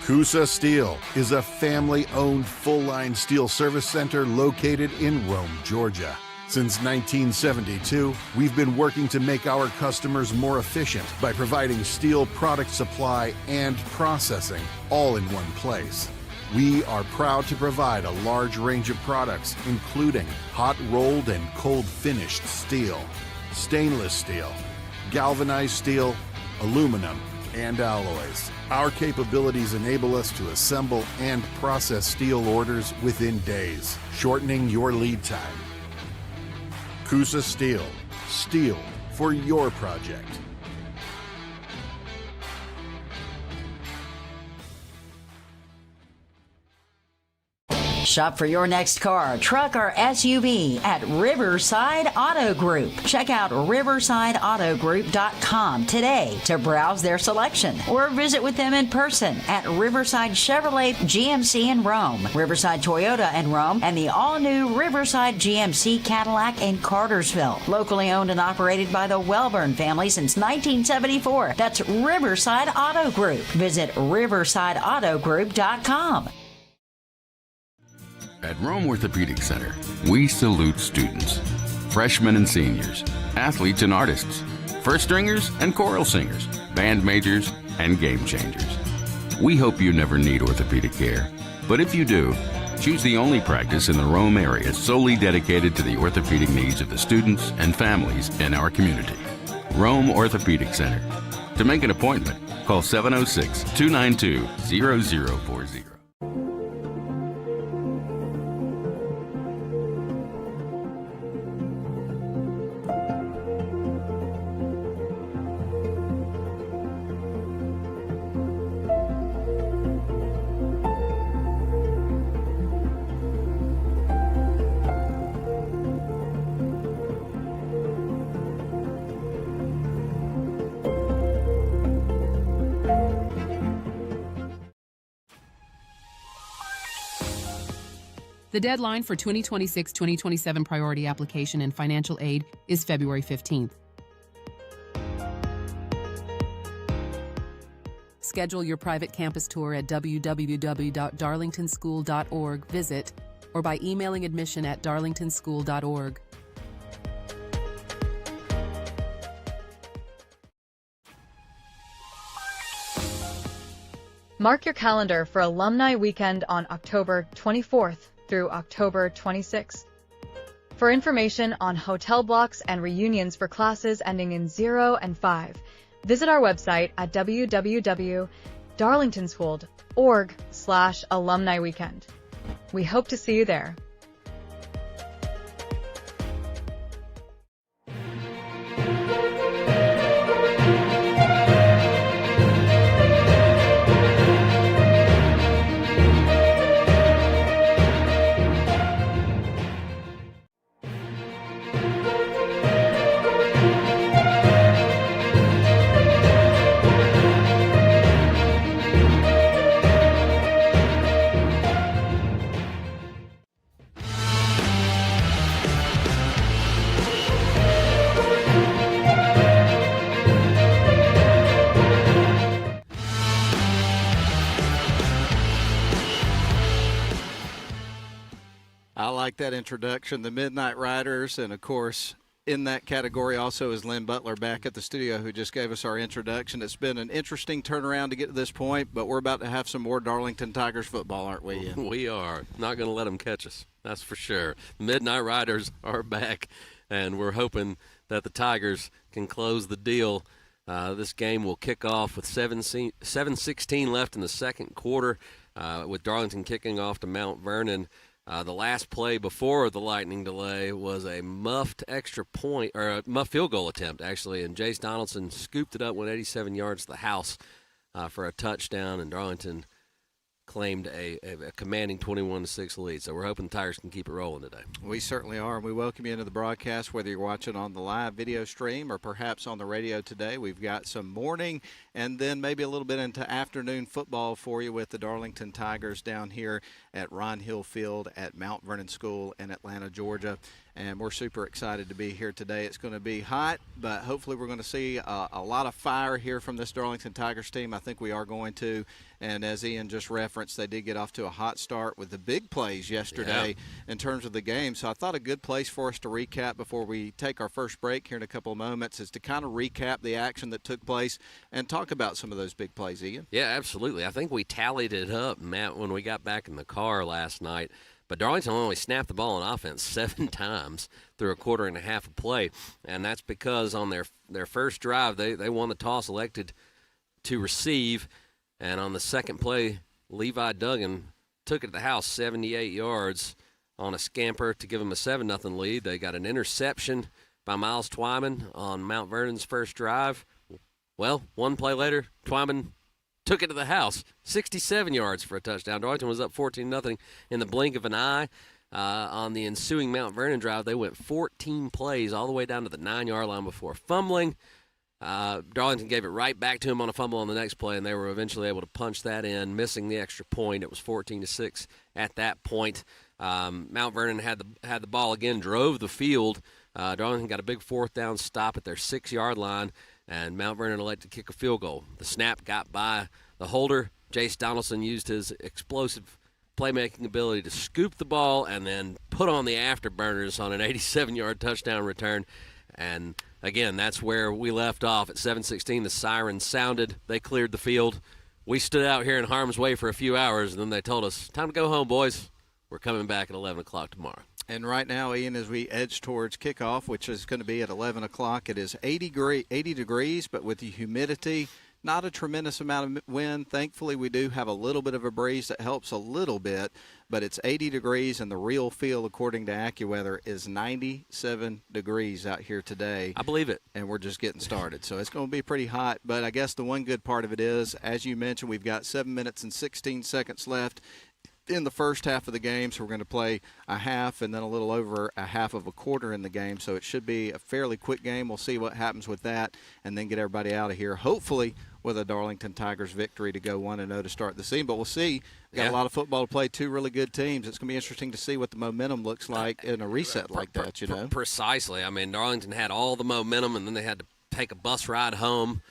CUSA Steel is a family-owned full-line steel service center located in Rome, Georgia. Since 1972, we've been working to make our customers more efficient by providing steel product supply and processing all in one place. We are proud to provide a large range of products, including hot rolled and cold finished steel, stainless steel, galvanized steel, aluminum, and alloys. Our capabilities enable us to assemble and process steel orders within days, shortening your lead time. CUSA Steel. Steel for your project. Shop for your next car, truck, or SUV at Riverside Auto Group. Check out riversideautogroup.com today to browse their selection or visit with them in person at Riverside Chevrolet GMC in Rome, Riverside Toyota in Rome, and the all-new Riverside GMC Cadillac in Cartersville. Locally owned and operated by the Welburn family since 1974. That's Riverside Auto Group. Visit riversideautogroup.com. At Rome Orthopedic Center, we salute students, freshmen and seniors, athletes and artists, first stringers and choral singers, band majors and game changers. We hope you never need orthopedic care, but if you do, choose the only practice in the Rome area solely dedicated to the orthopedic needs of the students and families in our community. Rome Orthopedic Center. To make an appointment, call 706-292-0040. The deadline for 2026-2027 priority application and financial aid is February 15th. Schedule your private campus tour at www.darlingtonschool.org. Visit or by emailing admission at darlingtonschool.org. Mark your calendar for Alumni Weekend on October 24th through October 26th. For information on hotel blocks and reunions for classes ending in 0 and 5, visit our website at www.darlingtonschool.org/alumni weekend. We hope to see you there. I like that introduction, the Midnight Riders, and of course, in that category also is Lynn Butler back at the studio who just gave us our introduction. It's been an interesting turnaround to get to this point, but we're about to have some more Darlington Tigers football, aren't we, Ian? We are. Not going to let them catch us, that's for sure. Midnight Riders are back, and we're hoping that the Tigers can close the deal. This game will kick off with 7:16 left in the second quarter, with Darlington kicking off to Mount Vernon. The last play before the lightning delay was a muffed extra point, or a muffed field goal attempt, actually, and Jace Donaldson scooped it up, went 87 yards to the house for a touchdown, and Darlington claimed a commanding 21-6 lead. So we're hoping the Tigers can keep it rolling today. We certainly are, and we welcome you into the broadcast, whether you're watching on the live video stream or perhaps on the radio today. We've got some morning and then maybe a little bit into afternoon football for you with the Darlington Tigers down here at Ron Hill Field at Mount Vernon School in Atlanta, Georgia. and we're super excited to be here today. It's going to be hot, but hopefully we're going to see a lot of fire here from this Darlington Tigers team. I think we are going to, and as Ian just referenced, they did get off to a hot start with the big plays yesterday in terms of the game. So I thought a good place for us to recap before we take our first break here in a couple of moments is to kind of recap the action that took place and talk about some of those big plays, Ian. Yeah, absolutely. I think we tallied it up, Matt, when we got back in the car last night. But Darlington only snapped the ball on offense 7 times through a quarter and a half of play, and that's because on their first drive, they won the toss, elected to receive, and on the second play, Levi Duggan took it to the house 78 yards on a scamper to give them a 7-0 lead. They got an interception by Miles Twyman on Mount Vernon's first drive. Well, one play later, Twyman took it to the house, 67 yards for a touchdown. Darlington was up 14-0 in the blink of an eye. On the ensuing Mount Vernon drive, they went 14 plays all the way down to the 9-yard line before fumbling. Darlington gave it right back to him on a fumble on the next play, and they were eventually able to punch that in, missing the extra point. It was 14-6 at that point. Mount Vernon had the ball again, drove the field. Darlington got a big 4th down stop at their 6-yard line, and Mount Vernon elected to kick a field goal. The snap got by the holder. Jace Donaldson used his explosive playmaking ability to scoop the ball and then put on the afterburners on an 87-yard touchdown return. And, again, that's where we left off. At 7:16, the siren sounded. They cleared the field. We stood out here in harm's way for a few hours, and then they told us, time to go home, boys. We're coming back at 11 o'clock tomorrow. And right now, Ian, as we edge towards kickoff, which is going to be at 11 o'clock, it is 80 degrees, but with the humidity, not a tremendous amount of wind. Thankfully, we do have a little bit of a breeze that helps a little bit, but it's 80 degrees, and the real feel, according to AccuWeather, is 97 degrees out here today. I believe it. And we're just getting started, so it's going to be pretty hot. But I guess the one good part of it is, as you mentioned, we've got 7 minutes and 16 seconds left in the first half of the game, so we're going to play a half and then a little over a half of a quarter in the game, so it should be a fairly quick game. We'll see what happens with that and then get everybody out of here, hopefully with a Darlington Tigers victory to go 1-0 to start the season. But we'll see. We've got a lot of football to play, 2 really good teams. It's going to be interesting to see what the momentum looks like in a reset like that, you know. Precisely. I mean, Darlington had all the momentum, and then they had to take a bus ride home,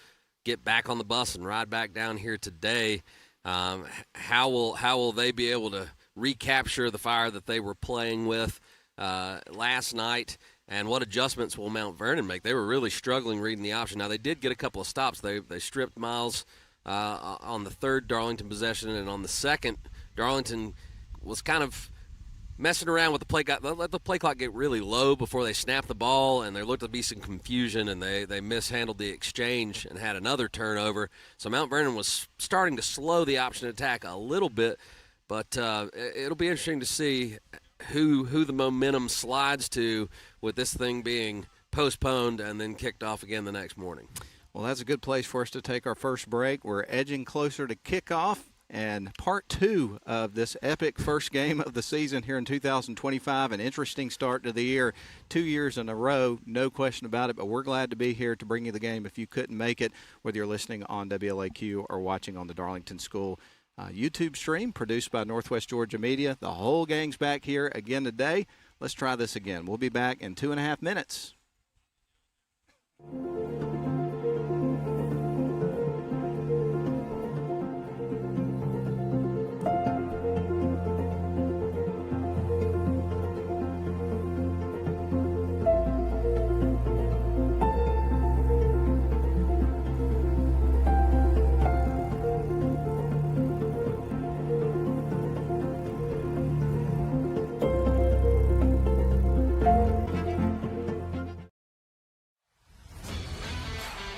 get back on the bus, and ride back down here today. How will they be able to recapture the fire that they were playing with last night, and what adjustments will Mount Vernon make? They were really struggling reading the option. Now, they did get a couple of stops. They stripped Miles on the third Darlington possession, and on the second, Darlington was kind of messing around with the play. Let the play clock get really low before they snapped the ball, and there looked to be some confusion, and they mishandled the exchange and had another turnover. So Mount Vernon was starting to slow the option attack a little bit, but it'll be interesting to see who the momentum slides to with this thing being postponed and then kicked off again the next morning. Well, that's a good place for us to take our first break. We're edging closer to kickoff. And part 2 of this epic first game of the season here in 2025, an interesting start to the year, 2 years in a row, no question about it, but we're glad to be here to bring you the game if you couldn't make it, whether you're listening on WLAQ or watching on the Darlington School YouTube stream produced by Northwest Georgia Media. The whole gang's back here again today. Let's try this again. We'll be back in 2.5 minutes.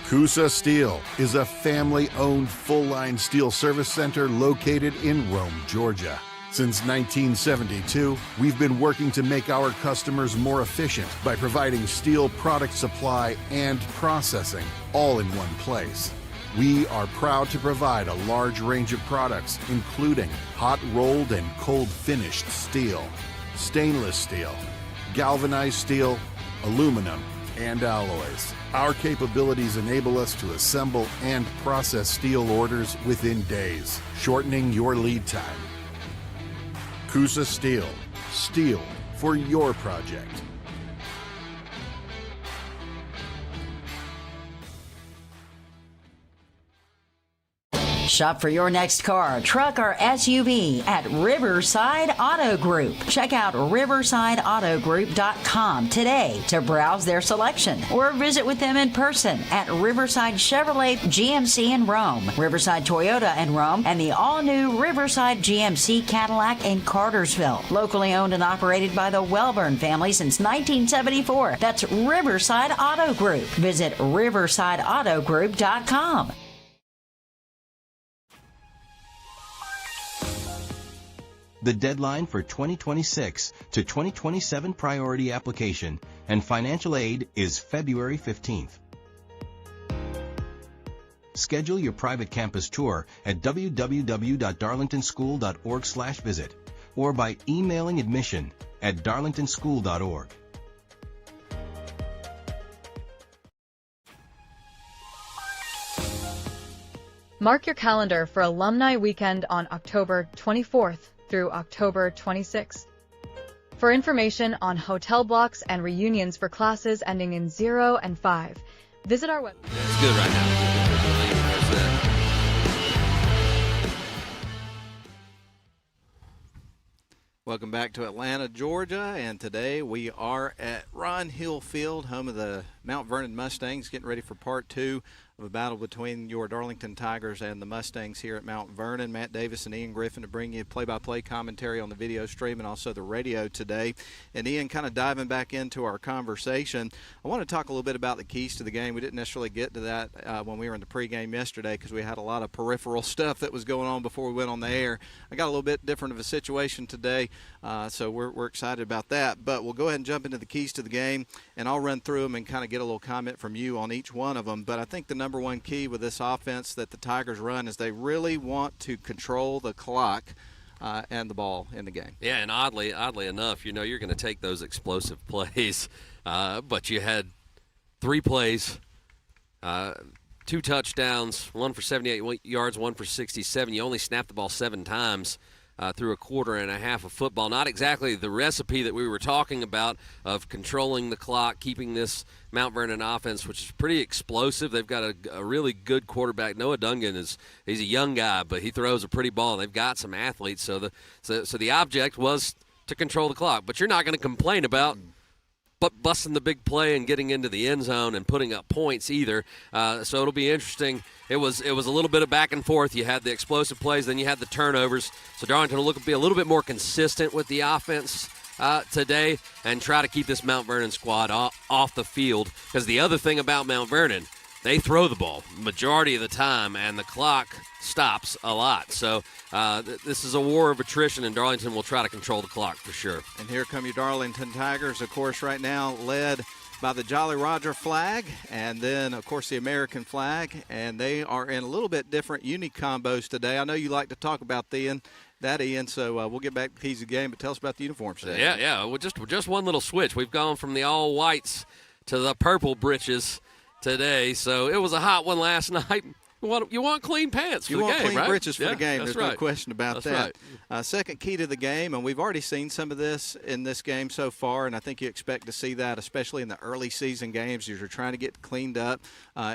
CUSA Steel is a family-owned full-line steel service center located in Rome, Georgia. Since 1972, we've been working to make our customers more efficient by providing steel product supply and processing all in one place. We are proud to provide a large range of products, including hot-rolled and cold-finished steel, stainless steel, galvanized steel, aluminum, and alloys. Our capabilities enable us to assemble and process steel orders within days, shortening your lead time. CUSA Steel. Steel for your project. Shop for your next car, truck, or SUV at Riverside Auto Group. Check out riversideautogroup.com today to browse their selection or visit with them in person at Riverside Chevrolet GMC in Rome, Riverside Toyota in Rome, and the all-new Riverside GMC Cadillac in Cartersville. Locally owned and operated by the Welburn family since 1974. That's Riverside Auto Group. Visit riversideautogroup.com. The deadline for 2026 to 2027 priority application and financial aid is February 15th. Schedule your private campus tour at www.darlingtonschool.org/visit or by emailing admission@darlingtonschool.org. Mark your calendar for Alumni Weekend on October 24th through October 26th. For information on hotel blocks and reunions for classes ending in 0 and 5, visit our website. It's good right now. Welcome back to Atlanta, Georgia, and today we are at Ron Hill Field, home of the Mount Vernon Mustangs, getting ready for part 2 of a battle between your Darlington Tigers and the Mustangs here at Mount Vernon. Matt Davis and Ian Griffin to bring you play-by-play commentary on the video stream and also the radio today. And Ian, kind of diving back into our conversation, I want to talk a little bit about the keys to the game. We didn't necessarily get to that when we were in the pregame yesterday because we had a lot of peripheral stuff that was going on before we went on the air. I got a little bit different of a situation today, so we're excited about that. But we'll go ahead and jump into the keys to the game, and I'll run through them and kind of get a little comment from you on each one of them. But I think the number one key with this offense that the Tigers run is they really want to control the clock and the ball in the game. Yeah, and oddly enough, you're going to take those explosive plays, but you had 3 plays, 2 touchdowns, 1 for 78 yards, 1 for 67. You only snapped the ball 7 times. Through a quarter and a half of football. Not exactly the recipe that we were talking about of controlling the clock, keeping this Mount Vernon offense, which is pretty explosive. They've got a really good quarterback. Noah Dungan he's a young guy, but he throws a pretty ball. They've got some athletes, so the object was to control the clock. But you're not going to complain about busting the big play and getting into the end zone and putting up points either. So it'll be interesting. It was a little bit of back and forth. You had the explosive plays, then you had the turnovers. So Darlington will be a little bit more consistent with the offense today and try to keep this Mount Vernon squad off the field. Because the other thing about Mount Vernon, they throw the ball majority of the time, and the clock stops a lot. So this is a war of attrition, and Darlington will try to control the clock for sure. And here come your Darlington Tigers, of course, right now led by the Jolly Roger flag and then, of course, the American flag. And they are in a little bit different uni combos today. I know you like to talk about Ian, so we'll get back to the keys of the game, but tell us about the uniforms today. Yeah. Well, just one little switch. We've gone from the all whites to the purple breeches today, so it was a hot one last night. You want clean pants for the game, right? You want clean breeches for the game. There's right. No question about that. Right. Second key to the game, and we've already seen some of this in this game so far, and I think you expect to see that, especially in the early season games as you're trying to get cleaned up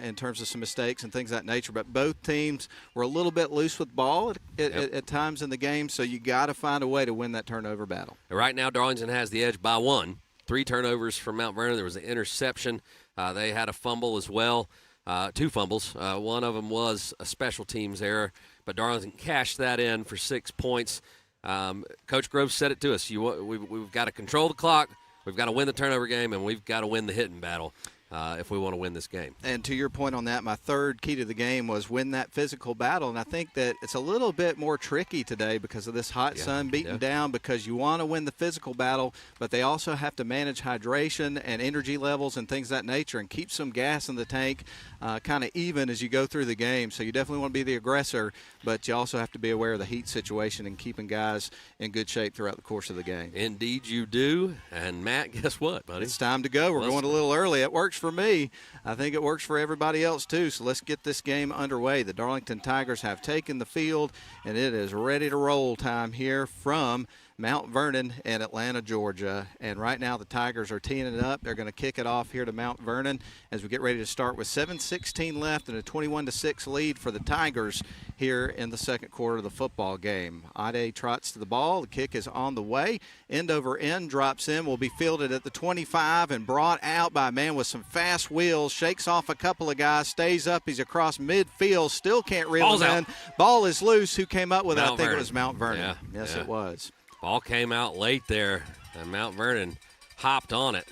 in terms of some mistakes and things of that nature. But both teams were a little bit loose with ball at times in the game, so you got to find a way to win that turnover battle. Right now, Darlington has the edge by 1. 3 turnovers from Mount Vernon. There was an interception. They had a fumble as well. 2 fumbles. One of them was a special teams error, but Darlington cashed that in for 6 points. Coach Groves said it to us. We've got to control the clock, we've got to win the turnover game, and we've got to win the hitting battle if we want to win this game. And to your point on that, my third key to the game was win that physical battle, and I think that it's a little bit more tricky today because of this hot sun beating down, because you want to win the physical battle, but they also have to manage hydration and energy levels and things of that nature and keep some gas in the tank kind of even as you go through the game. So you definitely want to be the aggressor, but you also have to be aware of the heat situation and keeping guys in good shape throughout the course of the game. Indeed you do. And, Matt, guess what, buddy? It's time to go. We're going a little early. It works for me. I think it works for everybody else, too. So let's get this game underway. The Darlington Tigers have taken the field, and it is ready to roll time here from Mount Vernon in Atlanta, Georgia. And right now the Tigers are teeing it up. They're going to kick it off here to Mount Vernon as we get ready to start with 7:16 left and a 21-6 lead for the Tigers here in the second quarter of the football game. Ade trots to the ball. The kick is on the way. End over end, drops in, will be fielded at the 25 and brought out by a man with some fast wheels. Shakes off a couple of guys, stays up. He's across midfield, still can't reel him in. Ball is loose. Who came up with it? I think it was Mount Vernon. Yeah, yes, it was. Ball came out late there, and Mount Vernon hopped on it.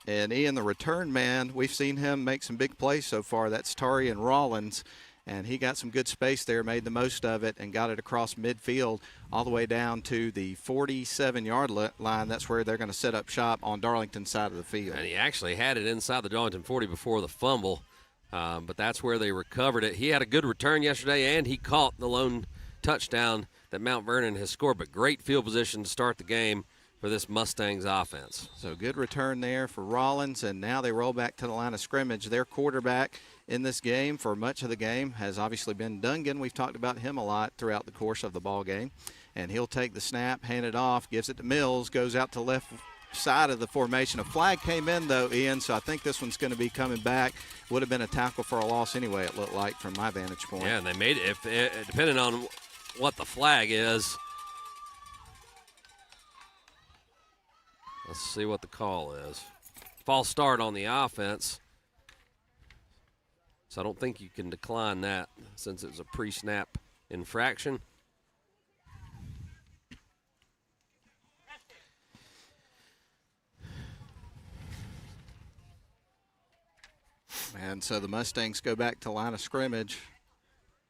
And Ian, the return man, we've seen him make some big plays so far. That's Tarian Rollins, and he got some good space there, made the most of it, and got it across midfield all the way down to the 47-yard line. That's where they're going to set up shop on Darlington's side of the field. And he actually had it inside the Darlington 40 before the fumble, but that's where they recovered it. He had a good return yesterday, and he caught the lone touchdown that Mount Vernon has scored, but great field position to start the game for this Mustangs offense. So good return there for Rollins, and now they roll back to the line of scrimmage. Their quarterback in this game for much of the game has obviously been Dungan. We've talked about him a lot throughout the course of the ball game. And he'll take the snap, hand it off, gives it to Mills, goes out to left side of the formation. A flag came in, though, Ian, so I think this one's going to be coming back. Would have been a tackle for a loss anyway, it looked like, from my vantage point. Yeah, and they made it, depending on what the flag is. Let's see what the call is. False start on the offense. So I don't think you can decline that since it was a pre-snap infraction. And so the Mustangs go back to line of scrimmage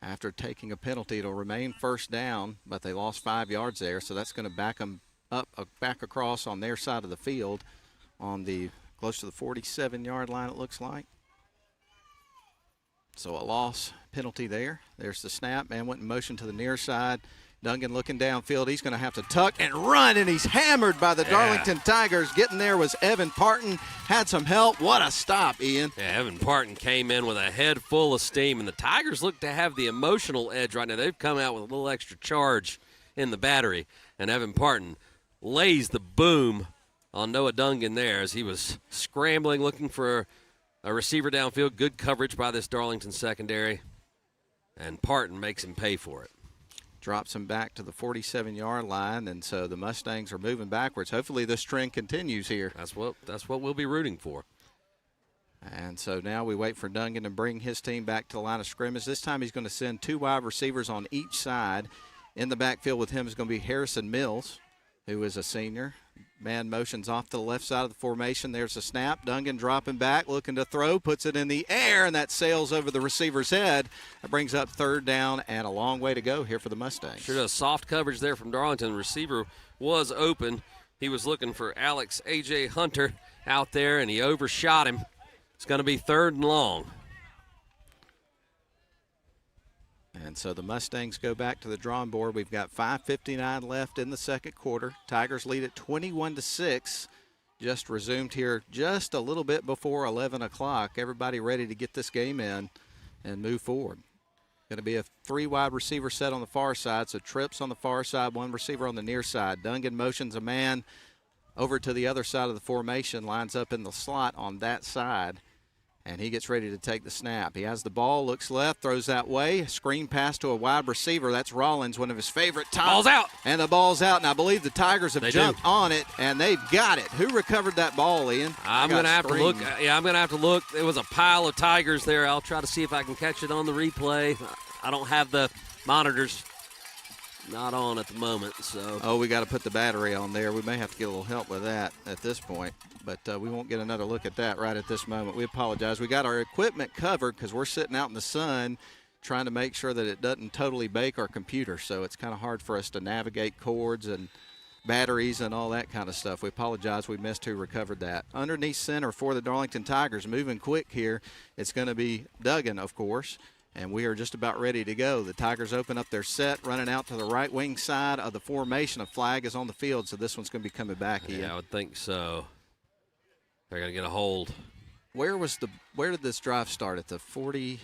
after taking a penalty. It'll remain first down, but they lost 5 yards there, so that's going to back them up, back across on their side of the field on the close to the 47-yard line, it looks like. So a loss penalty there. There's the snap. Man went in motion to the near side. Dungan looking downfield. He's going to have to tuck and run, and he's hammered by the Darlington Tigers. Getting there was Evan Parton. Had some help. What a stop, Ian. Yeah, Evan Parton came in with a head full of steam, and the Tigers look to have the emotional edge right now. They've come out with a little extra charge in the battery, and Evan Parton lays the boom on Noah Dungan there as he was scrambling, looking for a receiver downfield. Good coverage by this Darlington secondary, and Parton makes him pay for it. Drops him back to the 47-yard line, and so the Mustangs are moving backwards. Hopefully this trend continues here. That's what we'll be rooting for. And so now we wait for Dungan to bring his team back to the line of scrimmage. This time he's going to send 2 wide receivers on each side. In the backfield with him is going to be Harrison Mills, who is a senior. Man motions off to the left side of the formation. There's a snap. Dungan dropping back, looking to throw, puts it in the air, and that sails over the receiver's head. That brings up third down and a long way to go here for the Mustangs. Sure does. Soft coverage there from Darlington. The receiver was open. He was looking for Alex A.J. Hunter out there, and he overshot him. It's going to be third and long. And so the Mustangs go back to the drawing board. We've got 5:59 left in the second quarter. Tigers lead at 21-6. Just resumed here just a little bit before 11 o'clock. Everybody ready to get this game in and move forward. Going to be a 3 wide receiver set on the far side. So trips on the far side, 1 receiver on the near side. Dungan motions a man over to the other side of the formation, lines up in the slot on that side. And he gets ready to take the snap. He has the ball, looks left, throws that way. Screen pass to a wide receiver. That's Rollins, one of his favorite times. Ball's out. And the ball's out. And I believe the Tigers have jumped on it, and they've got it. Who recovered that ball, Ian? I'm going to have to look. Yeah, I'm going to have to look. There was a pile of Tigers there. I'll try to see if I can catch it on the replay. I don't have the monitors. Not on at the moment, so. Oh, we got to put the battery on there. We may have to get a little help with that at this point, but we won't get another look at that right at this moment. We apologize. We got our equipment covered because we're sitting out in the sun trying to make sure that it doesn't totally bake our computer, so it's kind of hard for us to navigate cords and batteries and all that kind of stuff. We apologize. We missed who recovered that. Underneath center for the Darlington Tigers, moving quick here. It's going to be Duggan, of course. And we are just about ready to go. The Tigers open up their set, running out to the right wing side of the formation. A flag is on the field, so this one's going to be coming back here. Yeah, I would think so. They're going to get a hold. Where did this drive start? At the 40?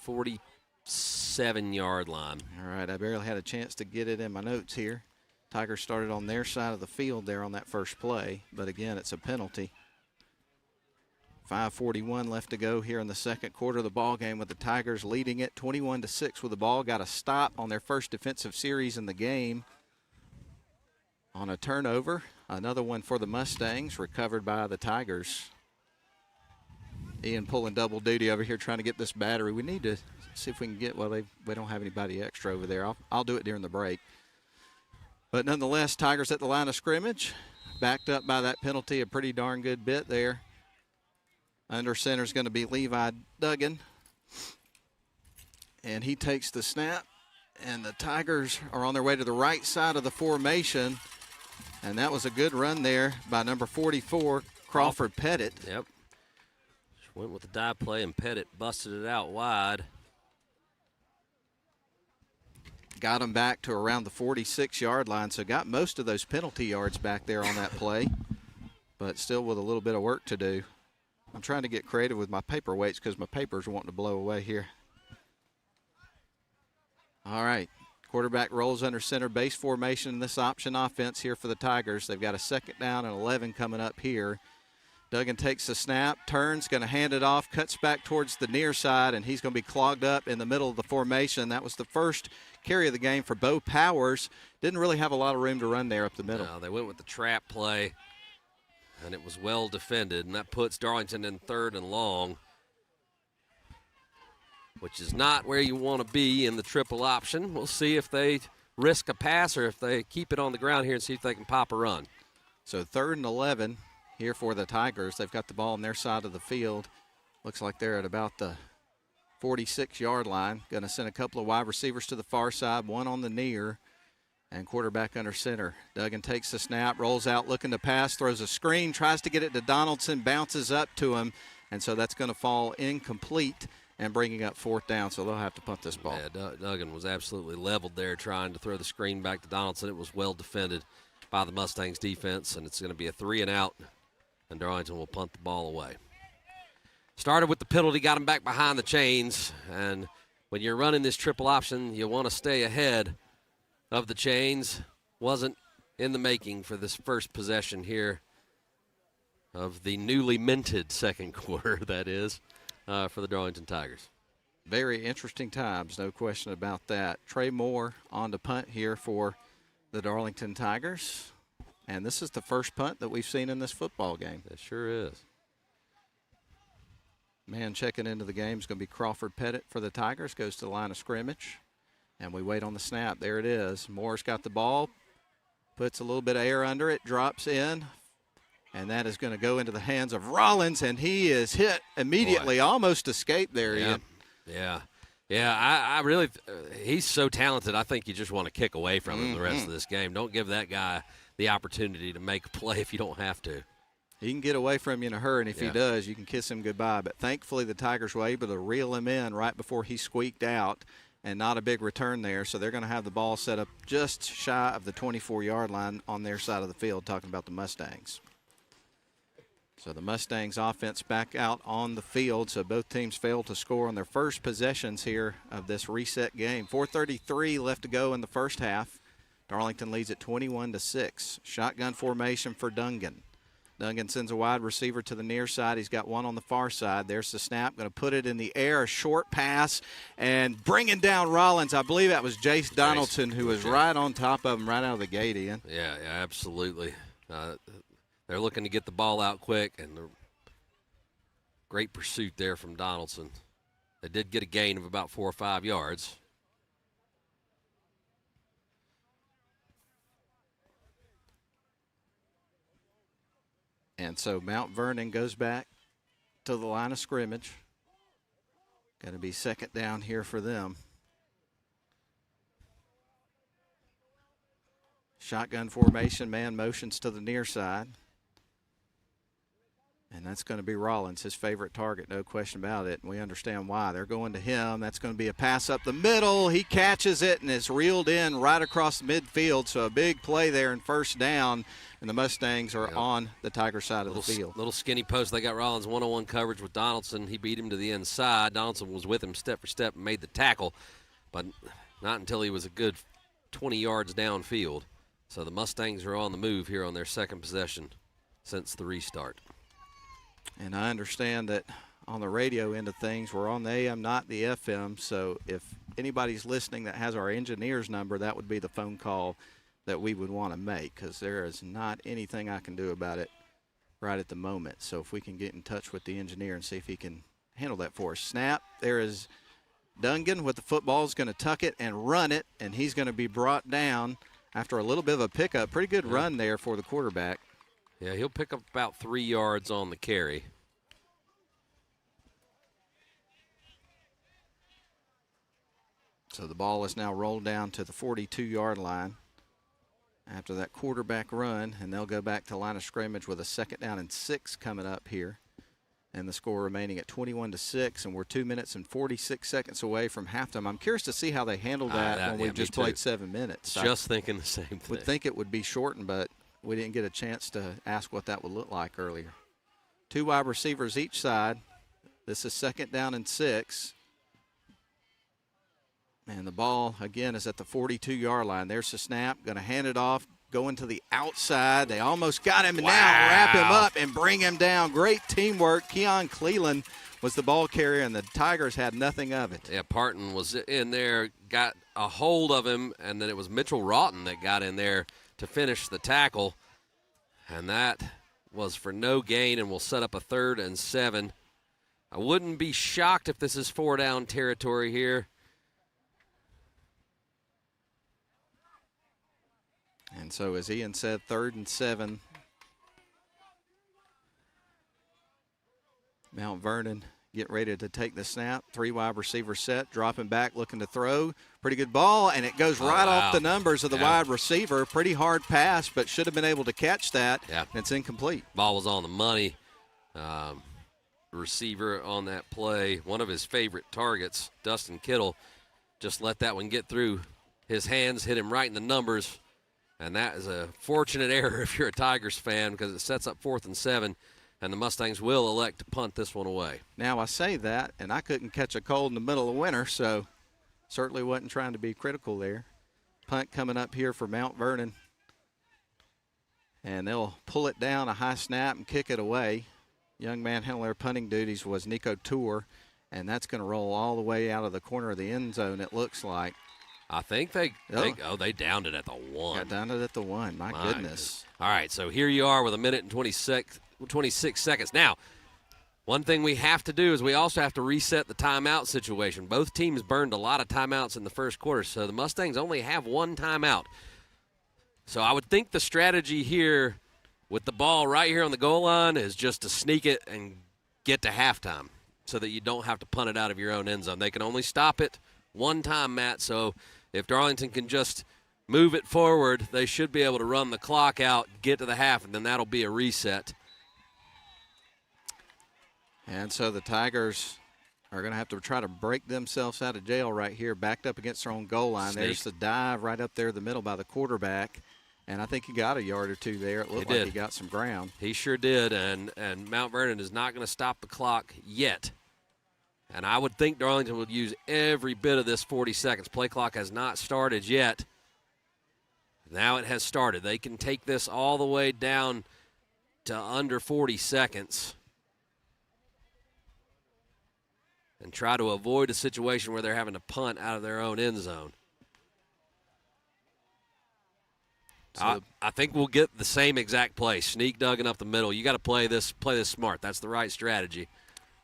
46. 7-yard line. All right, I barely had a chance to get it in my notes here. Tigers started on their side of the field there on that first play, but again, it's a penalty. 5:41 left to go here in the second quarter of the ball game, with the Tigers leading it 21-6 with the ball. Got a stop on their first defensive series in the game on a turnover. Another one for the Mustangs, recovered by the Tigers. Ian pulling double duty over here trying to get this battery. We need to see if we can get, well, we don't have anybody extra over there. I'll do it during the break. But nonetheless, Tigers at the line of scrimmage, backed up by that penalty a pretty darn good bit there. Under center is going to be Levi Duggan. And he takes the snap, and the Tigers are on their way to the right side of the formation. And that was a good run there by number 44, Crawford Pettit. Yep. Went with the dive play, and Pettit busted it out wide. Got him back to around the 46-yard line, so got most of those penalty yards back there on that play, but still with a little bit of work to do. I'm trying to get creative with my paperweights because my papers are wanting to blow away here. All right, quarterback rolls under center, base formation in this option offense here for the Tigers. They've got a 2nd down and 11 coming up here. Duggan takes the snap, turns, going to hand it off, cuts back towards the near side, and he's going to be clogged up in the middle of the formation. That was the first carry of the game for Bo Powers. Didn't really have a lot of room to run there up the middle. No, they went with the trap play, and it was well defended, and that puts Darlington in 3rd and long, which is not where you want to be in the triple option. We'll see if they risk a pass or if they keep it on the ground here and see if they can pop a run. So 3rd and 11. Here for the Tigers. They've got the ball on their side of the field. Looks like they're at about the 46-yard line. Going to send a couple of wide receivers to the far side, one on the near, and quarterback under center. Duggan takes the snap, rolls out looking to pass, throws a screen, tries to get it to Donaldson, bounces up to him, and so that's going to fall incomplete and bringing up 4th down, so they'll have to punt this ball. Yeah, Duggan was absolutely leveled there trying to throw the screen back to Donaldson. It was well defended by the Mustangs defense, and it's going to be a 3-and-out. And Darlington will punt the ball away. Started with the penalty, got him back behind the chains. And when you're running this triple option, you want to stay ahead of the chains. Wasn't in the making for this first possession here of the newly minted second quarter, that is, for the Darlington Tigers. Very interesting times, no question about that. Trey Moore on to punt here for the Darlington Tigers. And this is the first punt that we've seen in this football game. It sure is. Man checking into the game is going to be Crawford Pettit for the Tigers. Goes to the line of scrimmage. And we wait on the snap. There it is. Moore's got the ball. Puts a little bit of air under it. Drops in. And that is going to go into the hands of Rollins. And he is hit immediately. Boy. Almost escaped there, Ian. Yeah. Yeah, I really he's so talented. I think you just want to kick away from him the rest of this game. Don't give that guy the opportunity to make a play if you don't have to. He can get away from you in a hurry, and if he does, you can kiss him goodbye. But thankfully the Tigers were able to reel him in right before he squeaked out, and not a big return there. So they're going to have the ball set up just shy of the 24-yard line on their side of the field, talking about the Mustangs. So the Mustangs offense back out on the field, so both teams failed to score on their first possessions here of this reset game. 4:33 left to go in the first half. Darlington leads at 21-6. Shotgun formation for Duggan. Duggan sends a wide receiver to the near side. He's got one on the far side. There's the snap. Going to put it in the air, a short pass, and bringing down Rollins. I believe that was Jace Donaldson who was right on top of him right out of the gate, Ian. Yeah, absolutely. They're looking to get the ball out quick, and great pursuit there from Donaldson. They did get a gain of about 4 or 5 yards. And so Mount Vernon goes back to the line of scrimmage. Going to be 2nd down here for them. Shotgun formation, man motions to the near side. And that's going to be Rollins, his favorite target, no question about it. And we understand why. They're going to him. That's going to be a pass up the middle. He catches it and is reeled in right across midfield. So a big play there in 1st down. And the Mustangs are on the Tiger side of the field. Little skinny post. They got Rollins one-on-one coverage with Donaldson. He beat him to the inside. Donaldson was with him step for step and made the tackle. but not until he was a good 20 yards downfield. So the Mustangs are on the move here on their second possession since the restart. And I understand that on the radio end of things, we're on the AM, not the FM. So if anybody's listening that has our engineer's number, that would be the phone call that we would want to make, because there is not anything I can do about it right at the moment. So if we can get in touch with the engineer and see if he can handle that for us. Snap. There is Dungan with the football, is going to tuck it and run it, and he's going to be brought down after a little bit of a pickup. Pretty good run there for the quarterback. Yeah, he'll pick up about 3 yards on the carry. So the ball is now rolled down to the 42-yard line after that quarterback run, and they'll go back to line of scrimmage with a 2nd down and 6 coming up here. And the score remaining at 21-6, and we're 2 minutes and 46 seconds away from halftime. I'm curious to see how they handle that when we've just played 7 minutes. Just thinking the same thing. Would think it would be shortened, but we didn't get a chance to ask what that would look like earlier. 2 wide receivers each side. This is 2nd down and 6. And the ball, again, is at the 42-yard line. There's the snap. Going to hand it off, going to the outside. They almost got him, and now wrap him up and bring him down. Great teamwork. Keon Cleland was the ball carrier, and the Tigers had nothing of it. Yeah, Parton was in there, got a hold of him, and then it was Mitchell Roughton that got in there to finish the tackle. And that was for no gain, and will set up a 3rd and 7. I wouldn't be shocked if this is 4-down territory here. And so, as Ian said, 3rd and 7. Mount Vernon getting ready to take the snap. 3 wide receiver set, dropping back, looking to throw. Pretty good ball, and it goes right off the numbers of the wide receiver. Pretty hard pass, but should have been able to catch that. Yeah. And it's incomplete. Ball was on the money. Receiver on that play, one of his favorite targets, Dustin Kittle, just let that one get through his hands, hit him right in the numbers. And that is a fortunate error if you're a Tigers fan, because it sets up 4th and 7, and the Mustangs will elect to punt this one away. Now, I say that, and I couldn't catch a cold in the middle of winter, so certainly wasn't trying to be critical there. Punt coming up here for Mount Vernon. And they'll pull it down, a high snap, and kick it away. Young man handling their punting duties was Nico Tour, and that's going to roll all the way out of the corner of the end zone, it looks like. I think they downed it at the 1. Got down it at the 1. My goodness. All right, so here you are with 1 minute and 26 seconds. Now, one thing we have to do is we also have to reset the timeout situation. Both teams burned a lot of timeouts in the first quarter, so the Mustangs only have 1 timeout. So I would think the strategy here with the ball right here on the goal line is just to sneak it and get to halftime so that you don't have to punt it out of your own end zone. They can only stop it 1 time, Matt, so if Darlington can just move it forward, they should be able to run the clock out, get to the half, and then that'll be a reset. And so the Tigers are going to have to try to break themselves out of jail right here, backed up against their own goal line. Sneak. There's the dive right up there in the middle by the quarterback, and I think he got a yard or 2 there. It looked like he got some ground. He sure did, and Mount Vernon is not going to stop the clock yet. And I would think Darlington would use every bit of this 40 seconds. Play clock has not started yet. Now it has started. They can take this all the way down to under 40 seconds and try to avoid a situation where they're having to punt out of their own end zone. So I think we'll get the same exact play. Sneak Duggan up the middle. You got to play this smart. That's the right strategy.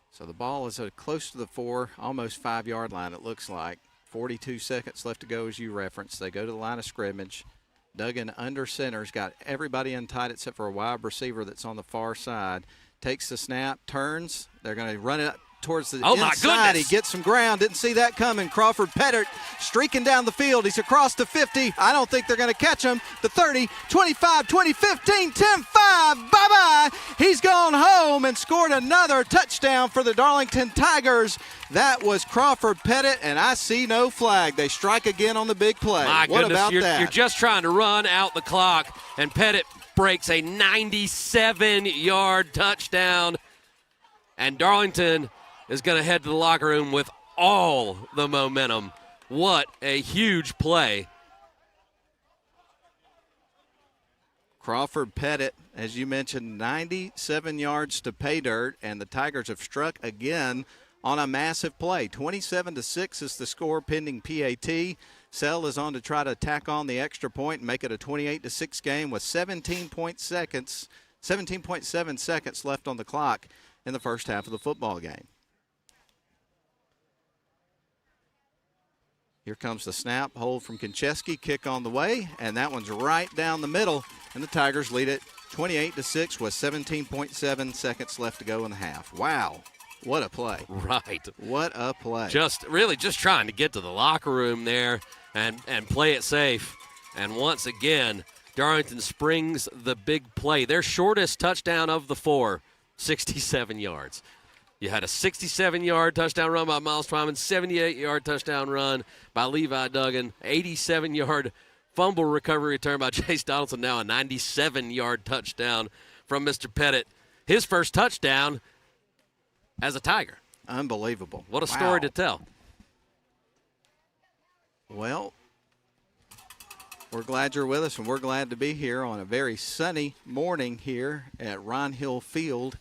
So the ball is close to the 4, almost 5-yard line, it looks like. 42 seconds left to go, as you referenced. They go to the line of scrimmage. Duggan under center's got everybody untied except for a wide receiver that's on the far side. Takes the snap, turns. They're going to run it up towards the inside. My goodness. He gets some ground. Didn't see that coming. Crawford Pettit streaking down the field. He's across the 50. I don't think they're going to catch him. The 30, 25, 20, 15, 10, 5. Bye-bye. He's gone home and scored another touchdown for the Darlington Tigers. That was Crawford Pettit, and I see no flag. They strike again on the big play. My what goodness, about that? You're just trying to run out the clock, and Pettit breaks a 97-yard touchdown, and Darlington is going to head to the locker room with all the momentum What a huge play. Crawford Pettit, as you mentioned, 97 yards to pay dirt, and the Tigers have struck again on a massive play. 27-6 is the score pending PAT. Sell is on to try to tack on the extra point and make it a 28-6 game with 17.7 seconds left on the clock in the first half of the football game. Here comes the snap, hold from Konchesky, kick on the way, and that one's right down the middle, and the Tigers lead it 28-6 with 17.7 seconds left to go in the half. Wow, what a play. Right. What a play. Just trying to get to the locker room there and play it safe. And once again, Darlington springs the big play. Their shortest touchdown of the 4, 67 yards. You had a 67-yard touchdown run by Miles Twyman, 78-yard touchdown run by Levi Duggan, 87-yard fumble recovery return by Chase Donaldson, now a 97-yard touchdown from Mr. Pettit. His first touchdown as a Tiger. Unbelievable. What a story to tell. Well, we're glad you're with us, and we're glad to be here on a very sunny morning here at Ron Hill Field.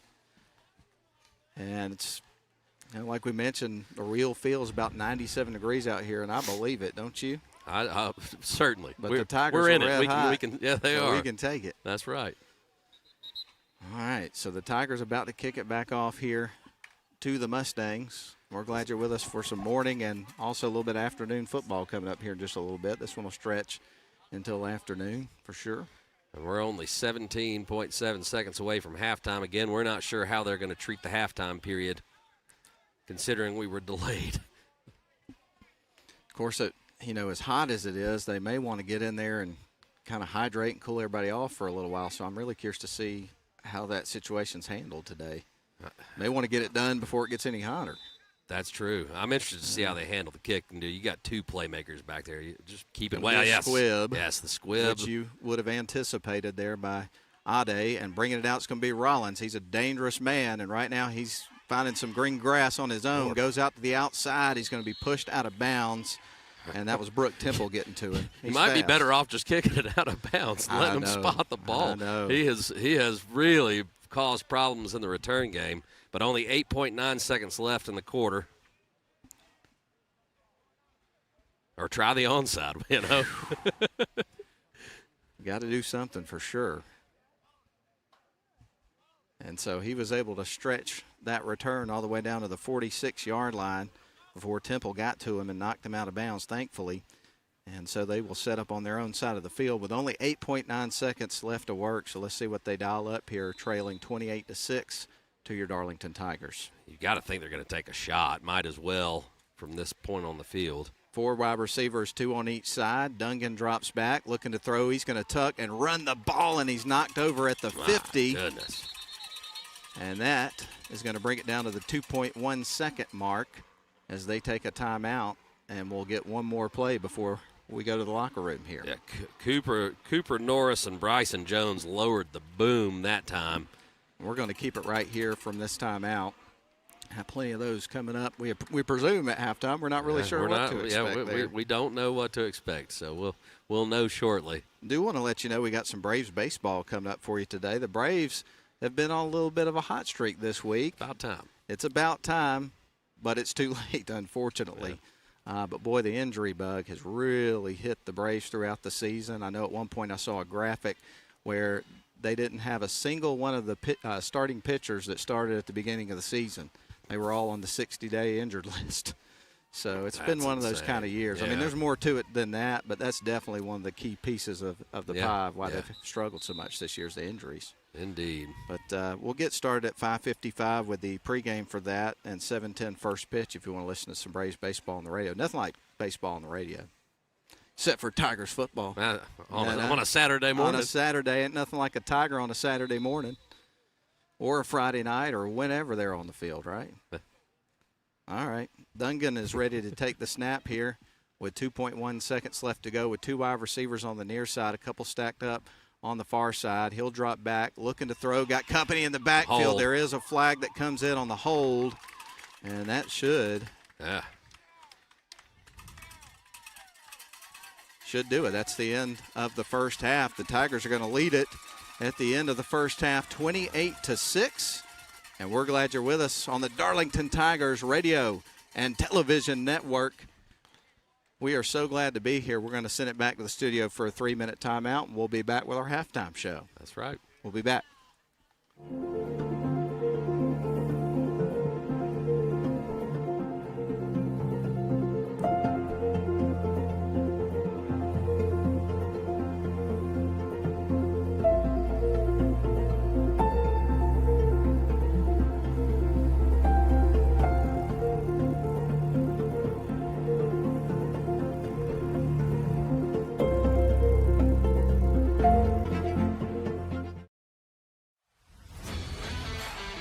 And it's, like we mentioned, the real feel is about 97 degrees out here, and I believe it, don't you? I certainly. But the Tigers we're in are it. red hot, We can. Yeah, they so are. we can take it. That's right. All right, so the Tigers about to kick it back off here to the Mustangs. We're glad you're with us for some morning and also a little bit of afternoon football coming up here in just a little bit. This one will stretch until afternoon for sure. And we're only 17.7 seconds away from halftime. Again, we're not sure how they're going to treat the halftime period, considering we were delayed. Of course, as hot as it is, they may want to get in there and kind of hydrate and cool everybody off for a little while. So I'm really curious to see how that situation's handled today. They want to get it done before it gets any hotter. That's true. I'm interested to see how they handle the kick. And you got two playmakers back there. You just keep it. Well, Yes, squib. Yes, the squib. Which you would have anticipated there by Ade. And bringing it out is going to be Rollins. He's a dangerous man, and right now he's finding some green grass on his own. Goes out to the outside. He's going to be pushed out of bounds. And that was Brooke Temple getting to him. He might be better off just kicking it out of bounds, letting him spot the ball. I know. He has really caused problems in the return game, but only 8.9 seconds left in the quarter. Or try the onside, Got to do something for sure. And so he was able to stretch that return all the way down to the 46-yard line before Temple got to him and knocked him out of bounds, thankfully. And so they will set up on their own side of the field with only 8.9 seconds left to work. So let's see what they dial up here, trailing 28-6 to your Darlington Tigers. You got to think they're going to take a shot. Might as well from this point on the field. 4 wide receivers, 2 on each side. Dungan drops back, looking to throw. He's going to tuck and run the ball, and he's knocked over at the 50. My goodness. And that is going to bring it down to the 2.1 second mark as they take a timeout, and we'll get one more play before we go to the locker room here. Yeah, Cooper Norris and Bryson Jones lowered the boom that time. We're going to keep it right here from this timeout. Have plenty of those coming up. We presume at halftime. We're not really sure what to expect. Yeah, we don't know what to expect, so we'll know shortly. Do want to let you know we got some Braves baseball coming up for you today. The Braves have been on a little bit of a hot streak this week. About time. It's about time, but it's too late, unfortunately. Yeah. But, boy, the injury bug has really hit the Braves throughout the season. I know at one point I saw a graphic where they didn't have a single one of the starting pitchers that started at the beginning of the season. They were all on the 60-day injured list. So it's been one of those kind of years. Yeah. I mean, there's more to it than that, but that's definitely one of the key pieces of the pie of why they've struggled so much this year is the injuries. Indeed. But we'll get started at 5:55 with the pregame for that and 7:10 first pitch if you want to listen to some Braves baseball on the radio. Nothing like baseball on the radio, except for Tigers football. On a Saturday morning. On a Saturday, ain't nothing like a Tiger on a Saturday morning or a Friday night or whenever they're on the field, right? All right. Dungan is ready to take the snap here with 2.1 seconds left to go with 2 wide receivers on the near side, a couple stacked up on the far side. He'll drop back, looking to throw. Got company in the backfield. Hold. There is a flag that comes in on the hold, and that should should do it. That's the end of the first half. The Tigers are going to lead it at the end of the first half, 28-6. And we're glad you're with us on the Darlington Tigers radio and television network. We are so glad to be here. We're going to send it back to the studio for a 3-minute timeout, and we'll be back with our halftime show. That's right. We'll be back.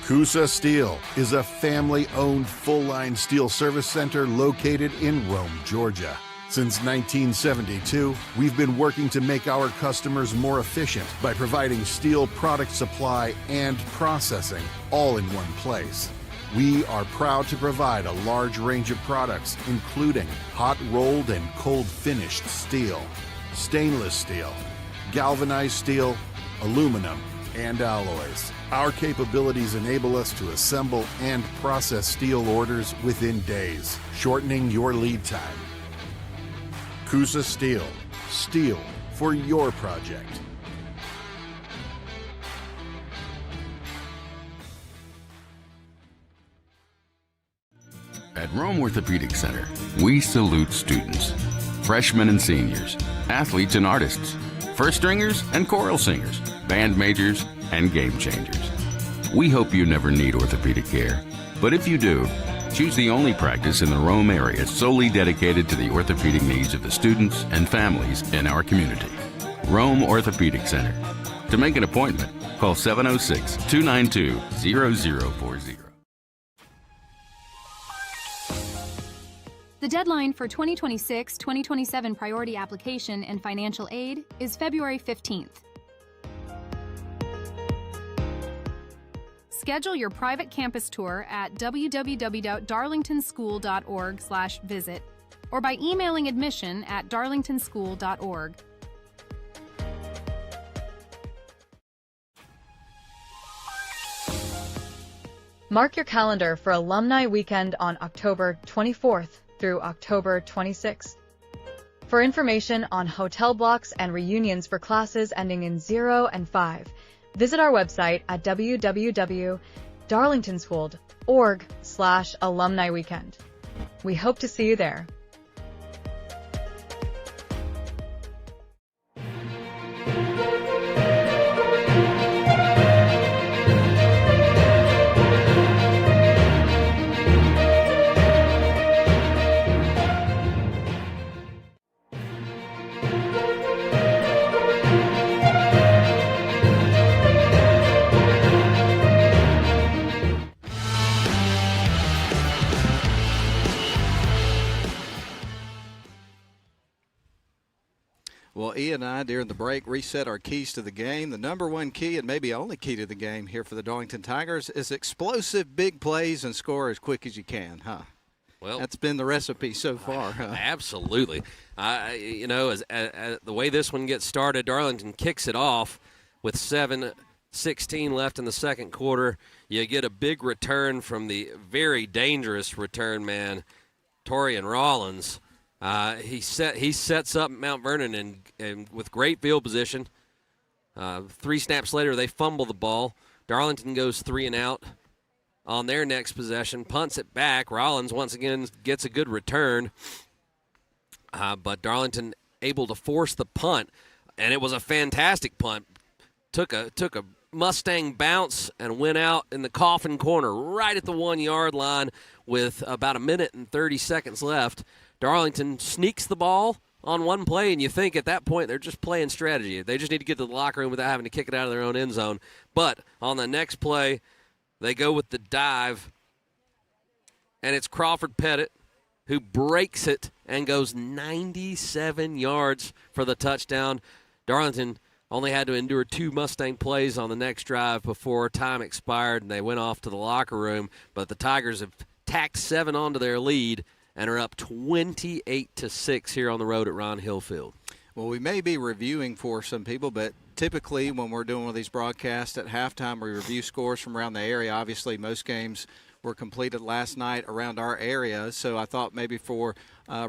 CUSA Steel is a family-owned full-line steel service center located in Rome, Georgia. Since 1972, we've been working to make our customers more efficient by providing steel product supply and processing all in one place. We are proud to provide a large range of products, including hot-rolled and cold-finished steel, stainless steel, galvanized steel, aluminum, and alloys. Our capabilities enable us to assemble and process steel orders within days, shortening your lead time. CUSA Steel. Steel for your project. At Rome Orthopedic Center, we salute students, freshmen and seniors, athletes and artists, first stringers and choral singers, band majors and game changers. We hope you never need orthopedic care, but if you do, choose the only practice in the Rome area solely dedicated to the orthopedic needs of the students and families in our community. Rome Orthopedic Center. To make an appointment, call 706-292-0040. The deadline for 2026-2027 priority application and financial aid is February 15th. Schedule your private campus tour at www.darlingtonschool.org/visit or by emailing admission@darlingtonschool.org. Mark your calendar for Alumni Weekend on October 24th through October 26th. For information on hotel blocks and reunions for classes ending in 0 and 5, visit our website at www.darlingtonschool.org/alumni weekend. We hope to see you there. Well, Ian and I, during the break, reset our keys to the game. The number one key and maybe only key to the game here for the Darlington Tigers is explosive big plays and score as quick as you can, huh? Well, that's been the recipe so far, huh? Absolutely. As the way this one gets started, Darlington kicks it off with 7:16 left in the second quarter. You get a big return from the very dangerous return man, Torian Rollins. He sets up Mount Vernon and with great field position. 3 snaps later, they fumble the ball. Darlington goes 3 and out on their next possession, punts it back. Rollins once again gets a good return, but Darlington able to force the punt, and it was a fantastic punt. Took a Mustang bounce and went out in the coffin corner right at the 1-yard line with about a minute and 30 seconds left. Darlington sneaks the ball on one play, and you think at that point they're just playing strategy. They just need to get to the locker room without having to kick it out of their own end zone. But on the next play, they go with the dive, and it's Crawford Pettit who breaks it and goes 97 yards for the touchdown. Darlington only had to endure 2 Mustang plays on the next drive before time expired, and they went off to the locker room. But the Tigers have tacked 7 onto their lead and are up 28-6 here on the road at Ron Hill Field. Well, we may be reviewing for some people, but typically when we're doing one of these broadcasts at halftime, we review scores from around the area. Obviously, most games were completed last night around our area, so I thought maybe for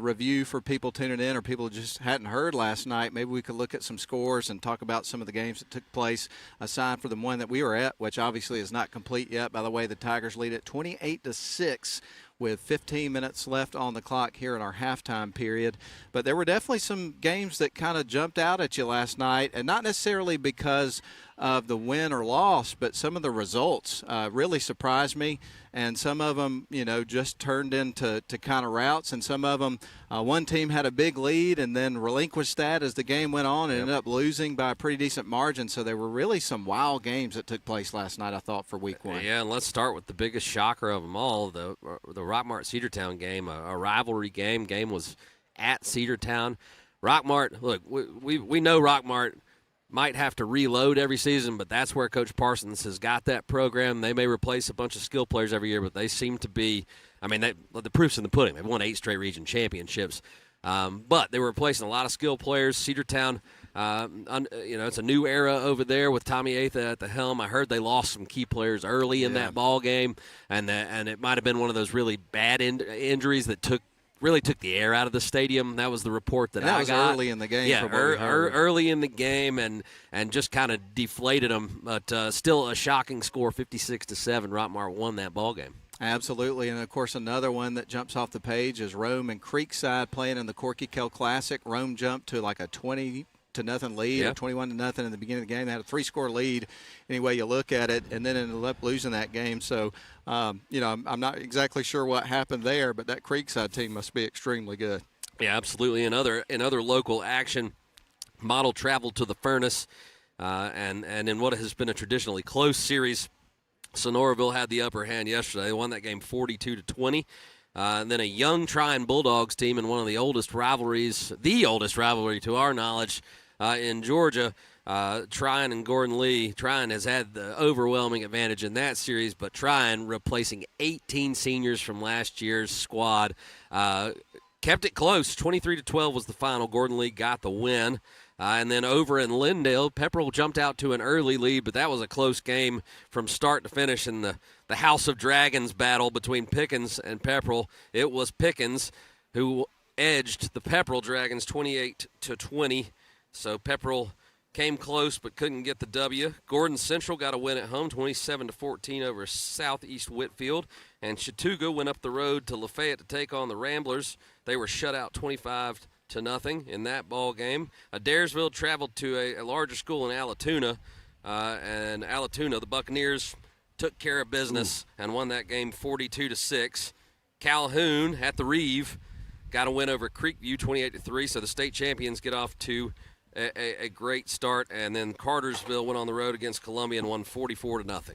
review for people tuning in or people who just hadn't heard last night, maybe we could look at some scores and talk about some of the games that took place aside from the one that we were at, which obviously is not complete yet. By the way, the Tigers lead at 28-6 with 15 minutes left on the clock here in our halftime period. But there were definitely some games that kind of jumped out at you last night, and not necessarily because of the win or loss, but some of the results really surprised me. And some of them, just turned into kind of routes. And some of them, one team had a big lead and then relinquished that as the game went on and ended up losing by a pretty decent margin. So there were really some wild games that took place last night, I thought, for week one. Yeah, and let's start with the biggest shocker of them all, the Rockmart-Cedartown game, a rivalry game. Game was at Cedartown. Rockmart, look, we know Rockmart might have to reload every season, but that's where Coach Parsons has got that program. They may replace a bunch of skill players every year, but they seem to be – the proof's in the pudding. They've won 8 straight region championships. But they were replacing a lot of skill players. Cedartown, it's a new era over there with Tommy Atha at the helm. I heard they lost some key players early in that ball game, and it might have been one of those really bad injuries that took the air out of the stadium. That was the report that I got. That was early in the game. Yeah, early in the game, and just kind of deflated them. But still a shocking score, 56-7. Rockmart won that ball game. Absolutely, and of course another one that jumps off the page is Rome and Creekside playing in the Corky Kell Classic. Rome jumped to like a 20-0 lead, or 21-0 in the beginning of the game. They had a 3-score lead any way you look at it, and then ended up losing that game. So, I'm not exactly sure what happened there, but that Creekside team must be extremely good. Yeah, absolutely. In other local action, Model traveled to the Furnace, and in what has been a traditionally close series, Sonoraville had the upper hand yesterday. They won that game 42-20. And then a young Tryon Bulldogs team in one of the oldest rivalries to our knowledge in Georgia, Tryon and Gordon Lee. Tryon has had the overwhelming advantage in that series, but Tryon, replacing 18 seniors from last year's squad, kept it close. 23-12 was the final. Gordon Lee got the win. And then over in Lindale, Pepperell jumped out to an early lead, but that was a close game from start to finish in the House of Dragons battle between Pickens and Pepperell. It was Pickens who edged the Pepperell Dragons 28-20. So Pepperell came close but couldn't get the W. Gordon Central got a win at home, 27-14 over Southeast Whitfield. And Chattooga went up the road to Lafayette to take on the Ramblers. They were shut out 25-0 in that ball game. Adairsville traveled to a larger school in Allatoona, and Allatoona, the Buccaneers, took care of business and won that game 42-6. Calhoun at the Reeve got a win over Creekview 28-3, so the state champions get off to a great start. And then Cartersville went on the road against Columbia and won 44-0.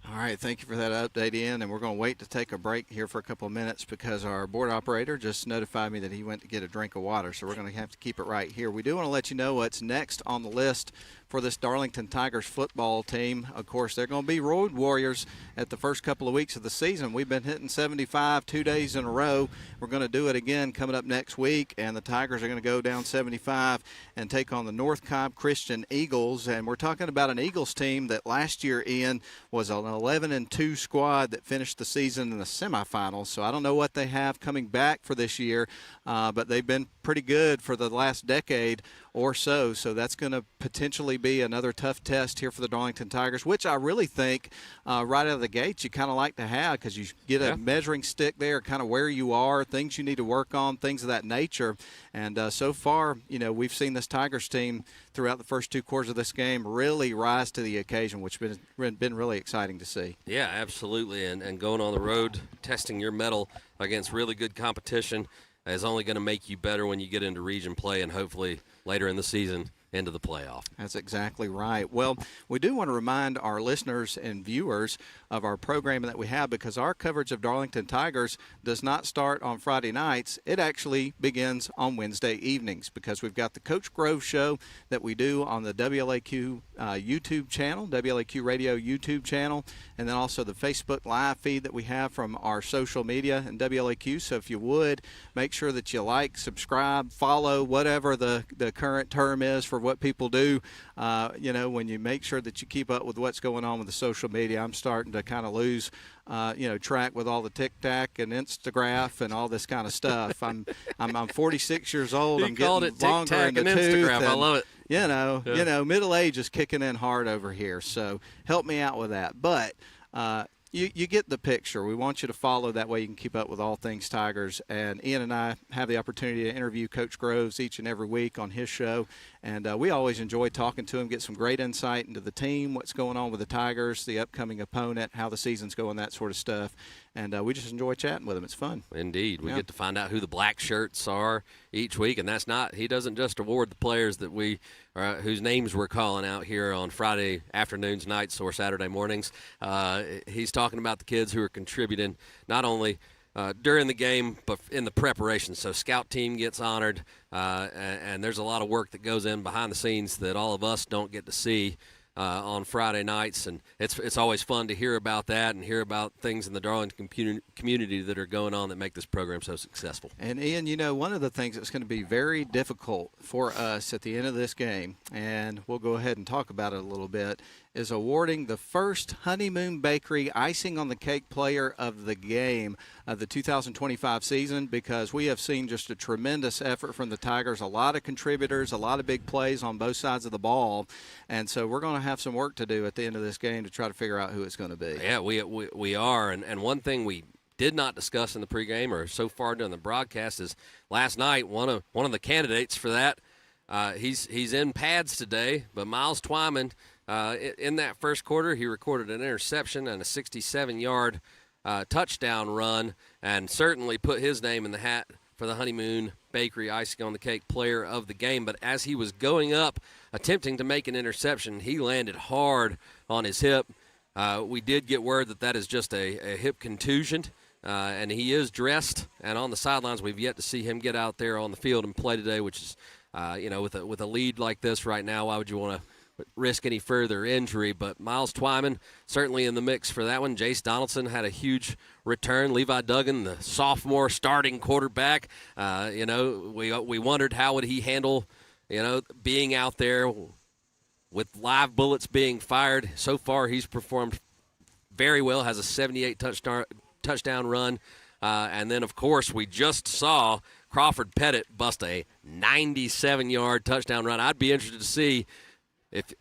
All right, thank you for that update, Ian. And we're going to wait to take a break here for a couple of minutes because our board operator just notified me that he went to get a drink of water, so we're going to have to keep it right here. We do want to let you know what's next on the list for this Darlington Tigers football team. Of course, they're going to be road warriors at the first couple of weeks of the season. We've been hitting 75 2 days in a row. We're going to do it again coming up next week, and the Tigers are going to go down 75 and take on the North Cobb Christian Eagles. And we're talking about an Eagles team that last year, Ian, was an 11-2 squad that finished the season in the semifinals. So I don't know what they have coming back for this year, but they've been pretty good for the last decade or so. So that's going to potentially be another tough test here for the Darlington Tigers, which I really think right out of the gates you kind of like to have because you get a measuring stick there, kind of where you are, things you need to work on, things of that nature. And so far, we've seen this Tigers team throughout the first 2 quarters of this game really rise to the occasion, which has been really exciting to see. Yeah, absolutely. And going on the road, testing your mettle against really good competition is only going to make you better when you get into region play and hopefully later in the season into the playoff. That's exactly right. Well, we do want to remind our listeners and viewers of our programming that we have, because our coverage of Darlington Tigers does not start on Friday nights. It actually begins on Wednesday evenings, because we've got the Coach Grove show that we do on the WLAQ YouTube channel, WLAQ Radio YouTube channel, and then also the Facebook Live feed that we have from our social media and WLAQ. So if you would, make sure that you like, subscribe, follow, whatever the current term is for what people do. When you make sure that you keep up with what's going on with the social media. I'm starting to kind of lose track with all the TikTok and Instagram and all this kind of stuff. I'm 46 years old. You I'm called getting it longer in TikTok the and tooth. Instagram. I love it. Middle age is kicking in hard over here. So help me out with that. But you get the picture. We want you to follow. That way you can keep up with all things Tigers. And Ian and I have the opportunity to interview Coach Groves each and every week on his show. And we always enjoy talking to him, get some great insight into the team, what's going on with the Tigers, the upcoming opponent, how the season's going, that sort of stuff. And we just enjoy chatting with him. It's fun. Indeed. We get to find out who the black shirts are each week. And that's not – he doesn't just award the players that we whose names we're calling out here on Friday afternoons, nights, or Saturday mornings. He's talking about the kids who are contributing not only during the game but in the preparation. So scout team gets honored, and there's a lot of work that goes in behind the scenes that all of us don't get to see on Friday nights, and it's always fun to hear about that and hear about things in the Darlington community that are going on that make this program so successful. And Ian, one of the things that's going to be very difficult for us at the end of this game, and we'll go ahead and talk about it a little bit, is awarding the first Honeymoon Bakery icing on the cake player of the game of the 2025 season, because we have seen just a tremendous effort from the Tigers, a lot of contributors, a lot of big plays on both sides of the ball, and so we're going to have some work to do at the end of this game to try to figure out who it's going to be. Yeah, we are, and one thing we did not discuss in the pregame or so far during the broadcast is last night one of the candidates for that, he's in pads today, but Miles Twyman, in that first quarter, he recorded an interception and a 67-yard touchdown run, and certainly put his name in the hat for the Honeymoon Bakery icing on the cake player of the game. But as he was going up, attempting to make an interception, he landed hard on his hip. We did get word that is just a hip contusion, and he is dressed and on the sidelines. We've yet to see him get out there on the field and play today, which is, with a lead like this right now, why would you want to risk any further injury? But Miles Twyman certainly in the mix for that one. Jace Donaldson had a huge return. Levi Duggan, the sophomore starting quarterback, we wondered how would he handle, being out there with live bullets being fired. So far he's performed very well, has a 78 touchdown run. And then, of course, we just saw Crawford Pettit bust a 97-yard touchdown run. I'd be interested to see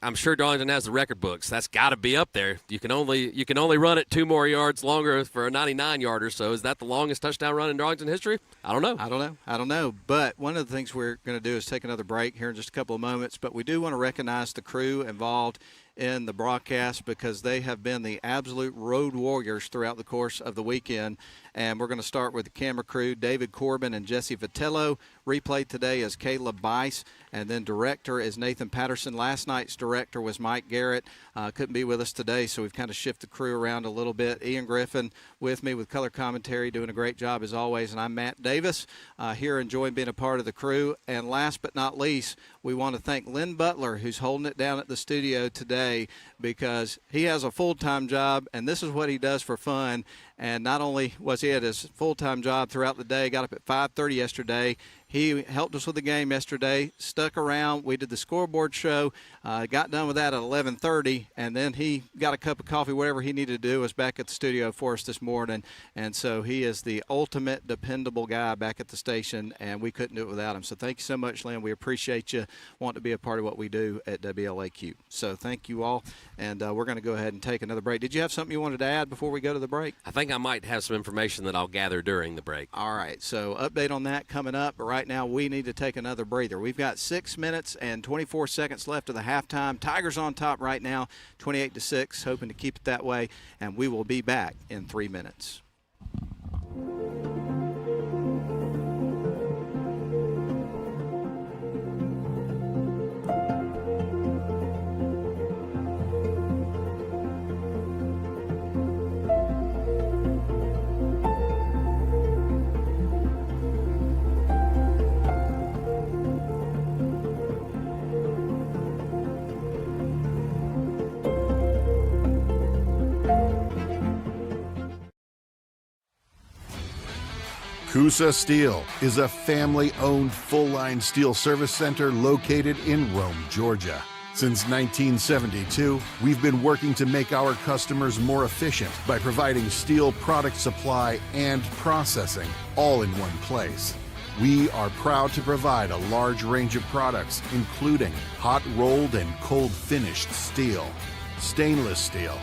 I'm sure Darlington has the record books. That's got to be up there. You can only run it 2 more yards longer for a 99-yarder. So is that the longest touchdown run in Darlington history? I don't know. But one of the things we're going to do is take another break here in just a couple of moments. But we do want to recognize the crew involved in the broadcast, because they have been the absolute road warriors throughout the course of the weekend. And we're going to start with the camera crew. David Corbin and Jesse Vitello. Replayed today as Caleb Bice. And then director is Nathan Patterson. Last night's director was Mike Garrett. Couldn't be with us today, so we've kind of shifted the crew around a little bit. Ian Griffin with me with color commentary, doing a great job as always. And I'm Matt Davis, here enjoying being a part of the crew. And last but not least, we want to thank Lynn Butler, who's holding it down at the studio today, because he has a full-time job, and this is what he does for fun. And not only was he at his full-time job throughout the day, got up at 5:30 yesterday. He helped us with the game yesterday, stuck around. We did the scoreboard show, got done with that at 11:30, and then he got a cup of coffee, whatever he needed to do, was back at the studio for us this morning. And so he is the ultimate dependable guy back at the station, and we couldn't do it without him. So thank you so much, Lynn. We appreciate you wanting to be a part of what we do at WLAQ. So thank you all, and we're going to go ahead and take another break. Did you have something you wanted to add before we go to the break? I think I might have some information that I'll gather during the break. All right, so update on that coming up, but right now we need to take another breather. We've got 6 minutes and 24 seconds left of the halftime. Tigers on top right now, 28-6, hoping to keep it that way, and we will be back in 3 minutes. CUSA Steel is a family-owned full-line steel service center located in Rome, Georgia. Since 1972, we've been working to make our customers more efficient by providing steel product supply and processing all in one place. We are proud to provide a large range of products, including hot rolled and cold finished steel, stainless steel,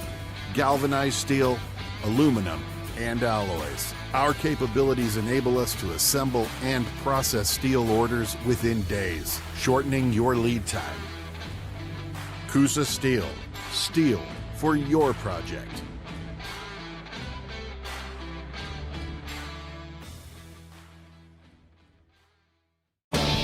galvanized steel, aluminum, and alloys. Our capabilities enable us to assemble and process steel orders within days, shortening your lead time. CUSA Steel. Steel for your project.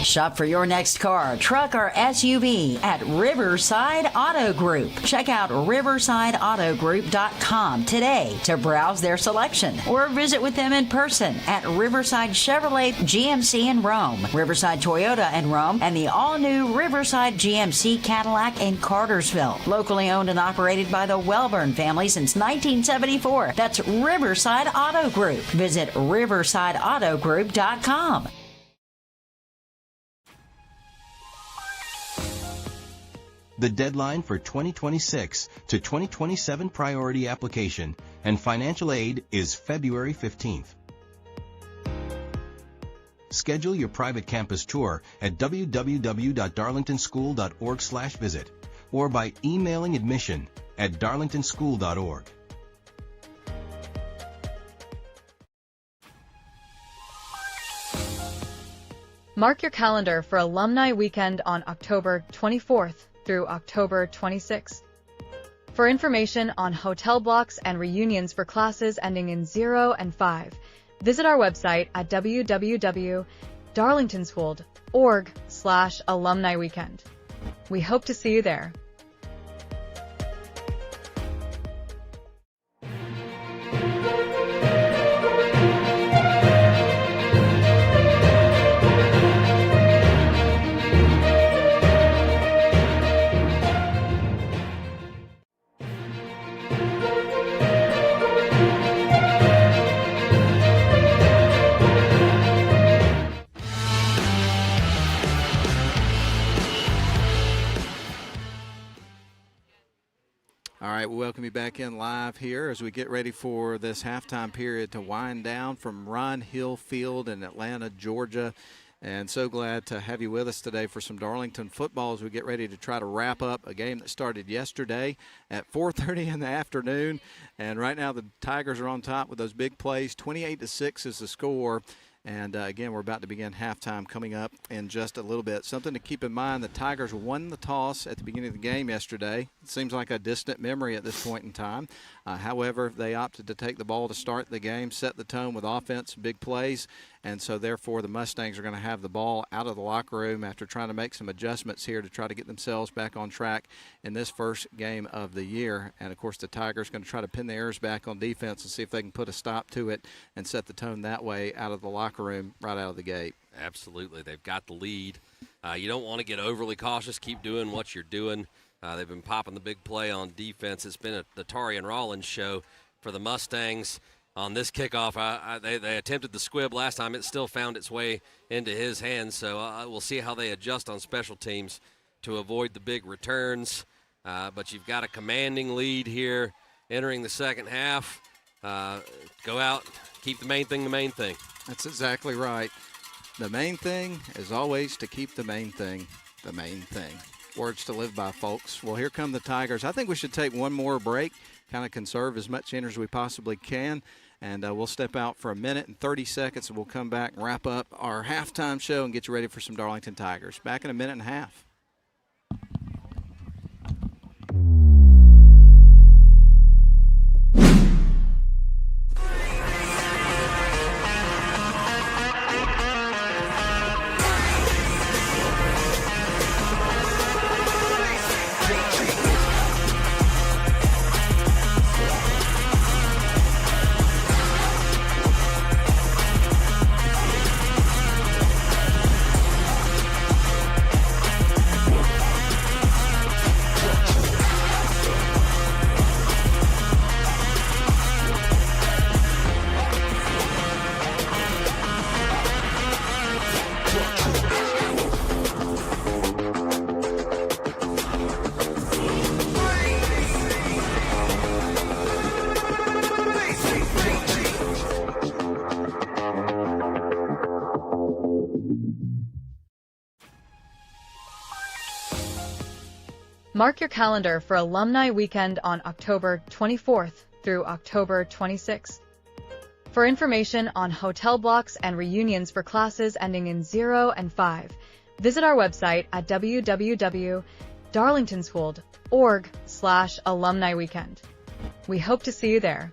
Shop for your next car, truck, or SUV at Riverside Auto Group. Check out riversideautogroup.com today to browse their selection or visit with them in person at Riverside Chevrolet GMC in Rome, Riverside Toyota in Rome, and the all-new Riverside GMC Cadillac in Cartersville. Locally owned and operated by the Welburn family since 1974. That's Riverside Auto Group. Visit riversideautogroup.com. The deadline for 2026 to 2027 priority application and financial aid is February 15th. Schedule your private campus tour at www.darlingtonschool.org/visit or by emailing admission@darlingtonschool.org. Mark your calendar for Alumni Weekend on October 24th through October 26th. For information on hotel blocks and reunions for classes ending in 0 and 5, visit our website at www.darlingtonschool.org/alumni weekend. We hope to see you there. All right, we'll welcome you back in live here as we get ready for this halftime period to wind down from Ryan Hill Field in Atlanta, Georgia. And so glad to have you with us today for some Darlington football as we get ready to try to wrap up a game that started yesterday at 4:30 in the afternoon. And right now the Tigers are on top with those big plays. 28-6 is the score. And, again, we're about to begin halftime coming up in just a little bit. Something to keep in mind, the Tigers won the toss at the beginning of the game yesterday. It seems like a distant memory at this point in time. However, they opted to take the ball to start the game, set the tone with offense, big plays, and so therefore the Mustangs are going to have the ball out of the locker room after trying to make some adjustments here to try to get themselves back on track in this first game of the year. And, of course, the Tigers are going to try to pin the Airs back on defense and see if they can put a stop to it and set the tone that way out of the locker room right out of the gate. Absolutely. They've got the lead. You don't want to get overly cautious. Keep doing what you're doing. They've been popping the big play on defense. It's been the Tarian Rollins show for the Mustangs on this kickoff. They attempted the squib last time. It still found its way into his hands, so we'll see how they adjust on special teams to avoid the big returns. But you've got a commanding lead here entering the second half. Go out, keep the main thing the main thing. That's exactly right. The main thing is always to keep the main thing the main thing. Words to live by, folks. Well, here come the Tigers. I think we should take one more break, kind of conserve as much energy as we possibly can, and we'll step out for a minute and 30 seconds, and we'll come back and wrap up our halftime show and get you ready for some Darlington Tigers. Back in a minute and a half. Mark your calendar for Alumni Weekend on October 24th through October 26th. For information on hotel blocks and reunions for classes ending in 0 and 5, visit our website at www.darlingtonschool.org/alumni weekend. We hope to see you there.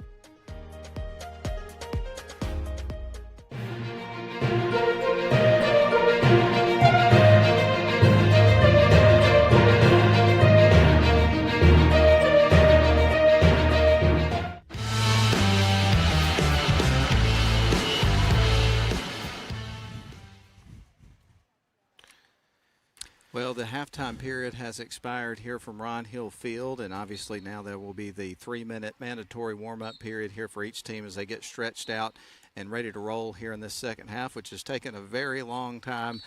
Well, the halftime period has expired here from Ron Hill Field, and obviously now there will be the 3-minute mandatory warm-up period here for each team as they get stretched out and ready to roll here in this second half, which has taken a very long time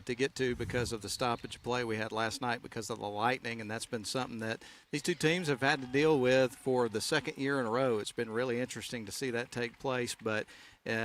to get to because of the stoppage play we had last night because of the lightning, and that's been something that these two teams have had to deal with for the second year in a row. It's been really interesting to see that take place, but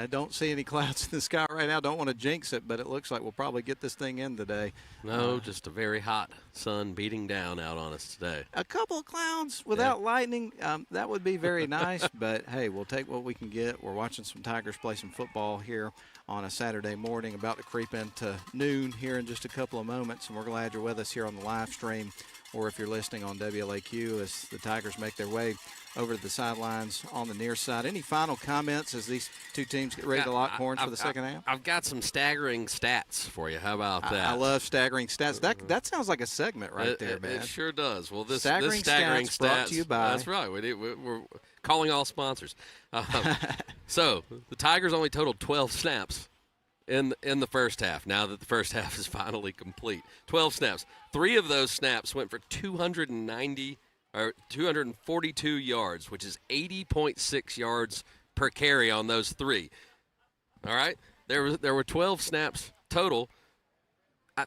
don't see any clouds in the sky right now. Don't want to jinx it, but it looks like we'll probably get this thing in today. No, just a very hot sun beating down out on us today. A couple of clouds without lightning, that would be very nice, but hey, we'll take what we can get. We're watching some Tigers play some football here on a Saturday morning, about to creep into noon here in just a couple of moments, and we're glad you're with us here on the live stream, or if you're listening on WLAQ as the Tigers make their way over to the sidelines on the near side. Any final comments as these two teams get ready to lock horns for the second half? I've got some staggering stats for you. How about that? I love staggering stats. That sounds like a segment right there, man. It sure does. Well, this staggering stats brought to you by. That's right. We're calling all sponsors. So the Tigers only totaled 12 snaps in the first half, now that the first half is finally complete. 12 snaps. 3 of those snaps went for 242 yards, which is 80.6 yards per carry on those 3. All right? There were 12 snaps total.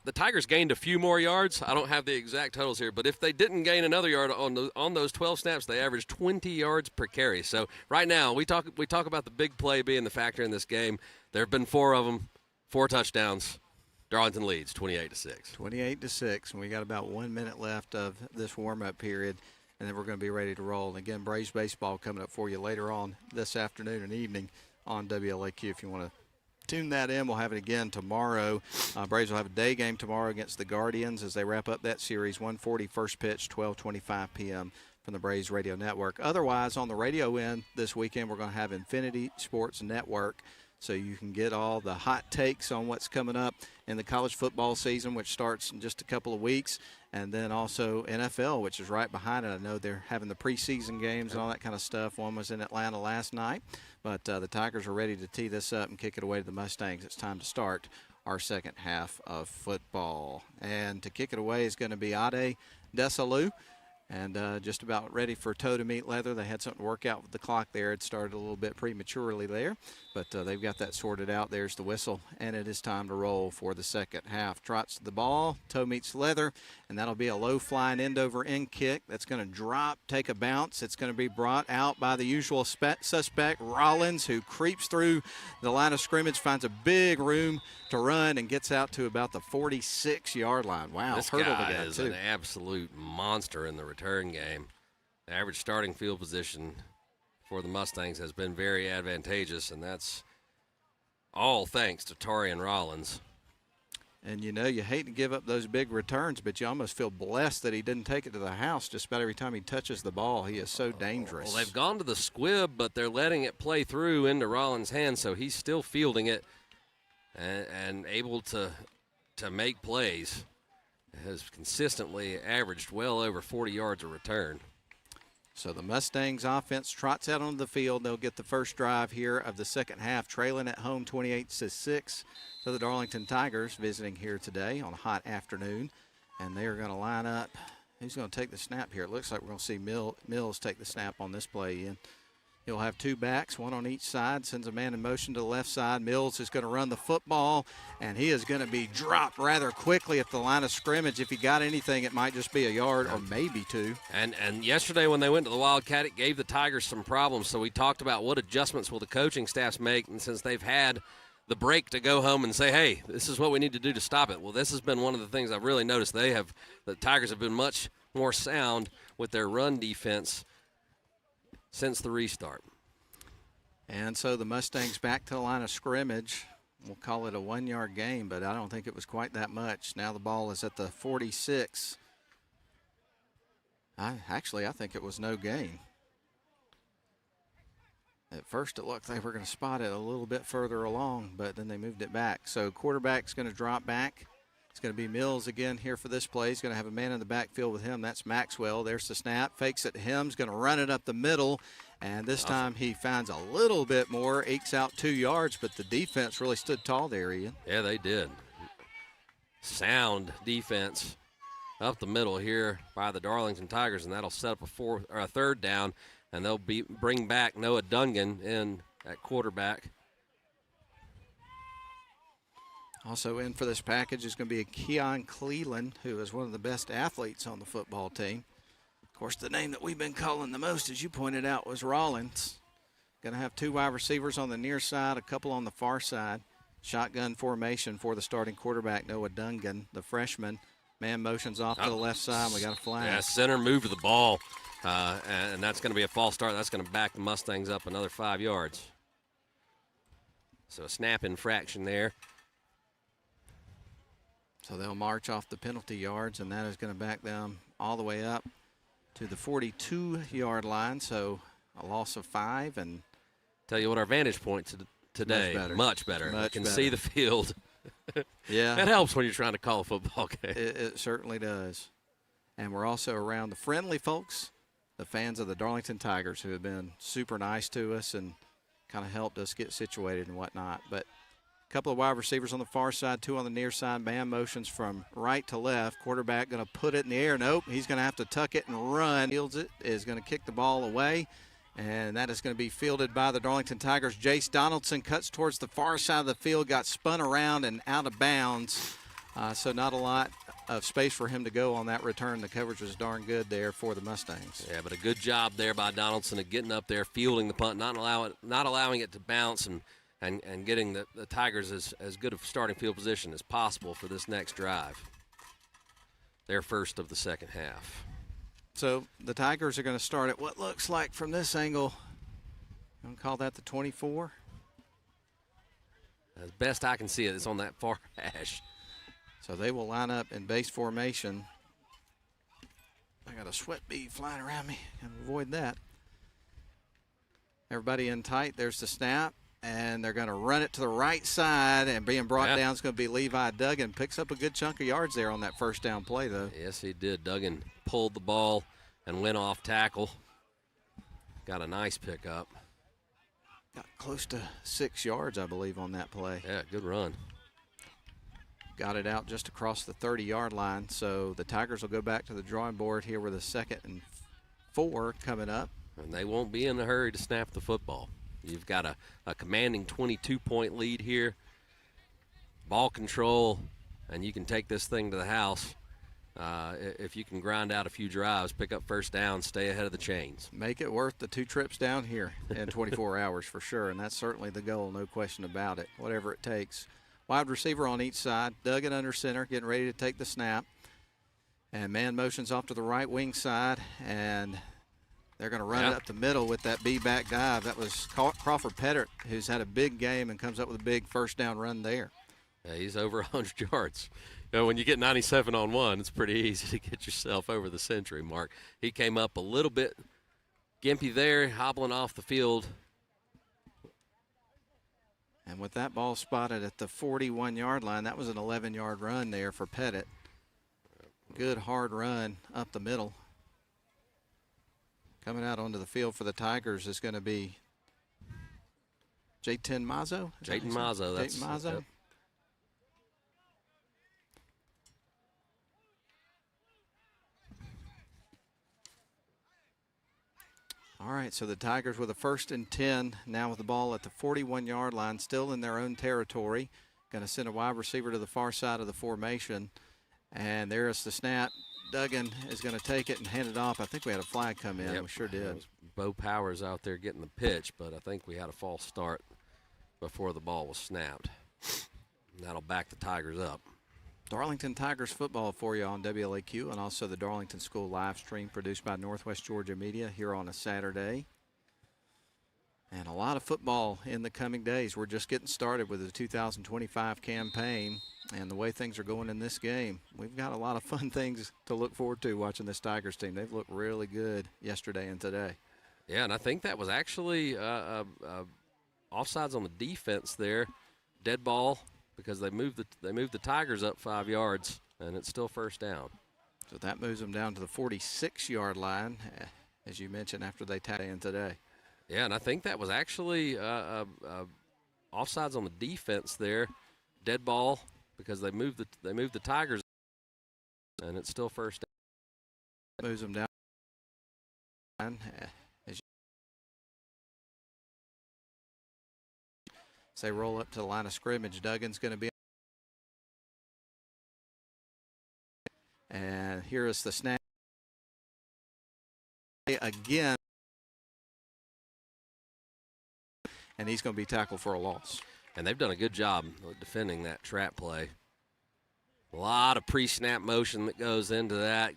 The Tigers gained a few more yards. I don't have the exact totals here, but if they didn't gain another yard on those 12 snaps, they averaged 20 yards per carry. So right now, we talk about the big play being the factor in this game. There have been 4 of them, 4 touchdowns. Darlington leads 28-6. 28-6, and we got about 1 minute left of this warm-up period, and then we're going to be ready to roll. And again, Braves baseball coming up for you later on this afternoon and evening on WLAQ. If you want to tune that in, we'll have it again tomorrow. Braves will have a day game tomorrow against the Guardians as they wrap up that series. 1:40 first pitch, 12:25 p.m. from the Braves Radio Network. Otherwise, on the radio end this weekend, we're going to have Infinity Sports Network, so you can get all the hot takes on what's coming up in the college football season, which starts in just a couple of weeks, and then also NFL, which is right behind it. I know they're having the preseason games and all that kind of stuff. One was in Atlanta last night, but the Tigers are ready to tee this up and kick it away to the Mustangs. It's time to start our second half of football. And to kick it away is going to be Ade Desalu. And just about ready for toe to meet leather. They had something to work out with the clock there. It started a little bit prematurely there, but they've got that sorted out. There's the whistle, and it is time to roll for the second half. Trots the ball, toe meets leather, and that'll be a low-flying end-over-end kick. That's going to drop, take a bounce. It's going to be brought out by the usual suspect, Rollins, who creeps through the line of scrimmage, finds a big room to run, and gets out to about the 46-yard line. Wow, this guy is an absolute monster in the return game. The average starting field position for the Mustangs has been very advantageous, and that's all thanks to Torian Rollins. And, you know, you hate to give up those big returns, but you almost feel blessed that he didn't take it to the house just about every time he touches the ball. He is so dangerous. Well, they've gone to the squib, but they're letting it play through into Rollins' hands, so he's still fielding it and able to make plays. Has consistently averaged well over 40 yards a return. So the Mustangs offense trots out onto the field. They'll get the first drive here of the second half, trailing at home 28-6 to the Darlington Tigers, visiting here today on a hot afternoon. And they are going to line up. Who's going to take the snap here? It looks like we're going to see Mills take the snap on this play in. He'll have 2 backs, 1 on each side, sends a man in motion to the left side. Mills is going to run the football, and he is going to be dropped rather quickly at the line of scrimmage. If he got anything, it might just be a yard or maybe 2. And yesterday when they went to the Wildcat, it gave the Tigers some problems. So we talked about what adjustments will the coaching staffs make, and since they've had the break to go home and say, hey, this is what we need to do to stop it. Well, this has been one of the things I've really noticed. The Tigers have been much more sound with their run defense since the restart. And so the Mustangs back to the line of scrimmage. We'll call it a 1-yard gain, but I don't think it was quite that much. Now the ball is at the 46. I think it was no gain. At first it looked like they were going to spot it a little bit further along, but then they moved it back. So quarterback's going to drop back. It's going to be Mills again here for this play. He's going to have a man in the backfield with him. That's Maxwell. There's the snap. Fakes it to him. He's going to run it up the middle. And this time he finds a little bit more, ekes out 2 yards, but the defense really stood tall there, Ian. Yeah, they did. Sound defense up the middle here by the Darlington Tigers, and that'll set up a third down, and they'll bring back Noah Dungan in at quarterback. Also in for this package is going to be Keon Cleland, who is one of the best athletes on the football team. Of course, the name that we've been calling the most, as you pointed out, was Rollins. Going to have 2 wide receivers on the near side, a couple on the far side. Shotgun formation for the starting quarterback, Noah Dungan, the freshman. Man motions off to the left side. We got a flag. Yeah, center move to the ball, and that's going to be a false start. That's going to back the Mustangs up another 5 yards. So a snap infraction there. So they'll march off the penalty yards, and that is going to back them all the way up to the 42-yard line. So a loss of 5. And tell you what, our vantage point today, much better. You can see the field. Yeah. That helps when you're trying to call a football game. It certainly does. And we're also around the friendly folks, the fans of the Darlington Tigers, who have been super nice to us and kind of helped us get situated and whatnot. But a couple of wide receivers on the far side, 2 on the near side. Man motions from right to left. Quarterback going to put it in the air. Nope, he's going to have to tuck it and run. Fields it, is going to kick the ball away. And that is going to be fielded by the Darlington Tigers. Jace Donaldson cuts towards the far side of the field, got spun around and out of bounds. So not a lot of space for him to go on that return. The coverage was darn good there for the Mustangs. Yeah, but a good job there by Donaldson of getting up there, fielding the punt, not allowing it to bounce, and getting the Tigers as good of starting field position as possible for this next drive. Their first of the second half. So the Tigers are going to start at what looks like from this angle, I'm going to call that the 24. As best I can see it, it's on that far hash. So they will line up in base formation. I got a sweat bee flying around me. Can avoid that. Everybody in tight. There's the snap. And they're going to run it to the right side, and being brought down is going to be Levi Duggan. Picks up a good chunk of yards there on that first down play, though. Yes, he did. Duggan pulled the ball and went off tackle. Got a nice pickup. Got close to 6 yards, I believe, on that play. Yeah, good run. Got it out just across the 30-yard line. So the Tigers will go back to the drawing board here with a 2nd and 4 coming up. And they won't be in a hurry to snap the football. You've got a commanding 22-point lead here. Ball control, and you can take this thing to the house. If you can grind out a few drives, pick up first down, stay ahead of the chains. Make it worth the 2 trips down here in 24 hours for sure, and that's certainly the goal, no question about it, whatever it takes. Wide receiver on each side, Duggan under center, getting ready to take the snap. And man motions off to the right wing side, and they're going to run it up the middle with that B-back dive. That was Crawford Pettit, who's had a big game and comes up with a big first down run there. Yeah, he's over 100 yards. You know, when you get 97 on one, it's pretty easy to get yourself over the century mark. He came up a little bit gimpy there, hobbling off the field. And with that ball spotted at the 41-yard line, that was an 11-yard run there for Pettit. Good hard run up the middle. Coming out onto the field for the Tigers is going to be Jayton Mazzo. Jayton Mazzo. Jayton Mazzo. Yep. All right, so the Tigers with a 1st and 10, now with the ball at the 41-yard line, still in their own territory. Going to send a wide receiver to the far side of the formation. And there's the snap. Duggan is going to take it and hand it off. I think we had a flag come in. Yep. We sure did. Bo Powers out there getting the pitch, but I think we had a false start before the ball was snapped. And that'll back the Tigers up. Darlington Tigers football for you on WLAQ and also the Darlington School live stream produced by Northwest Georgia Media here on a Saturday. And a lot of football in the coming days. We're just getting started with the 2025 campaign, and the way things are going in this game, we've got a lot of fun things to look forward to watching this Tigers team. They've looked really good yesterday and today. Yeah, and I think that was actually offsides on the defense there. Dead ball because they moved the Tigers up 5 yards, and it's still first down. So that moves them down to the 46-yard line, as you mentioned, after they tacked in today. Yeah, and I think that was actually offsides on the defense there. Dead ball because they moved the Tigers, and it's still first down. Moves them down. As they roll up to the line of scrimmage, Duggan's going to be. And here is the snap. Again. And he's going to be tackled for a loss. And they've done a good job defending that trap play. A lot of pre-snap motion that goes into that,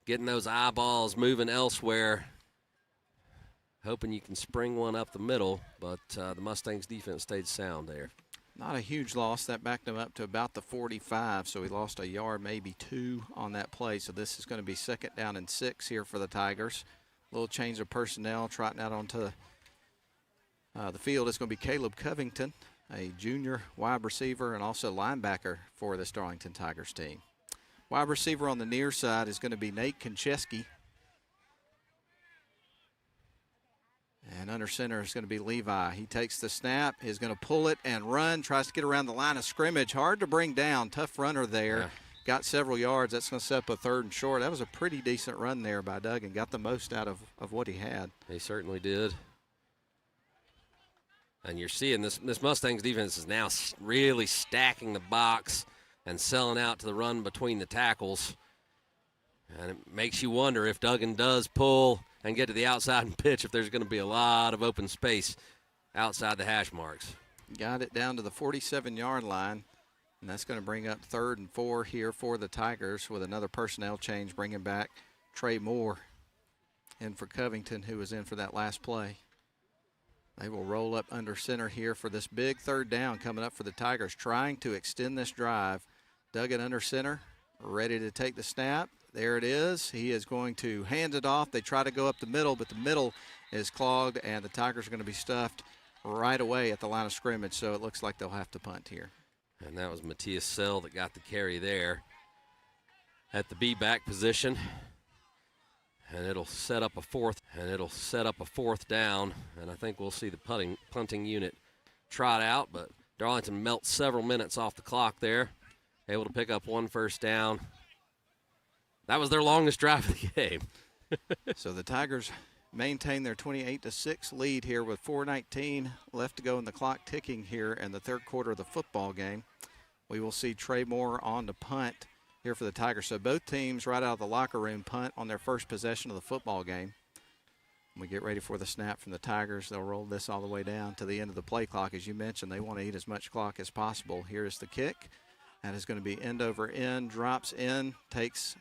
getting those eyeballs moving elsewhere, hoping you can spring one up the middle, but the Mustangs defense stayed sound there. Not a huge loss. That backed him up to about the 45, so he lost a yard, maybe two on that play. So this is going to be 2nd down and 6 here for the Tigers. A little change of personnel, trotting out onto the field is going to be Caleb Covington, a junior wide receiver and also linebacker for this Darlington Tigers team. Wide receiver on the near side is going to be Nate Konchesky. And under center is going to be Levi. He takes the snap, is going to pull it and run, tries to get around the line of scrimmage. Hard to bring down, tough runner there. Yeah. Got several yards. That's going to set up a 3rd and short. That was a pretty decent run there by Duggan. Got the most out of what he had. He certainly did. And you're seeing this Mustangs defense is now really stacking the box and selling out to the run between the tackles. And it makes you wonder if Duggan does pull and get to the outside and pitch, if there's going to be a lot of open space outside the hash marks. Got it down to the 47-yard line, and that's going to bring up 3rd and 4 here for the Tigers with another personnel change, bringing back Trey Moore in for Covington, who was in for that last play. They will roll up under center here for this big 3rd down coming up for the Tigers, trying to extend this drive. Duggan under center, ready to take the snap. There it is. He is going to hand it off. They try to go up the middle, but the middle is clogged, and the Tigers are going to be stuffed right away at the line of scrimmage, so it looks like they'll have to punt here. And that was Matthias Sell that got the carry there at the B-back position. And it'll set up a 4th down, and I think we'll see the punting unit trot out, but Darlington melts several minutes off the clock there, able to pick up 1 first down. That was their longest drive of the game. So the Tigers maintain their 28-6 lead here with 4:19 left to go in the clock ticking here in the 3rd quarter of the football game. We will see Trey Moore on the punt here for the Tigers. So both teams right out of the locker room punt on their first possession of the football game. When we get ready for the snap from the Tigers, they'll roll this all the way down to the end of the play clock. As you mentioned, they want to eat as much clock as possible. Here is the kick. That is going to be end over end, drops in, takes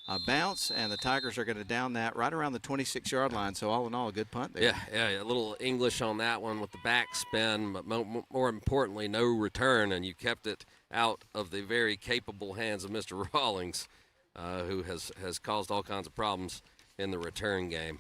a bounce, and the Tigers are going to down that right around the 26-yard line. So all in all, a good punt there. Yeah, a little English on that one with the back spin, but more importantly, no return, and you kept it out of the very capable hands of Mr. Rawlings, who has caused all kinds of problems in the return game.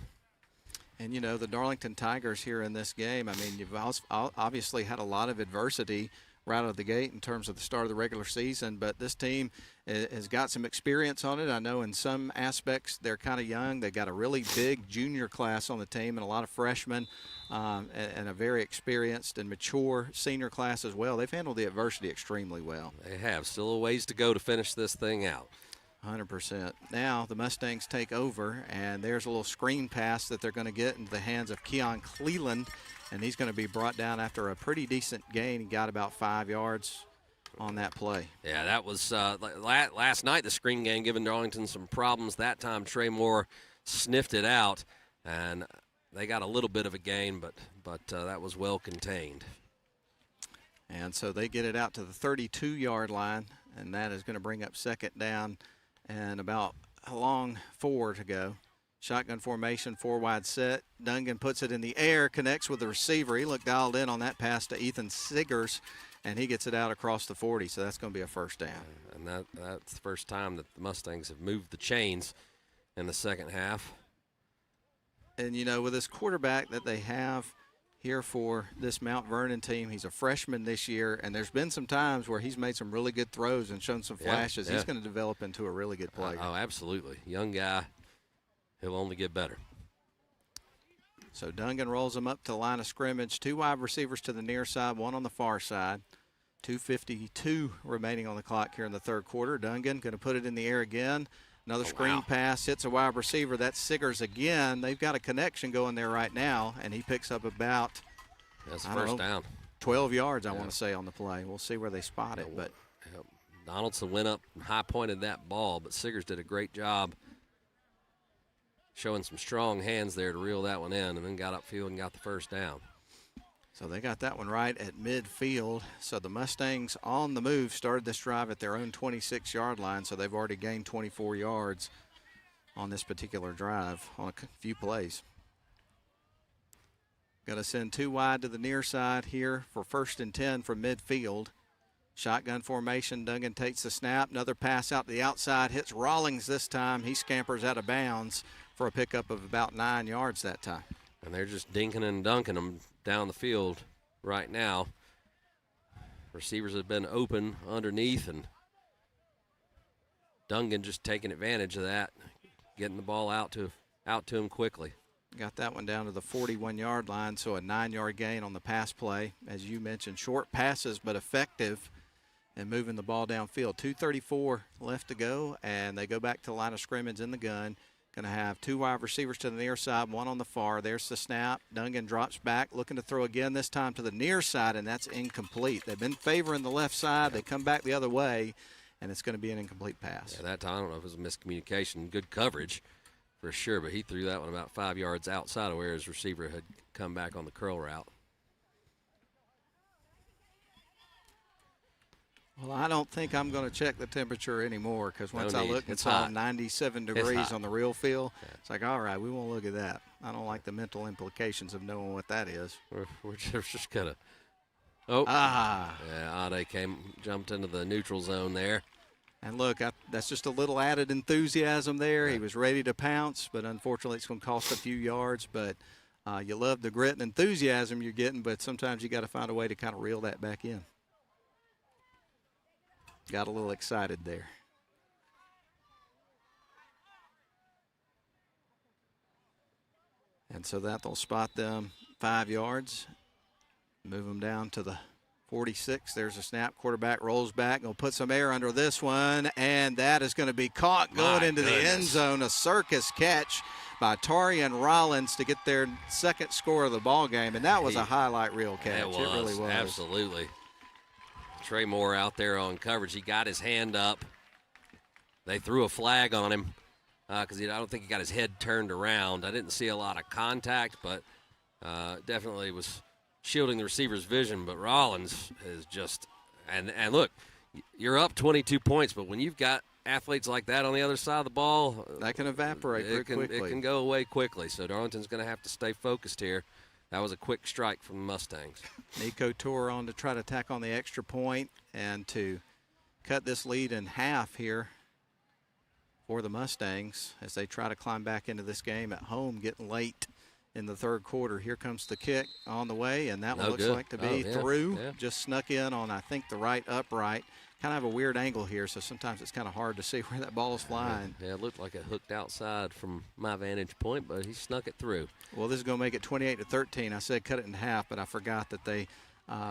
And, you know, the Darlington Tigers here in this game, I mean, you've obviously had a lot of adversity right out of the gate in terms of the start of the regular season, but this team has got some experience on it. I know in some aspects they're kind of young. They've got a really big junior class on the team and a lot of freshmen and a very experienced and mature senior class as well. They've handled the adversity extremely well. They have. Still a ways to go to finish this thing out. 100%. Now the Mustangs take over, and there's a little screen pass that they're going to get into the hands of Keon Cleland, and he's going to be brought down after a pretty decent gain. He got about 5 yards on that play. Yeah, that was last night, the screen game giving Darlington some problems. That time Trey Moore sniffed it out, and they got a little bit of a gain, but that was well contained. And so they get it out to the 32-yard line, and that is going to bring up second down and about a long 4 to go. Shotgun formation, 4 wide set. Dungan puts it in the air, connects with the receiver. He looked dialed in on that pass to Ethan Siggers, and he gets it out across the 40, so that's going to be a first down. And that's the first time that the Mustangs have moved the chains in the second half. And, you know, with this quarterback that they have here for this Mount Vernon team, he's a freshman this year, and there's been some times where he's made some really good throws and shown some flashes. He's going to develop into a really good player. Oh, absolutely. Young guy. He'll only get better. So Dungan rolls him up to the line of scrimmage. 2 wide receivers to the near side, 1 on the far side. 2:52 remaining on the clock here in the third quarter. Dungan going to put it in the air again. Another screen pass, hits a wide receiver. That's Siggers again. They've got a connection going there right now, and he picks up about that's first down. 12 yards, I want to say, on the play. We'll see where they spot it. But Donaldson went up and high-pointed that ball, but Siggers did a great job showing some strong hands there to reel that one in, and then got upfield and got the first down. So they got that one right at midfield. So the Mustangs on the move started this drive at their own 26-yard line, so they've already gained 24 yards on this particular drive on a few plays. Got to send 2 wide to the near side here for 1st and 10 from midfield. Shotgun formation, Dungan takes the snap. Another pass out to the outside, hits Rawlings this time. He scampers out of bounds for a pickup of about 9 yards that time. And they're just dinking and dunking them down the field right now. Receivers have been open underneath, and Dungan just taking advantage of that, getting the ball out to him quickly. Got that one down to the 41-yard line, so a 9-yard gain on the pass play. As you mentioned, short passes but effective and moving the ball downfield. 2:34 left to go, and they go back to the line of scrimmage in the gun. Going to have 2 wide receivers to the near side, 1 on the far. There's the snap. Dungan drops back, looking to throw again, this time to the near side, and that's incomplete. They've been favoring the left side. They come back the other way, and it's going to be an incomplete pass. Yeah, that time, I don't know if it was a miscommunication. Good coverage for sure, but he threw that one about 5 yards outside of where his receiver had come back on the curl route. Well, I don't think I'm going to check the temperature anymore, because once I look, it's hot. all 97 degrees on the real feel. Yeah. It's like, all right, we won't look at that. I don't like the mental implications of knowing what that is. We're just kind of, yeah, Ade jumped into the neutral zone there. And look, that's just a little added enthusiasm there. He was ready to pounce, but unfortunately it's going to cost a few yards. But you love the grit and enthusiasm you're getting, but sometimes you got to find a way to kind of reel that back in. Got a little excited there. And so that'll spot them 5 yards. Move them down to the 46. There's a snap. Quarterback rolls back. Going to put some air under this one, and that is going to be caught going into the end zone. A circus catch by Tarian Rollins to get their second score of the ball game, and that was a highlight reel catch. It really was. Absolutely. Trey Moore out there on coverage. He got his hand up. They threw a flag on him because I don't think he got his head turned around. I didn't see a lot of contact, but definitely was shielding the receiver's vision. But Rollins is just – and look, you're up 22 points, but when you've got athletes like that on the other side of the ball – that can evaporate very quickly. It can go away quickly, so Darlington's going to have to stay focused here. That was a quick strike from the Mustangs. Nico Tour on to try to tack on the extra point and to cut this lead in half here for the Mustangs as they try to climb back into this game at home, getting late in the third quarter. Here comes the kick on the way, and that one looks like to be through. Yeah. Just snuck in on, I think, the right upright. Kind of have a weird angle here, so sometimes it's kind of hard to see where that ball is flying. Yeah, it looked like it hooked outside from my vantage point, but he snuck it through. Well, this is going to make it 28-13. I said cut it in half, but I forgot that they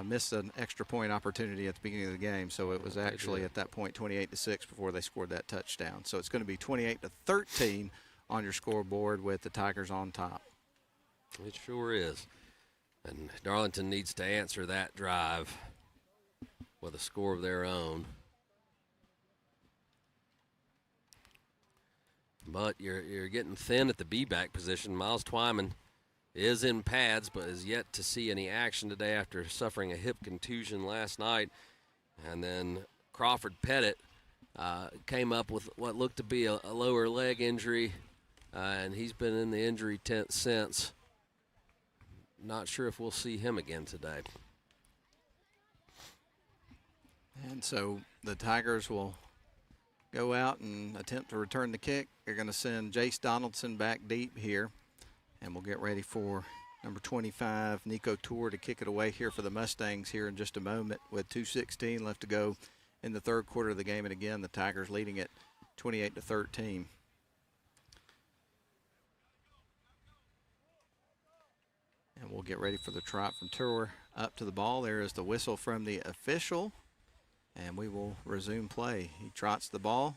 missed an extra point opportunity at the beginning of the game, so it was actually at that point 28-6 before they scored that touchdown. So it's going to be 28-13 on your scoreboard with the Tigers on top. It sure is. And Darlington needs to answer that drive with a score of their own. But you're getting thin at the B-back position. Miles Twyman is in pads but is yet to see any action today after suffering a hip contusion last night. And then Crawford Pettit came up with what looked to be a lower leg injury, and he's been in the injury tent since. Not sure if we'll see him again today. And so the Tigers will go out and attempt to return the kick. They're going to send Jace Donaldson back deep here. And we'll get ready for number 25, Nico Tour, to kick it away here for the Mustangs here in just a moment with 2:16 left to go in the third quarter of the game. And again, the Tigers leading it 28-13. And we'll get ready for the trot from Tour up to the ball. There is the whistle from the official. And we will resume play. He trots the ball.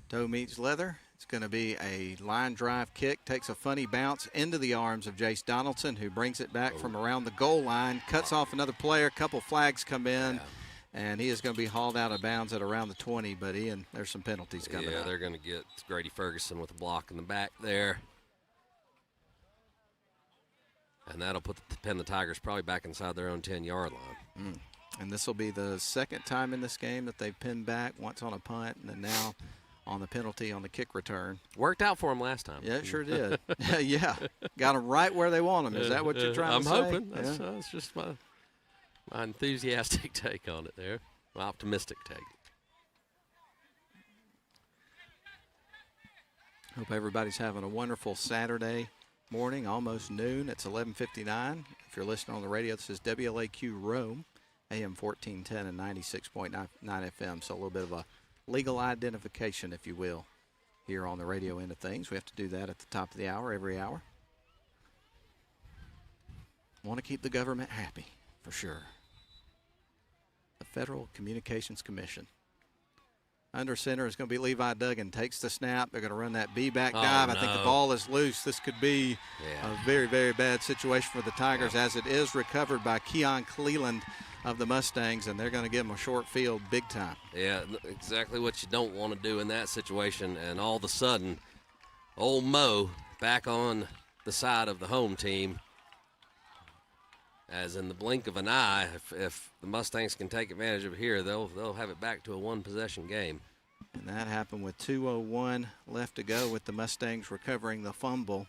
Toe meets leather. It's going to be a line drive kick. Takes a funny bounce into the arms of Jace Donaldson, who brings it back from around the goal line. Cuts off another player. A couple flags come in. And he is going to be hauled out of bounds at around the 20. But, Ian, there's some penalties coming Yeah, up. they're going to get Grady Ferguson with a block in the back there. And that'll pin the Tigers probably back inside their own 10-yard line. And this will be the second time in this game that they've pinned back, once on a punt and then now on the penalty on the kick return. Worked out for them last time. Yeah, it sure did. Yeah, got them right where they want them. Is that what you're trying to say? I'm hoping. That's just my enthusiastic take on it there, my optimistic take. Hope everybody's having a wonderful Saturday morning, almost noon. It's 11:59. If you're listening on the radio, this is WLAQ Rome. AM 1410 and 96.9 FM, so a little bit of a legal identification, if you will, here on the radio end of things. We have to do that at the top of the hour, every hour. Want to keep the government happy, for sure. The Federal Communications Commission. Under center is going to be Levi Duggan. Takes the snap. They're going to run that B-back dive. I think the ball is loose. This could be a very, very bad situation for the Tigers, as it is recovered by Keon Cleland of the Mustangs, and they're going to give them a short field big time. Yeah, exactly what you don't want to do in that situation. And all of a sudden, old Mo back on the side of the home team. As in the blink of an eye, if the Mustangs can take advantage of it here, they'll have it back to a one-possession game. And that happened with 2:01 left to go, with the Mustangs recovering the fumble.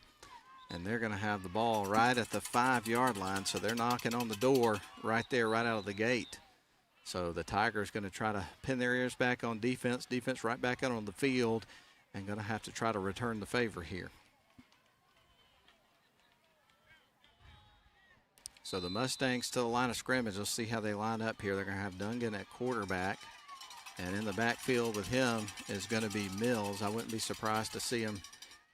And they're going to have the ball right at the 5-yard line, so they're knocking on the door right there, right out of the gate. So the Tigers going to try to pin their ears back on defense. Defense right back out on the field, and going to have to try to return the favor here. So the Mustangs to the line of scrimmage. Let's see how they line up here. They're going to have Dungan at quarterback. And in the backfield with him is going to be Mills. I wouldn't be surprised to see him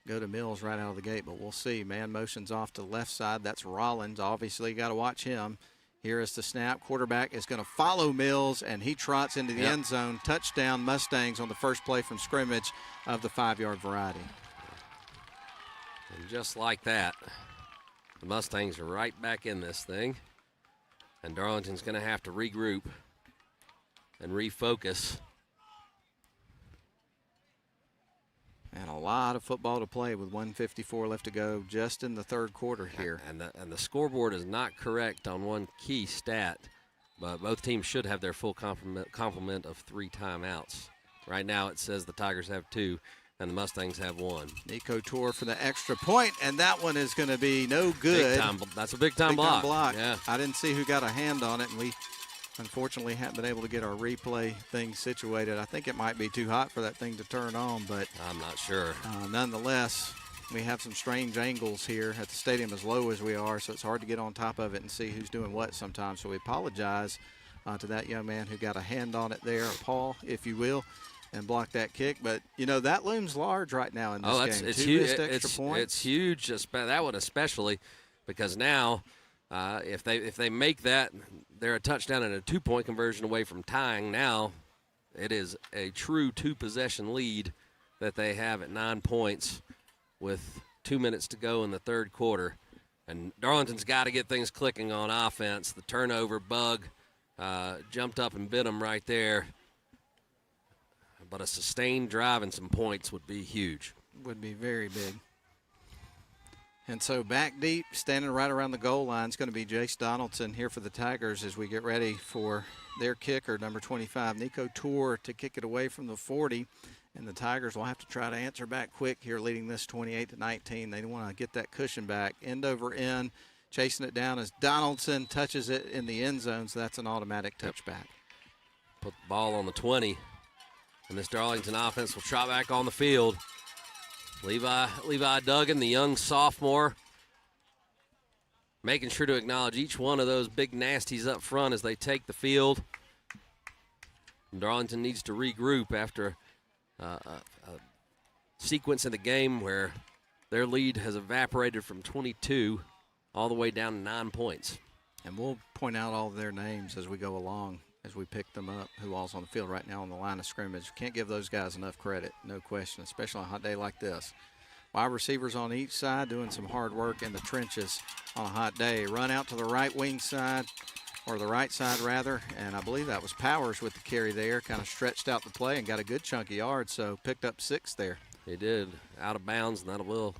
go to Mills right out of the gate, but we'll see. Man motions off to the left side. That's Rollins. Obviously, you got to watch him. Here is the snap. Quarterback is going to follow Mills, and he trots into the end zone. Touchdown, Mustangs on the first play from scrimmage of the 5-yard variety. And just like that, the Mustangs are right back in this thing. And Darlington's going to have to regroup and refocus. And a lot of football to play with 1:54 left to go just in the third quarter here. And the scoreboard is not correct on one key stat, but both teams should have their full complement of 3 timeouts. Right now it says the Tigers have 2 and the Mustangs have 1. Nico Tour for the extra point, and that one is going to be no good. That's a big-time block. Yeah. I didn't see who got a hand on it, and we unfortunately haven't been able to get our replay thing situated. I think it might be too hot for that thing to turn on, but I'm not sure. Nonetheless, we have some strange angles here at the stadium as low as we are, so it's hard to get on top of it and see who's doing what sometimes. So we apologize to that young man who got a hand on it there, or Paul, if you will, and blocked that kick. But, you know, that looms large right now in this game. It's 2 huge. missed extra points. It's huge, that one especially, because now if they make that, they're a touchdown and a 2-point conversion away from tying. Now it is a true 2-possession lead that they have at 9 points with 2 minutes to go in the third quarter. And Darlington's got to get things clicking on offense. The turnover bug jumped up and bit them right there. But a sustained drive and some points would be huge. Would be very big. And so back deep, standing right around the goal line, is going to be Jace Donaldson here for the Tigers as we get ready for their kicker, number 25, Nico Tour, to kick it away from the 40. And the Tigers will have to try to answer back quick here, leading this 28-19. They want to get that cushion back, end over end, chasing it down as Donaldson touches it in the end zone, so that's an automatic touchback. Put the ball on the 20, and this Darlington offense will trot back on the field. Levi Duggan, the young sophomore, making sure to acknowledge each one of those big nasties up front as they take the field. And Darlington needs to regroup after a sequence in the game where their lead has evaporated from 22 all the way down to 9 points. And we'll point out all of their names as we go along, as we pick them up, who all's on the field right now on the line of scrimmage. Can't give those guys enough credit, no question, especially on a hot day like this. Wide receivers on each side doing some hard work in the trenches on a hot day. Run out to the right wing side, or the right side rather, and I believe that was Powers with the carry there, kind of stretched out the play and got a good chunk of yards, so picked up 6 there. He did, out of bounds, and that will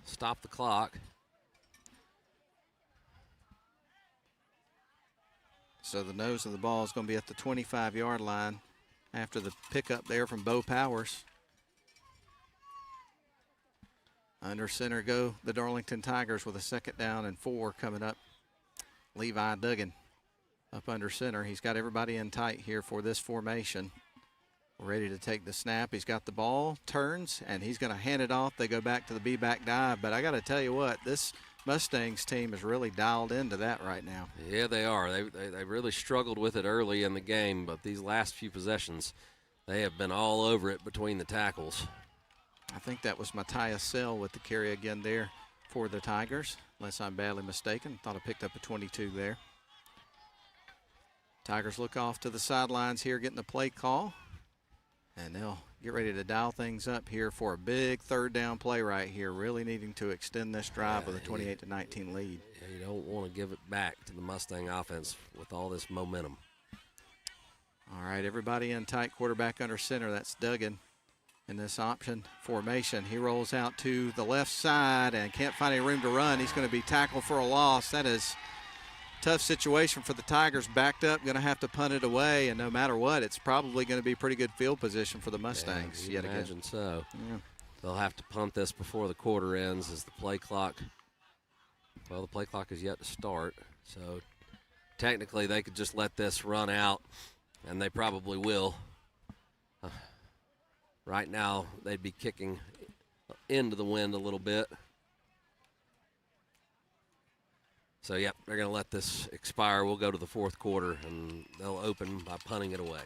stop the clock. So the nose of the ball is going to be at the 25-yard line after the pickup there from Bo Powers. Under center go the Darlington Tigers with a 2nd down and 4 coming up. Levi Duggan up under center. He's got everybody in tight here for this formation. Ready to take the snap. He's got the ball, turns, and he's going to hand it off. They go back to the B-back dive. But I got to tell you what, this Mustangs team is really dialed into that right now. Yeah, they are. They really struggled with it early in the game, but these last few possessions, they have been all over it between the tackles. I think that was Matthias Sell with the carry again there for the Tigers, unless I'm badly mistaken. Thought I picked up a 22 there. Tigers look off to the sidelines here, getting the play call, and they'll get ready to dial things up here for a big 3rd down play right here, really needing to extend this drive with a 28-19 lead. Yeah, you don't want to give it back to the Mustang offense with all this momentum. All right, everybody in tight, quarterback under center. That's Duggan in this option formation. He rolls out to the left side and can't find any room to run. He's going to be tackled for a loss. That is a tough situation for the Tigers. Backed up, going to have to punt it away, and no matter what, it's probably going to be pretty good field position for the Mustangs yet again. Imagine so. Yeah. They'll have to punt this before the quarter ends as the play clock, well, the play clock is yet to start. So technically they could just let this run out, and they probably will. Right now, they'd be kicking into the wind a little bit. So, yep, they're going to let this expire. We'll go to the 4th quarter, and they'll open by punting it away.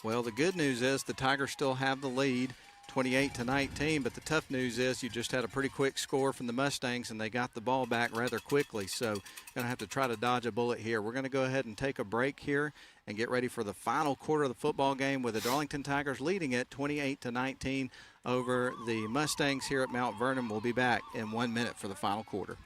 Well, the good news is the Tigers still have the lead, 28-19, but the tough news is you just had a pretty quick score from the Mustangs, and they got the ball back rather quickly. So, going to have to try to dodge a bullet here. We're going to go ahead and take a break here and get ready for the final quarter of the football game with the Darlington Tigers leading it 28-19 over the Mustangs here at Mount Vernon. We'll be back in 1 minute for the final quarter.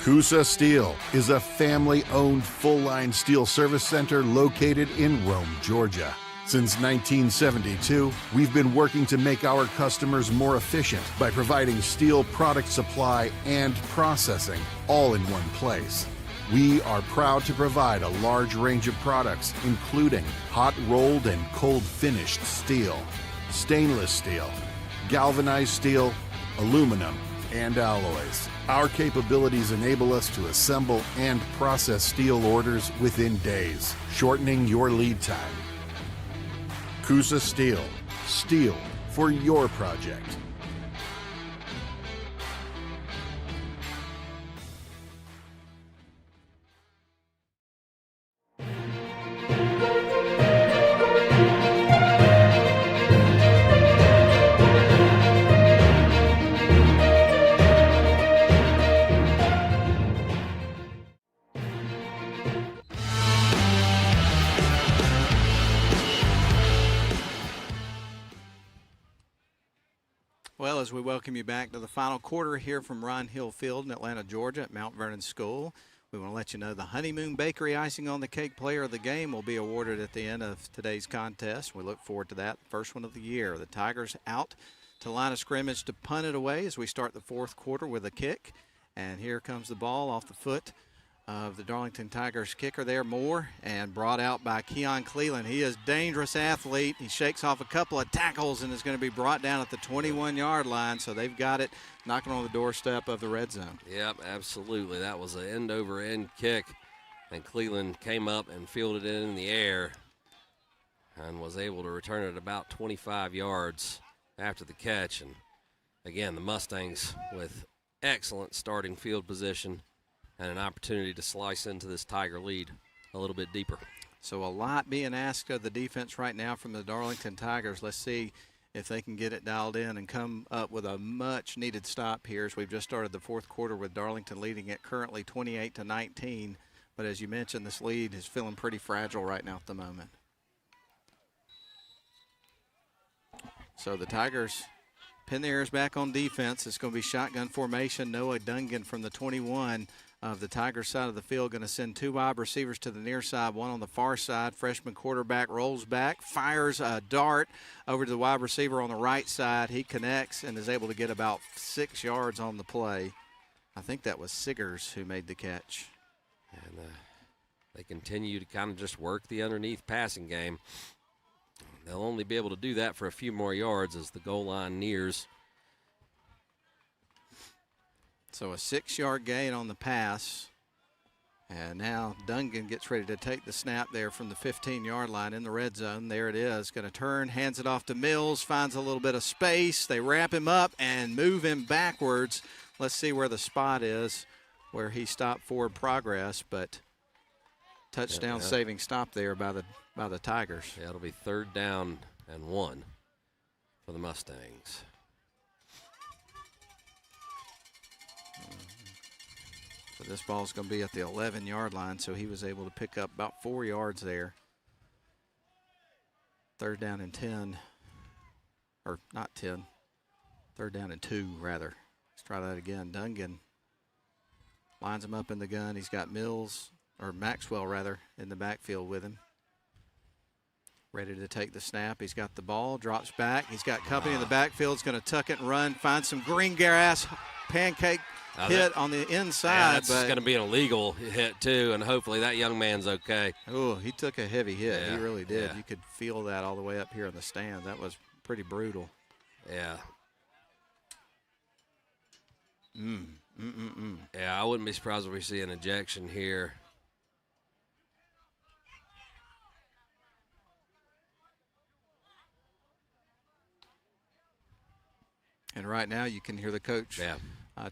CUSA Steel is a family-owned full-line steel service center located in Rome, Georgia. Since 1972, we've been working to make our customers more efficient by providing steel product supply and processing all in one place. We are proud to provide a large range of products, including hot-rolled and cold-finished steel, stainless steel, galvanized steel, aluminum, and alloys. Our capabilities enable us to assemble and process steel orders within days, shortening your lead time. CUSA Steel. Steel for your project. Well, as we welcome you back to the final quarter here from Ron Hill Field in Atlanta, Georgia at Mount Vernon School, we want to let you know the Honeymoon Bakery Icing on the Cake Player of the Game will be awarded at the end of today's contest. We look forward to that, first one of the year. The Tigers out to line of scrimmage to punt it away as we start the fourth quarter with a kick. And here comes the ball off the foot of the Darlington Tigers kicker there, Moore, and brought out by Keon Cleland. He is a dangerous athlete. He shakes off a couple of tackles and is going to be brought down at the 21-yard line, so they've got it knocking on the doorstep of the red zone. Yep, absolutely. That was an end-over-end kick, and Cleland came up and fielded it in the air and was able to return it about 25 yards after the catch. And, again, the Mustangs with excellent starting field position and an opportunity to slice into this Tiger lead a little bit deeper. So a lot being asked of the defense right now from the Darlington Tigers. Let's see if they can get it dialed in and come up with a much-needed stop here as we've just started the fourth quarter with Darlington leading it currently 28-19. But as you mentioned, this lead is feeling pretty fragile right now at the moment. So the Tigers pin their ears back on defense. It's going to be shotgun formation. Noah Dungan from the 21 of the Tigers side of the field going to send two wide receivers to the near side, one on the far side. Freshman quarterback rolls back, fires a dart over to the wide receiver on the right side. He connects and is able to get about 6 yards on the play. I think that was Siggers who made the catch. And they continue to kind of just work the underneath passing game. They'll only be able to do that for a few more yards as the goal line nears. So a 6-yard gain on the pass. And now Dungan gets ready to take the snap there from the 15-yard line in the red zone. There it is. Going to turn, hands it off to Mills, finds a little bit of space. They wrap him up and move him backwards. Let's see where the spot is where he stopped forward progress, but touchdown saving stop there by the Tigers. Yeah, it'll be 3rd down and 1 for the Mustangs. So this ball's going to be at the 11-yard line, so he was able to pick up about 4 yards there. 3rd down and 10, or not 10, 3rd down and 2, rather. Let's try that again. Dungan lines him up in the gun. He's got Maxwell, in the backfield with him. Ready to take the snap. He's got the ball, drops back. He's got company in the backfield. He's going to tuck it and run, find some green grass, pancake hit on the inside. Yeah, that's going to be an illegal hit, too, and hopefully that young man's okay. Oh, he took a heavy hit. Yeah, he really did. yeah. You could feel that all the way up here in the stands. That was pretty brutal. Yeah. Mm-mm-mm. Yeah, I wouldn't be surprised if we see an ejection here. And right now you can hear the coach, Yeah.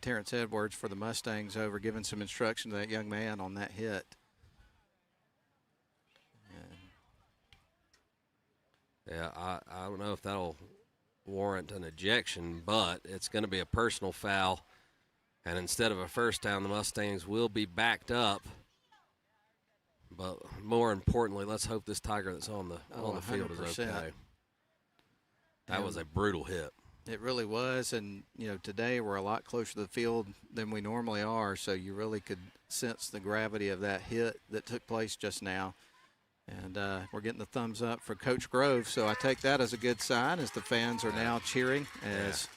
Terrence Edwards for the Mustangs over giving some instruction to that young man on that hit. Yeah, I don't know if that'll warrant an ejection, but it's going to be a personal foul. And instead of a first down, the Mustangs will be backed up. But more importantly, let's hope this Tiger that's on the field is 100%. okay. That was a brutal hit. It really was, and today we're a lot closer to the field than we normally are, so you really could sense the gravity of that hit that took place just now. And we're getting the thumbs up for Coach Grove, so I take that as a good sign as the fans are now cheering as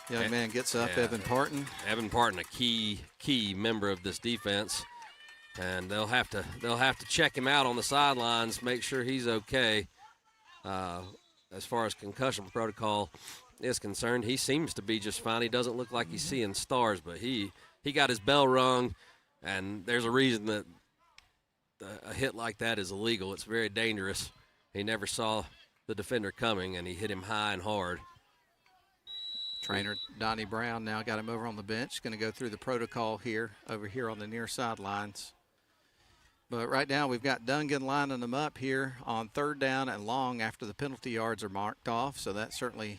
young man gets up, Evan Parton. Evan Parton, a key member of this defense, and they'll have to check him out on the sidelines, make sure he's okay. As far as concussion protocol is concerned, he seems to be just fine. He doesn't look like he's seeing stars, but he got his bell rung, and there's a reason that a hit like that is illegal. It's very dangerous. He never saw the defender coming, and he hit him high and hard. Trainer Donnie Brown now got him over on the bench. Going to go through the protocol over here on the near sidelines. But right now we've got Dungan lining them up here on 3rd down and long after the penalty yards are marked off. So that certainly,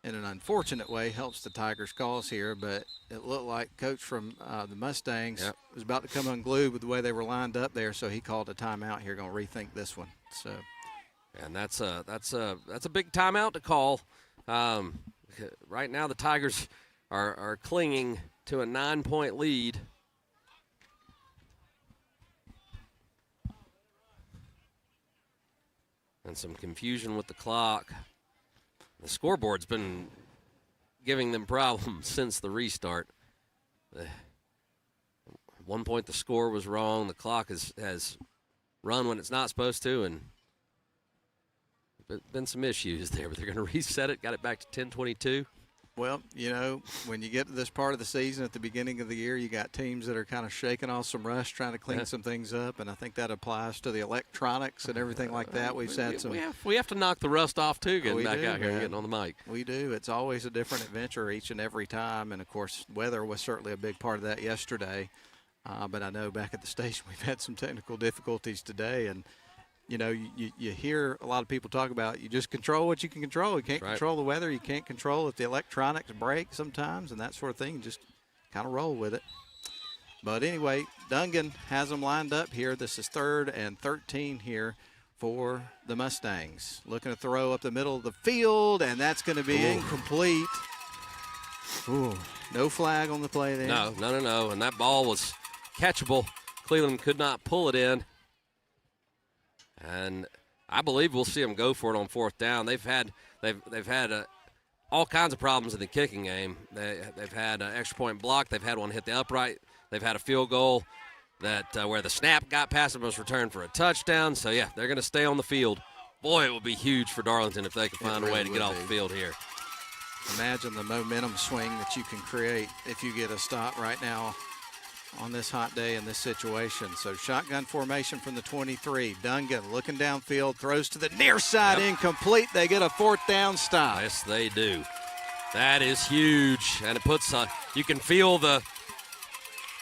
in an unfortunate way, helps the Tigers' cause here. But it looked like coach from the Mustangs was about to come unglued with the way they were lined up there. So he called a timeout here, going to rethink this one. So, and that's a big timeout to call. Right now the Tigers are clinging to a 9-point lead. And some confusion with the clock. The scoreboard's been giving them problems since the restart. At one point the score was wrong. The clock has run when it's not supposed to, and been some issues there, but they're going to reset it, got it back to 10:22. Well, you know, when you get to this part of the season at the beginning of the year, you got teams that are kind of shaking off some rust, trying to clean some things up, and I think that applies to the electronics and everything like that. We've had some. We have to knock the rust off too, getting back out here and getting on the mic. We do. It's always a different adventure each and every time, and of course, weather was certainly a big part of that yesterday. But I know back at the station we've had some technical difficulties today, and you know, you hear a lot of people talk about you just control what you can control. You can't control the weather. You can't control if the electronics break sometimes and that sort of thing. You just kind of roll with it. But anyway, Dungan has them lined up here. This is 3rd and 13 here for the Mustangs. Looking to throw up the middle of the field, and that's going to be incomplete. Ooh, no flag on the play there. No. And that ball was catchable. Cleveland could not pull it in. And I believe we'll see them go for it on 4th down. They've had all kinds of problems in the kicking game. They've had an extra point block. They've had one hit the upright. They've had a field goal that where the snap got past them was returned for a touchdown. So, yeah, they're going to stay on the field. Boy, it would be huge for Darlington if they could find a way to get off the field here. Imagine the momentum swing that you can create if you get a stop right now on this hot day in this situation. So shotgun formation from the 23. Dungan looking downfield, throws to the near side, incomplete. They get a 4th down stop. Yes, they do. That is huge, and it puts you can feel the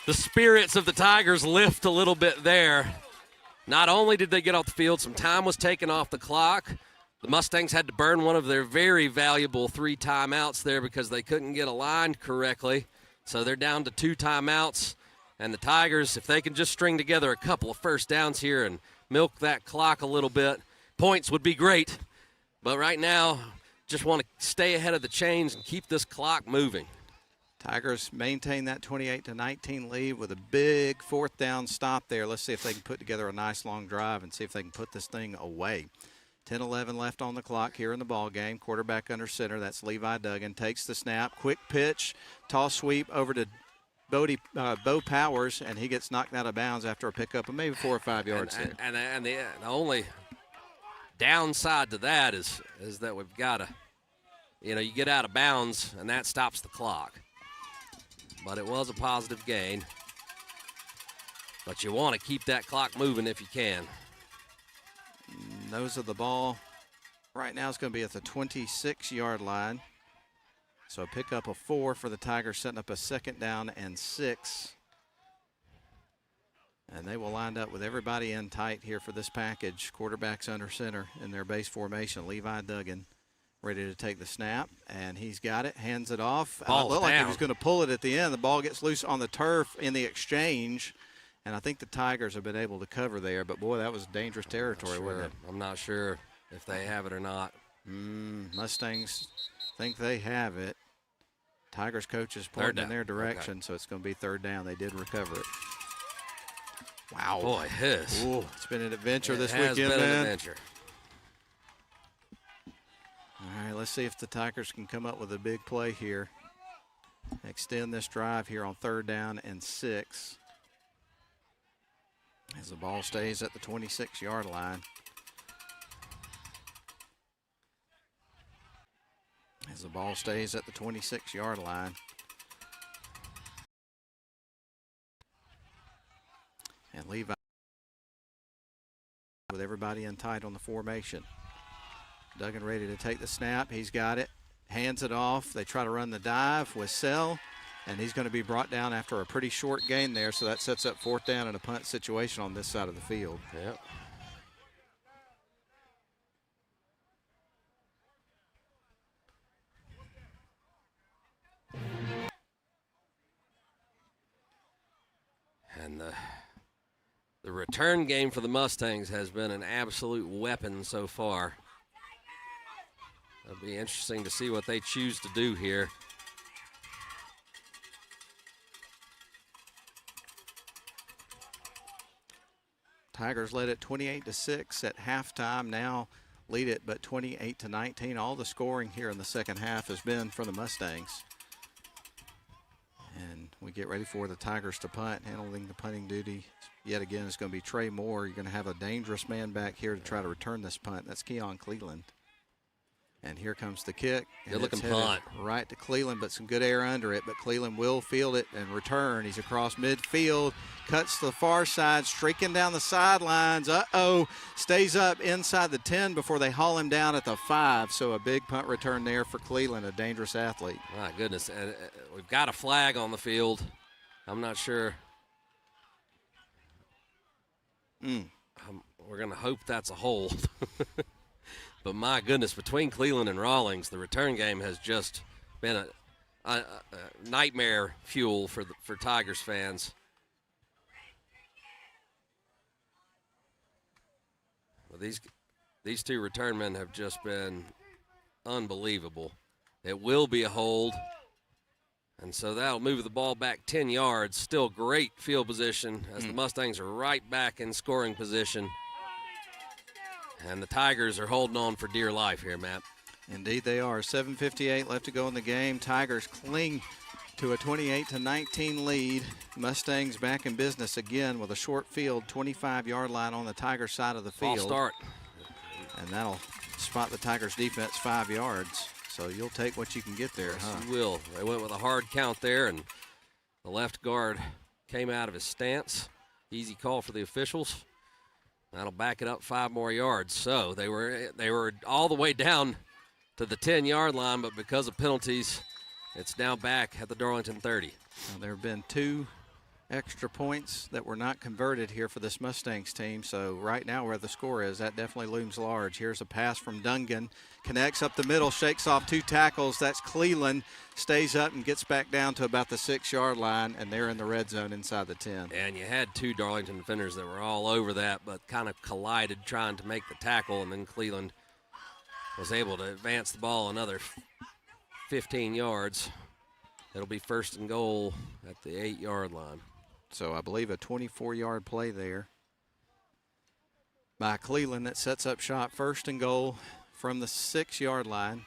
spirits of the Tigers lift a little bit there. Not only did they get off the field, some time was taken off the clock. The Mustangs had to burn one of their very valuable 3 timeouts there because they couldn't get aligned correctly. So they're down to 2 timeouts. And the Tigers, if they can just string together a couple of first downs here and milk that clock a little bit, points would be great. But right now, just want to stay ahead of the chains and keep this clock moving. Tigers maintain that 28-19 lead with a big 4th down stop there. Let's see if they can put together a nice long drive and see if they can put this thing away. 10-11 left on the clock here in the ball game. Quarterback under center, that's Levi Duggan. Takes the snap, quick pitch, toss sweep over to Bo Powers, and he gets knocked out of bounds after a pickup of maybe 4 or 5 yards there. And the only downside to that is that we've got to, you get out of bounds, and that stops the clock. But it was a positive gain. But you want to keep that clock moving if you can. Nose of the ball right now is going to be at the 26-yard line. So a pickup of 4 for the Tigers, setting up a 2nd down and 6. And they will line up with everybody in tight here for this package. Quarterbacks under center in their base formation. Levi Duggan ready to take the snap, and he's got it, hands it off. It looked like he was going to pull it at the end. The ball gets loose on the turf in the exchange, and I think the Tigers have been able to cover there. But, boy, that was dangerous territory, wasn't it? I'm not sure if they have it or not. Mustangs think they have it. Tigers coach is pointing in their direction, so it's going to be 3rd down. They did recover it. Wow. Boy, it's been an adventure this weekend, man. It has been an adventure. All right, let's see if the Tigers can come up with a big play here. Extend this drive here on 3rd down and 6. As the ball stays at the 26-yard line. As the ball stays at the 26-yard line. And Levi with everybody in tight on the formation. Duggan ready to take the snap. He's got it. Hands it off. They try to run the dive with Sell. And he's going to be brought down after a pretty short gain there. So that sets up 4th down and a punt situation on this side of the field. Yep. And the return game for the Mustangs has been an absolute weapon so far. It'll be interesting to see what they choose to do here. Tigers led it 28-6 at halftime. Now lead it, but 28-19. All the scoring here in the second half has been for the Mustangs. And we get ready for the Tigers to punt. Handling the punting duty yet again is going to be Trey Moore. You're going to have a dangerous man back here to try to return this punt. That's Keon Cleland. And here comes the kick. Good looking punt. Right to Cleland, but some good air under it. But Cleland will field it and return. He's across midfield, cuts to the far side, streaking down the sidelines. Stays up inside the 10 before they haul him down at the 5. So a big punt return there for Cleland, a dangerous athlete. My goodness. And we've got a flag on the field. I'm not sure. We're going to hope that's a hold. But my goodness, between Cleland and Rawlings, the return game has just been a nightmare fuel for Tigers fans. Well, these two return men have just been unbelievable. It will be a hold, and so that'll move the ball back 10 yards. Still great field position as the Mustangs are right back in scoring position. And the Tigers are holding on for dear life here, Matt. Indeed they are. 7:58 left to go in the game. Tigers cling to a 28-19 lead. Mustangs back in business again with a short field, 25-yard line on the Tigers side of the field. False start. And that'll spot the Tigers defense 5 yards. So you'll take what you can get there, yes, huh? You will. They went with a hard count there, and the left guard came out of his stance. Easy call for the officials. That'll back it up 5 more yards. So they were all the way down to the 10-yard line, but because of penalties, it's now back at the Darlington 30. Well, there have been 2 extra points that were not converted here for this Mustangs team. So right now where the score is, that definitely looms large. Here's a pass from Dungan. Connects up the middle, shakes off 2 tackles. That's Cleland. Stays up and gets back down to about the 6-yard line, and they're in the red zone inside the 10. And you had 2 Darlington defenders that were all over that, but kind of collided trying to make the tackle, and then Cleland was able to advance the ball another 15 yards. It'll be 1st and goal at the 8-yard line. So I believe a 24-yard play there by Cleland that sets up shot. 1st and goal from the 6-yard line.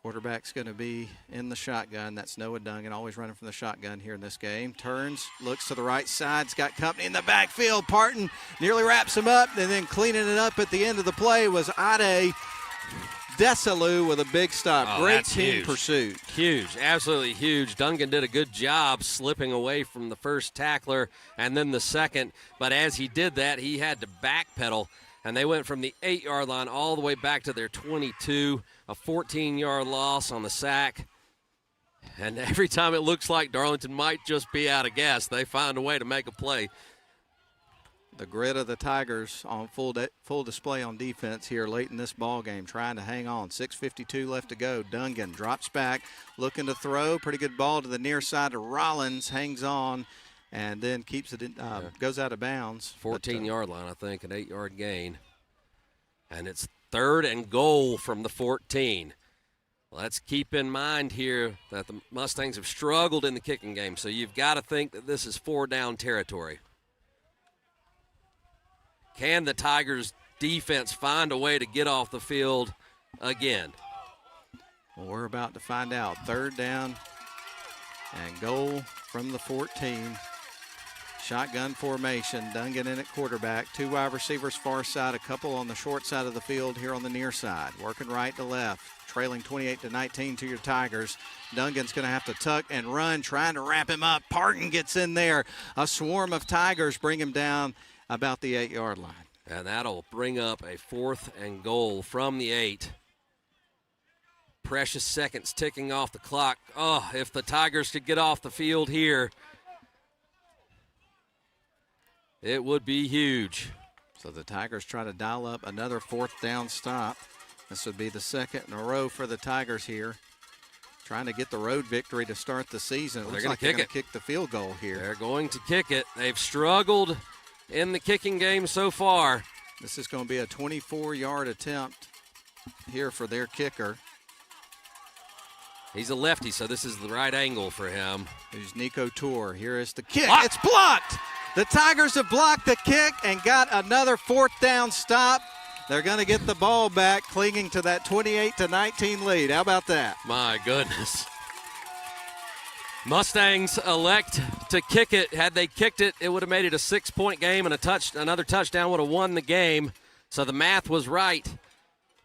Quarterback's going to be in the shotgun. That's Noah Dungan, always running from the shotgun here in this game. Turns, looks to the right side. He's got company in the backfield. Parton nearly wraps him up, and then cleaning it up at the end of the play was Ade Desalu with a big stop. Great team pursuit. Huge, absolutely huge. Dungan did a good job slipping away from the first tackler and then the second, but as he did that, he had to backpedal, and they went from the 8-yard line all the way back to their 22, a 14-yard loss on the sack. And every time it looks like Darlington might just be out of gas, they find a way to make a play. The grit of the Tigers on full display on defense here late in this ball game, trying to hang on. 6:52 left to go. Dungan drops back, looking to throw. Pretty good ball to the near side of Rollins, hangs on, and then keeps it in, goes out of bounds. 14-yard line, I think, an 8-yard gain. And it's 3rd and goal from the 14. Let's keep in mind here that the Mustangs have struggled in the kicking game, so you've got to think that this is 4-down territory. Can the Tigers' defense find a way to get off the field again? Well, we're about to find out. 3rd down and goal from the 14. Shotgun formation. Dungan in at quarterback. 2 wide receivers far side, a couple on the short side of the field here on the near side. Working right to left. Trailing 28-19 to your Tigers. Dungan's going to have to tuck and run, trying to wrap him up. Parton gets in there. A swarm of Tigers bring him down about the 8-yard line. And that'll bring up a 4th and goal from the 8. Precious seconds ticking off the clock. Oh, if the Tigers could get off the field here, it would be huge. So the Tigers try to dial up another 4th down stop. This would be the 2nd in a row for the Tigers here. Trying to get the road victory to start the season. Well, they're going to kick the field goal here. They're going to kick it. They've struggled in the kicking game so far. This is going to be a 24-yard attempt here for their kicker. He's a lefty, so this is the right angle for him. Here's Nico Tour. Here is the kick. It's blocked. The Tigers have blocked the kick and got another 4th down stop. They're going to get the ball back, clinging to that 28-19 lead. How about that? My goodness. Mustangs elect to kick it. Had they kicked it, it would have made it a 6-point game, and another touchdown would have won the game. So the math was right.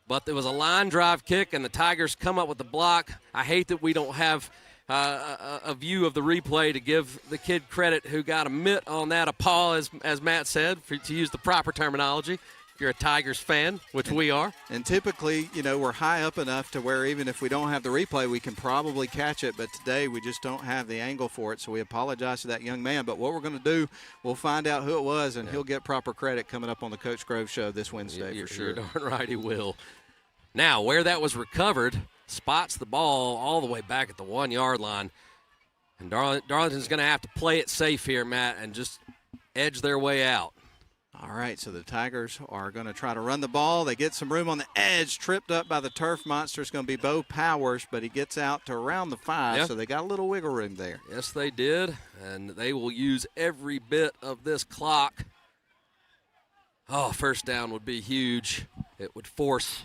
But there was a line drive kick, and the Tigers come up with the block. I hate that we don't have a view of the replay to give the kid credit who got a mitt on that, a paw, as Matt said, to use the proper terminology. If you're a Tigers fan, which we are. And typically, we're high up enough to where even if we don't have the replay, we can probably catch it. But today we just don't have the angle for it, so we apologize to that young man. But what we're going to do, we'll find out who it was, and he'll get proper credit coming up on the Coach Grove Show this Wednesday for sure. You're darn right he will. Now, where that was recovered, spots the ball all the way back at the 1-yard line. And Darlington's going to have to play it safe here, Matt, and just edge their way out. All right, so the Tigers are going to try to run the ball. They get some room on the edge, tripped up by the turf monster. It's going to be Bo Powers, but he gets out to around the 5, so they got a little wiggle room there. Yes, they did, and they will use every bit of this clock. Oh, first down would be huge. It would force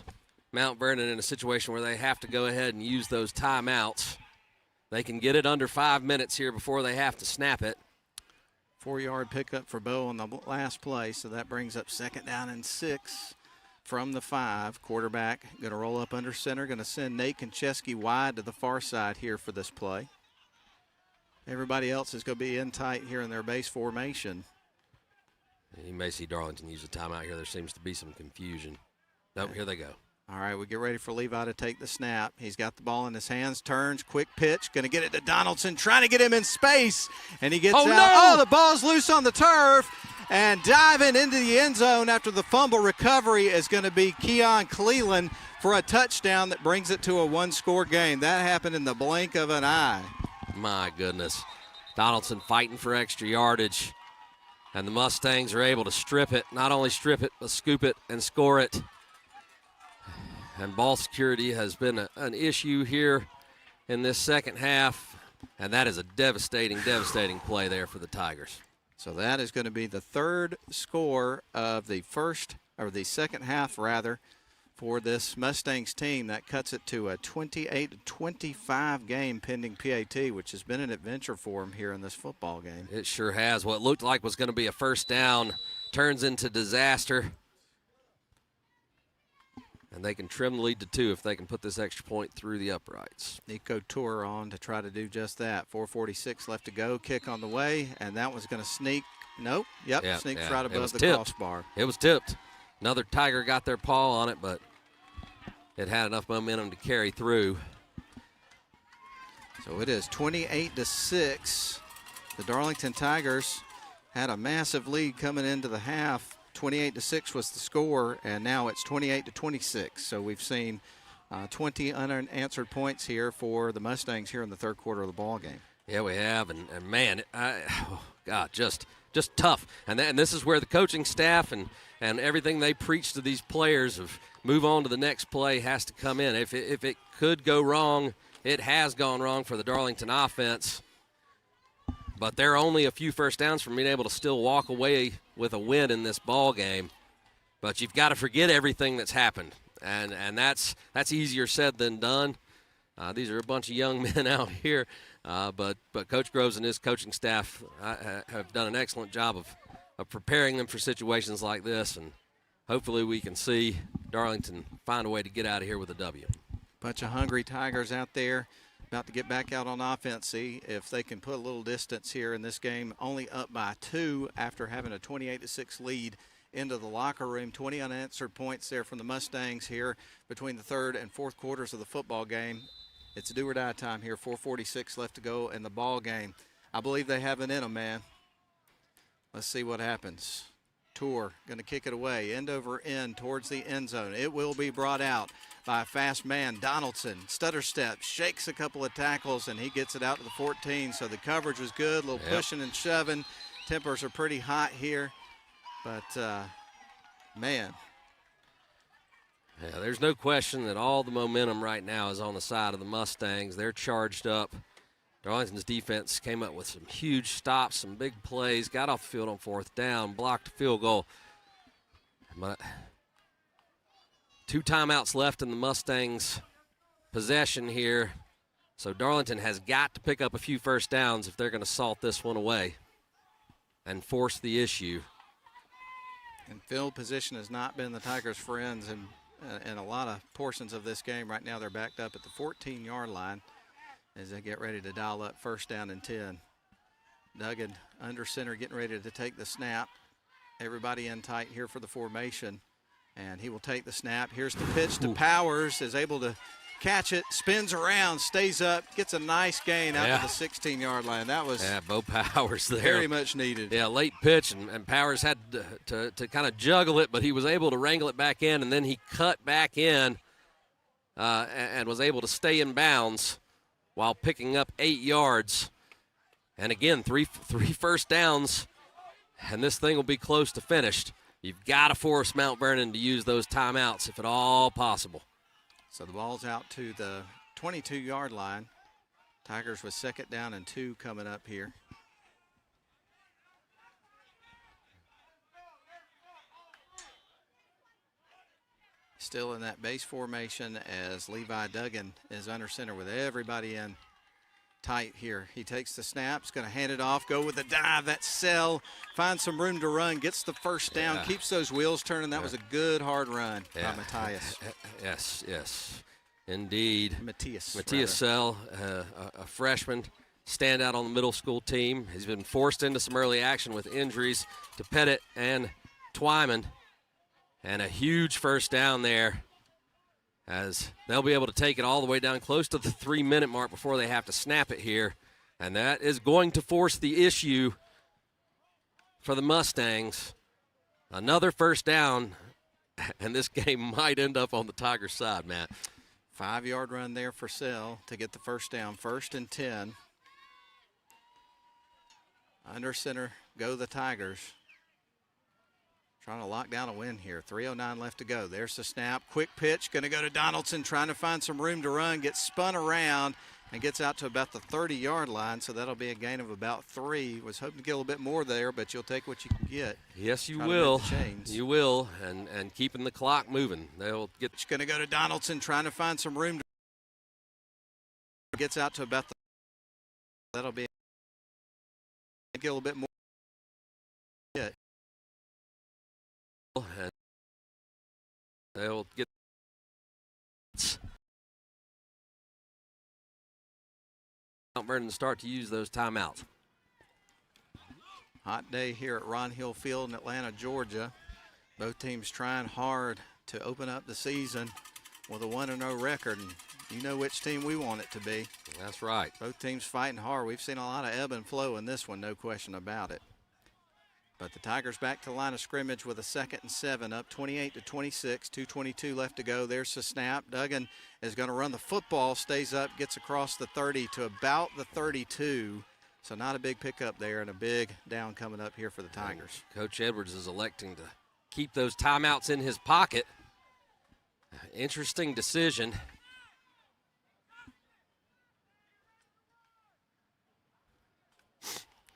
Mount Vernon in a situation where they have to go ahead and use those timeouts. They can get it under 5 minutes here before they have to snap it. 4-yard pickup for Bo on the last play, so that brings up 2nd down and 6 from the 5. Quarterback going to roll up under center, going to send Nate Konchesky wide to the far side here for this play. Everybody else is going to be in tight here in their base formation. You may see Darlington use a timeout here. There seems to be some confusion. Nope, here they go. All right, we get ready for Levi to take the snap. He's got the ball in his hands, turns, quick pitch, going to get it to Donaldson, trying to get him in space, and he gets out. No! Oh, the ball's loose on the turf, and diving into the end zone after the fumble recovery is going to be Keon Cleland for a touchdown that brings it to a 1-score game. That happened in the blink of an eye. My goodness. Donaldson fighting for extra yardage, and the Mustangs are able to strip it, not only strip it, but scoop it and score it. And ball security has been an issue here in this second half, and that is a devastating play there for the Tigers. So that is going to be the third score of the second half, for this Mustangs team. That cuts it to a 28-25 game pending PAT, which has been an adventure for them here in this football game. It sure has. What looked like was going to be a first down turns into disaster. And they can trim the lead to 2 if they can put this extra point through the uprights. Nico Tour on to try to do just that. 4:46 left to go. Kick on the way, and that was going to sneak. Nope. Sneaks right above the crossbar. It was tipped. Another Tiger got their paw on it, but it had enough momentum to carry through. So it is 28-6. The Darlington Tigers had a massive lead coming into the half. 28-6 was the score, and now it's 28-26. So we've seen 20 unanswered points here for the Mustangs here in the third quarter of the ball game. Yeah, we have, and man, just tough. And this is where the coaching staff and everything they preach to these players of move on to the next play has to come in. If it could go wrong, it has gone wrong for the Darlington offense. But they're only a few first downs from being able to still walk away with a win in this ball game. But you've got to forget everything that's happened, and that's easier said than done. These are a bunch of young men out here, but Coach Groves and his coaching staff have done an excellent job of preparing them for situations like this, and hopefully we can see Darlington find a way to get out of here with a W. Bunch of hungry Tigers out there. About to get back out on offense, see if they can put a little distance here in this game. Only up by 2 after having a 28-6 lead into the locker room. 20 unanswered points there from the Mustangs here between the third and fourth quarters of the football game. It's do or die time here. 4:46 left to go in the ball game. I believe they have it in them, man. Let's see what happens. Tour going to kick it away, end over end towards the end zone. It will be brought out by a fast man, Donaldson. Stutter steps, shakes a couple of tackles, and he gets it out to the 14. So the coverage was good, a little pushing and shoving. Tempers are pretty hot here, but man. Yeah, there's no question that all the momentum right now is on the side of the Mustangs. They're charged up. Darlington's defense came up with some huge stops, some big plays, got off the field on fourth down, blocked a field goal. But 2 timeouts left in the Mustangs' possession here. So Darlington has got to pick up a few first downs if they're going to salt this one away and force the issue. And field position has not been the Tigers' friends in a lot of portions of this game. Right now they're backed up at the 14-yard line as they get ready to dial up first down and 10. Duggan under center getting ready to take the snap. Everybody in tight here for the formation. And he will take the snap. Here's the pitch to Powers, is able to catch it, spins around, stays up, gets a nice gain out to the 16-yard line. That was Bo Powers there. Very much needed. Yeah, late pitch, and Powers had to kind of juggle it, but he was able to wrangle it back in, and then he cut back in and was able to stay in bounds while picking up 8 yards. And again, three first downs, and this thing will be close to finished. You've got to force Mount Vernon to use those timeouts if at all possible. So the ball's out to the 22-yard line. Tigers with 2nd down and 2 coming up here. Still in that base formation as Levi Duggan is under center with everybody in tight here. He takes the snap, is going to hand it off, go with a dive, that sell, finds some room to run, gets the first down, keeps those wheels turning. That was a good hard run by Matthias. Yes, indeed. Matthias Sell, a freshman, standout on the middle school team. He's been forced into some early action with injuries to Pettit and Twyman, and a huge first down there, as they'll be able to take it all the way down close to the 3-minute mark before they have to snap it here. And that is going to force the issue for the Mustangs. Another first down, and this game might end up on the Tigers' side, Matt. 5-yard run there for Sell to get the first down. 1st and 10. Under center go the Tigers. Trying to lock down a win here. 3:09 left to go. There's the snap. Quick pitch. Going to go to Donaldson, trying to find some room to run. Gets spun around and gets out to about the 30-yard line. So that'll be a gain of about 3. Was hoping to get a little bit more there, but you'll take what you can get. Yes, you will. You will. And keeping the clock moving. They'll get. It's going to go to Donaldson, trying to find some room. Gets out to about the. That'll be. Get a little bit more. Yeah. And they'll get Mount Vernon start to use those timeouts. Hot day here at Ron Hill Field in Atlanta, Georgia. Both teams trying hard to open up the season with a 1-0 record, and you know which team we want it to be. That's right. Both teams fighting hard. We've seen a lot of ebb and flow in this one, no question about it. But the Tigers back to the line of scrimmage with a 2nd and 7, up 28-26, 2:22 left to go. There's the snap. Duggan is going to run the football, stays up, gets across the 30 to about the 32. So not a big pickup there, and a big down coming up here for the Tigers. Coach Edwards is electing to keep those timeouts in his pocket. Interesting decision.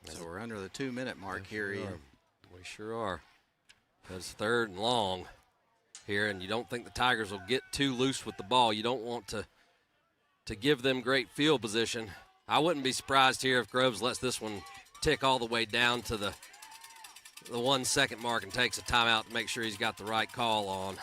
So we're under the 2-minute mark here, Ian. We sure are. It's 3rd and long here, and you don't think the Tigers will get too loose with the ball. You don't want to give them great field position. I wouldn't be surprised here if Groves lets this one tick all the way down to the 1-second mark and takes a timeout to make sure he's got the right call on.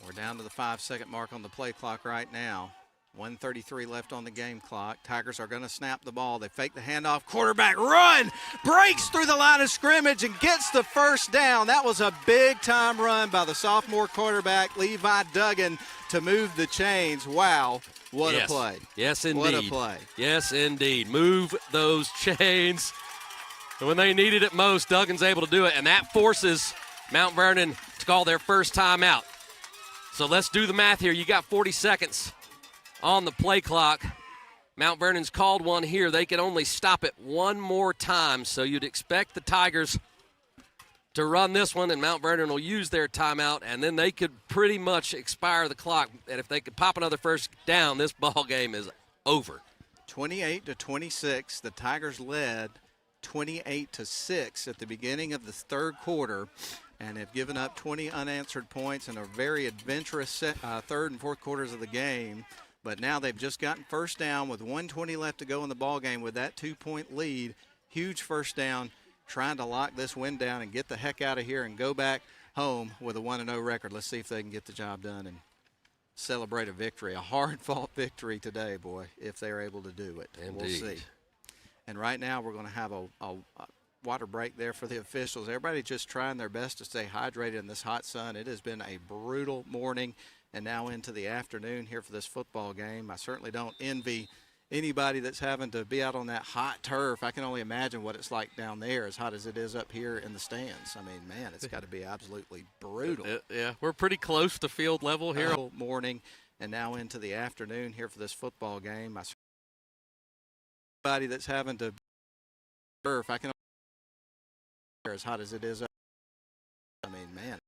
We're down to the 5-second mark on the play clock right now. 1:33 left on the game clock. Tigers are going to snap the ball. They fake the handoff. Quarterback run, breaks through the line of scrimmage and gets the first down. That was a big-time run by the sophomore quarterback, Levi Duggan, to move the chains. Wow, what a play. Yes, indeed. What a play. Yes, indeed. Move those chains. And when they needed it most, Duggan's able to do it, and that forces Mount Vernon to call their first timeout. So let's do the math here. You got 40 seconds on the play clock. Mount Vernon's called one here. They can only stop it one more time, so you'd expect the Tigers to run this one, and Mount Vernon will use their timeout, and then they could pretty much expire the clock. And if they could pop another first down, this ball game is over. 28-26, the Tigers led 28-6 at the beginning of the 3rd quarter. and have given up 20 unanswered points in a very adventurous third and fourth quarters of the game. But now they've just gotten first down with 1:20 left to go in the ball game with that 2-point lead. Huge first down, trying to lock this win down and get the heck out of here and go back home with a 1-0 record. Let's see if they can get the job done and celebrate a victory, a hard-fought victory today, boy, if they're able to do it. Indeed. We'll see. And right now we're going to have a water break there for the officials. Everybody just trying their best to stay hydrated in this hot sun. It has been a brutal morning and now into the afternoon here for this football game. I certainly don't envy anybody that's having to be out on that hot turf. I can only imagine what it's like down there, as hot as it is up here in the stands. I mean, man, it's got to be absolutely brutal. Yeah, we're pretty close to field level here. Morning and now into the afternoon here for this football game. Anybody that's having to turf, I can as hot as it is up. I mean, man,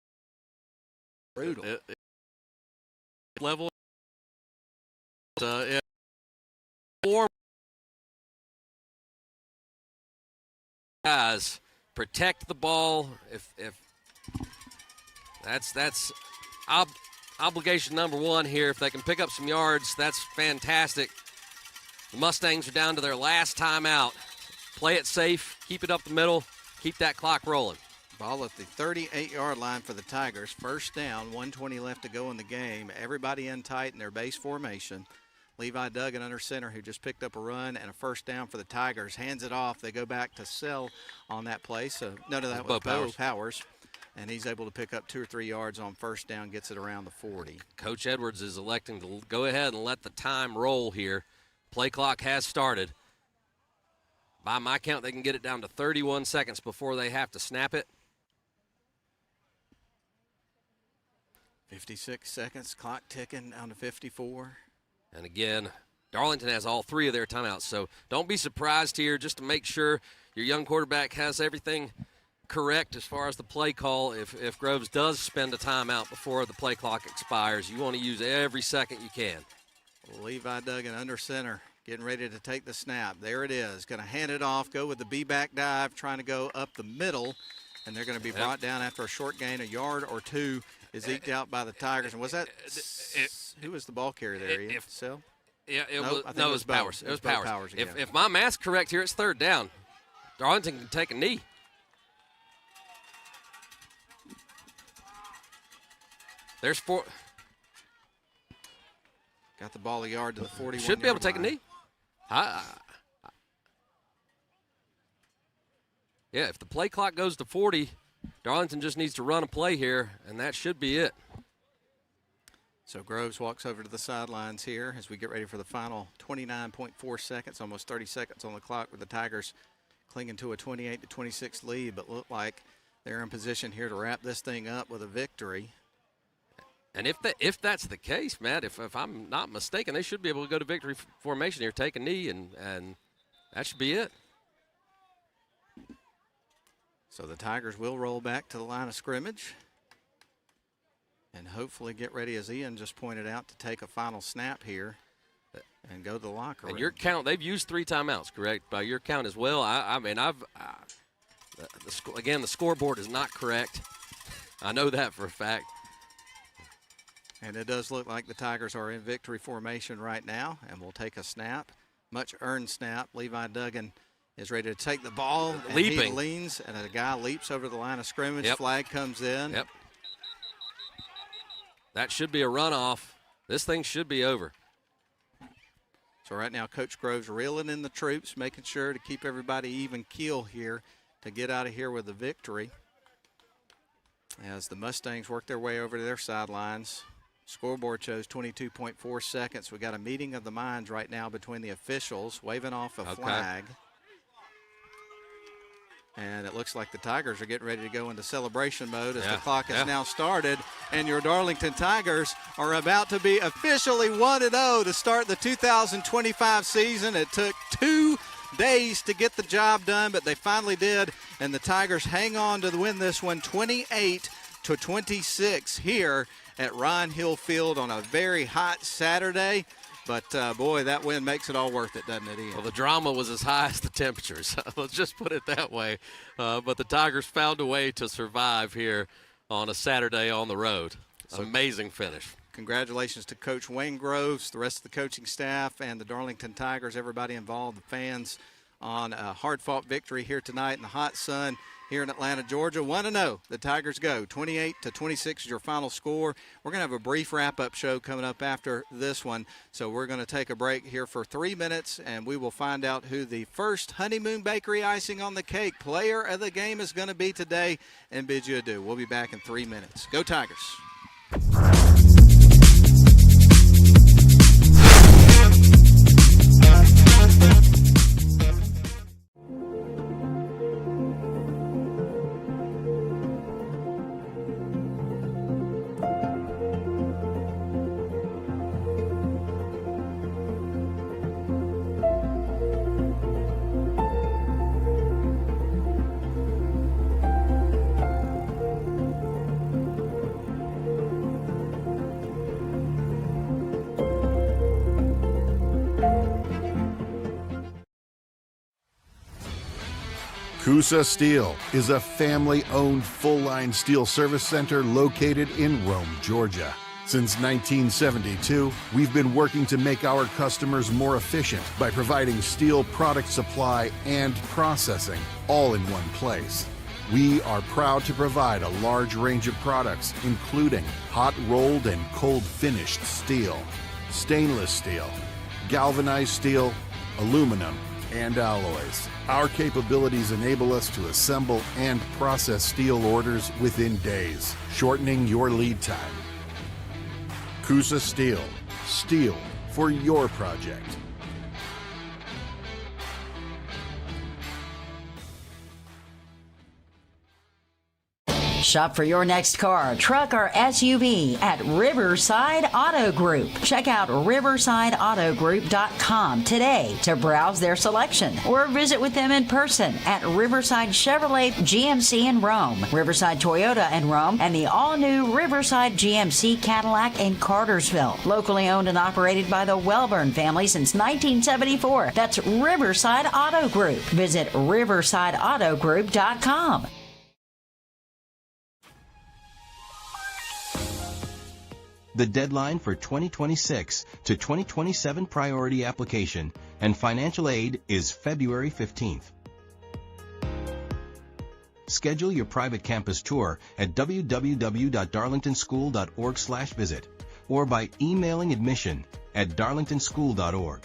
brutal. Level. Warm guys, protect the ball. If that's obligation number one here. If they can pick up some yards, that's fantastic. The Mustangs are down to their last timeout. Play it safe, keep it up the middle, keep that clock rolling. Ball at the 38-yard line for the Tigers. First down, 1:20 left to go in the game. Everybody in tight in their base formation. Levi Duggan under center, who just picked up a run and a first down for the Tigers. Hands it off. They go back to Sell on that play. So, no, that was Bo Powers. And he's able to pick up 2 or 3 yards on first down, gets it around the 40. Coach Edwards is electing to go ahead and let the time roll here. Play clock has started. By my count, they can get it down to 31 seconds before they have to snap it. 56 seconds, clock ticking down to 54. And again, Darlington has all 3 of their timeouts, so don't be surprised here, just to make sure your young quarterback has everything correct as far as the play call. If Groves does spend a timeout before the play clock expires, you want to use every second you can. Levi Duggan under center, getting ready to take the snap. There it is, going to hand it off, go with the B-back dive, trying to go up the middle, and they're going to be brought down after a short gain, a yard or 2 is eked out by the Tigers. And was that who was the ball carrier there? Ian? Sell? Yeah, it was was Powers. It was Powers. Again. If my math's correct here, it's third down. Darlington can take a knee. There's 4. Got the ball a yard to the 41. Should be able to take a knee. Yeah, if the play clock goes to 40, Darlington just needs to run a play here, and that should be it. So Groves walks over to the sidelines here as we get ready for the final 29.4 seconds, almost 30 seconds on the clock, with the Tigers clinging to a 28-26 lead, but look like they're in position here to wrap this thing up with a victory. And if that's the case, Matt, if I'm not mistaken, they should be able to go to victory formation here, take a knee, and that should be it. So the Tigers will roll back to the line of scrimmage and hopefully get ready, as Ian just pointed out, to take a final snap here and go to the locker room. And your count, they've used 3 timeouts, correct? By your count as well. Again, the scoreboard is not correct. I know that for a fact. And it does look like the Tigers are in victory formation right now, and we'll take a snap. Much earned snap. Levi Duggan is ready to take the ball. And leaping. He leans, and a guy leaps over the line of scrimmage. Yep. Flag comes in. Yep. That should be a runoff. This thing should be over. So right now, Coach Groves reeling in the troops, making sure to keep everybody even keel here to get out of here with a victory. As the Mustangs work their way over to their sidelines. Scoreboard shows 22.4 seconds. We got a meeting of the minds right now between the officials, waving off a flag. And it looks like the Tigers are getting ready to go into celebration mode as the clock has now started. And your Darlington Tigers are about to be officially 1-0 to start the 2025 season. It took 2 days to get the job done, but they finally did. And the Tigers hang on to win this one 28-26 here at Ryan Hill Field on a very hot Saturday. But, boy, that win makes it all worth it, doesn't it, Ian? Well, the drama was as high as the temperatures. Let's just put it that way. But the Tigers found a way to survive here on a Saturday on the road. Amazing finish. Congratulations to Coach Wayne Groves, the rest of the coaching staff, and the Darlington Tigers, everybody involved, the fans, on a hard-fought victory here tonight in the hot sun here in Atlanta, Georgia. 1-0, the Tigers go. 28-26 is your final score. We're going to have a brief wrap-up show coming up after this one, so we're going to take a break here for 3 minutes, and we will find out who the first Honeymoon Bakery icing on the cake player of the game is going to be today, and bid you adieu. We'll be back in 3 minutes. Go Tigers. CUSA Steel is a family-owned full-line steel service center located in Rome, Georgia. Since 1972, we've been working to make our customers more efficient by providing steel product supply and processing all in one place. We are proud to provide a large range of products, including hot-rolled and cold-finished steel, stainless steel, galvanized steel, aluminum, and alloys. Our capabilities enable us to assemble and process steel orders within days, shortening your lead time. CUSA Steel. Steel for your project. Shop for your next car, truck, or SUV at Riverside Auto Group. Check out riversideautogroup.com today to browse their selection or visit with them in person at Riverside Chevrolet GMC in Rome, Riverside Toyota in Rome, and the all-new Riverside GMC Cadillac in Cartersville. Locally owned and operated by the Welburn family since 1974. That's Riverside Auto Group. Visit riversideautogroup.com. The deadline for 2026 to 2027 priority application and financial aid is February 15th. Schedule your private campus tour at www.darlingtonschool.org/visit or by emailing admission@darlingtonschool.org.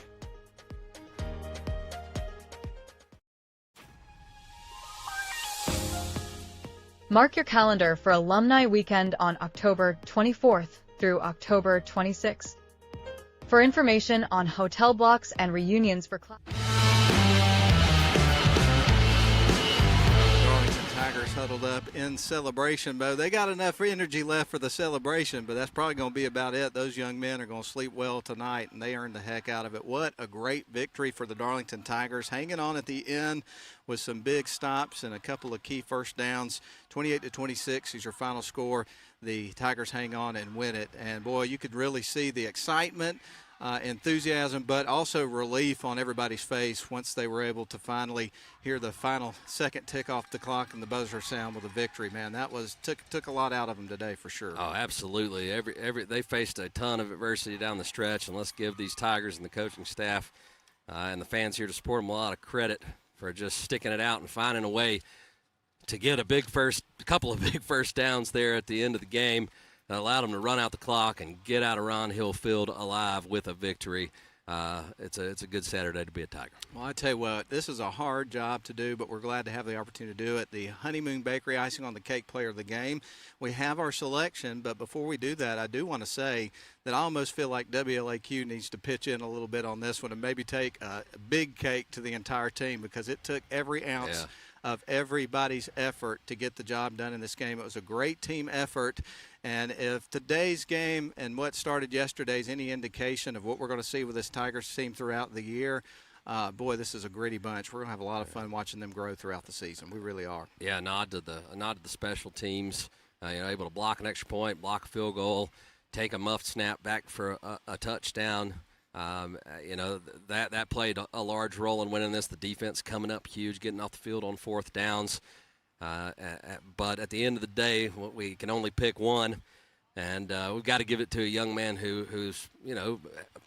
Mark your calendar for Alumni Weekend on October 24th through October 26th. For information on hotel blocks and reunions for class. Darlington Tigers huddled up in celebration mode. They got enough energy left for the celebration, but that's probably going to be about it. Those young men are going to sleep well tonight, and they earned the heck out of it. What a great victory for the Darlington Tigers, hanging on at the end with some big stops and a couple of key first downs. 28-26 is your final score. The Tigers hang on and win it. And, boy, you could really see the excitement, enthusiasm, but also relief on everybody's face once they were able to finally hear the final second tick off the clock and the buzzer sound with a victory. Man, that was took a lot out of them today for sure. Oh, absolutely. They faced a ton of adversity down the stretch, and let's give these Tigers and the coaching staff and the fans here to support them a lot of credit for just sticking it out and finding a way to get a couple of big first downs there at the end of the game that allowed them to run out the clock and get out of Ron Hill Field alive with a victory. It's a good Saturday to be a Tiger. Well, I tell you what, this is a hard job to do, but we're glad to have the opportunity to do it. The Honeymoon Bakery icing on the cake player of the game. We have our selection, but before we do that, I do want to say that I almost feel like WLAQ needs to pitch in a little bit on this one and maybe take a big cake to the entire team, because it took every ounce of everybody's effort to get the job done in this game. It was a great team effort. And if today's game and what started yesterday is any indication of what we're going to see with this Tigers team throughout the year, boy, this is a gritty bunch. We're going to have a lot of fun watching them grow throughout the season. We really are. Yeah, a nod to the special teams. Able to block an extra point, block a field goal, take a muffed snap back for a touchdown. That played a large role in winning this. The defense coming up huge, getting off the field on fourth downs. But at the end of the day, we can only pick one. And we've got to give it to a young man who's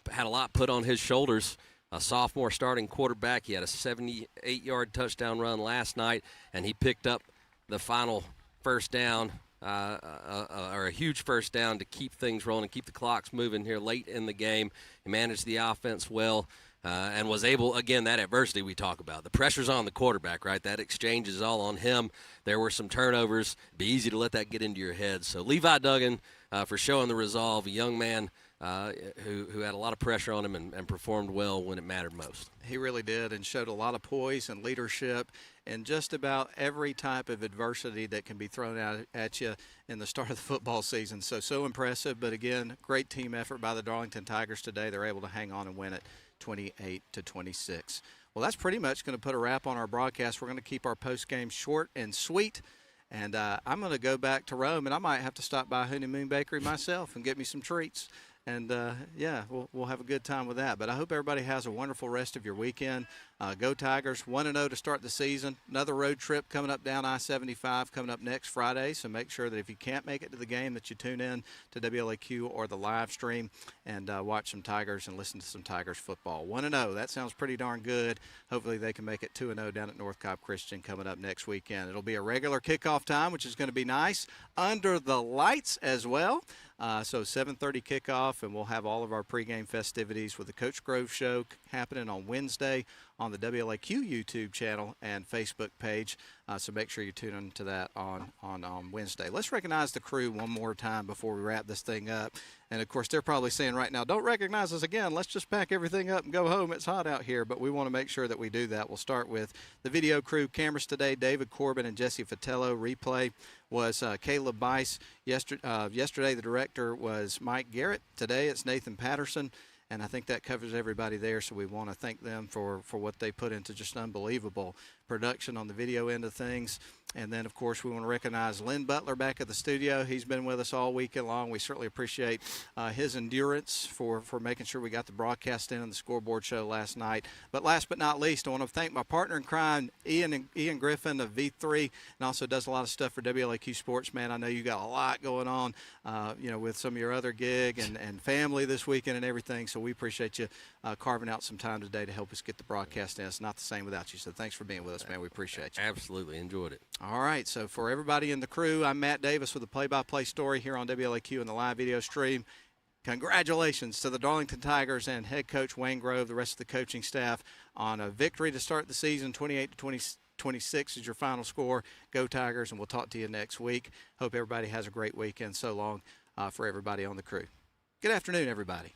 had a lot put on his shoulders. A sophomore starting quarterback. He had a 78-yard touchdown run last night, and he picked up the final first down, or a huge first down to keep things rolling and keep the clocks moving here late in the game. He managed the offense well. And was able, again, that adversity we talk about. The pressure's on the quarterback, right? That exchange is all on him. There were some turnovers. It'd be easy to let that get into your head. So Levi Duggan for showing the resolve, a young man who had a lot of pressure on him and performed well when it mattered most. He really did, and showed a lot of poise and leadership in just about every type of adversity that can be thrown out at you in the start of the football season. So impressive, but again, great team effort by the Darlington Tigers today. They're able to hang on and win it 28-26. Well, that's pretty much going to put a wrap on our broadcast. We're going to keep our post-game short and sweet. And I'm going to go back to Rome, and I might have to stop by Honeymoon Bakery myself and get me some treats. And, we'll have a good time with that. But I hope everybody has a wonderful rest of your weekend. Go Tigers, 1-0 to start the season. Another road trip coming up down I-75 coming up next Friday. So make sure that if you can't make it to the game that you tune in to WLAQ or the live stream and watch some Tigers and listen to some Tigers football. 1-0, that sounds pretty darn good. Hopefully they can make it 2-0 down at North Cobb Christian coming up next weekend. It'll be a regular kickoff time, which is going to be nice, under the lights as well. So 7:30 kickoff, and we'll have all of our pregame festivities with the Coach Grove Show happening on Wednesday on the WLAQ YouTube channel and Facebook page. So make sure you tune in to that on Wednesday. Let's recognize the crew one more time before we wrap this thing up. And, of course, they're probably saying right now, don't recognize us again. Let's just pack everything up and go home. It's hot out here. But we want to make sure that we do that. We'll start with the video crew. Cameras today, David Corbin and Jesse Fatello. Replay was Caleb Bice. Yesterday, the director was Mike Garrett. Today, it's Nathan Patterson. And I think that covers everybody there, so we want to thank them for what they put into just unbelievable production on the video end of things. And then, of course, we want to recognize Lynn Butler back at the studio. He's been with us all weekend long. We certainly appreciate his endurance for making sure we got the broadcast in and the scoreboard show last night. But last but not least, I want to thank my partner in crime, Ian Griffin of V3, and also does a lot of stuff for WLAQ Sports. Man, I know you got a lot going on, with some of your other gig and family this weekend and everything. So we appreciate you carving out some time today to help us get the broadcast in. It's not the same without you. So thanks for being with us, man. We appreciate you. Absolutely. Enjoyed it. All right, so for everybody in the crew, I'm Matt Davis with a play-by-play story here on WLAQ and the live video stream. Congratulations to the Darlington Tigers and head coach Wayne Grove, the rest of the coaching staff, on a victory to start the season. 28-26 is your final score. Go Tigers, and we'll talk to you next week. Hope everybody has a great weekend. So long for everybody on the crew. Good afternoon, everybody.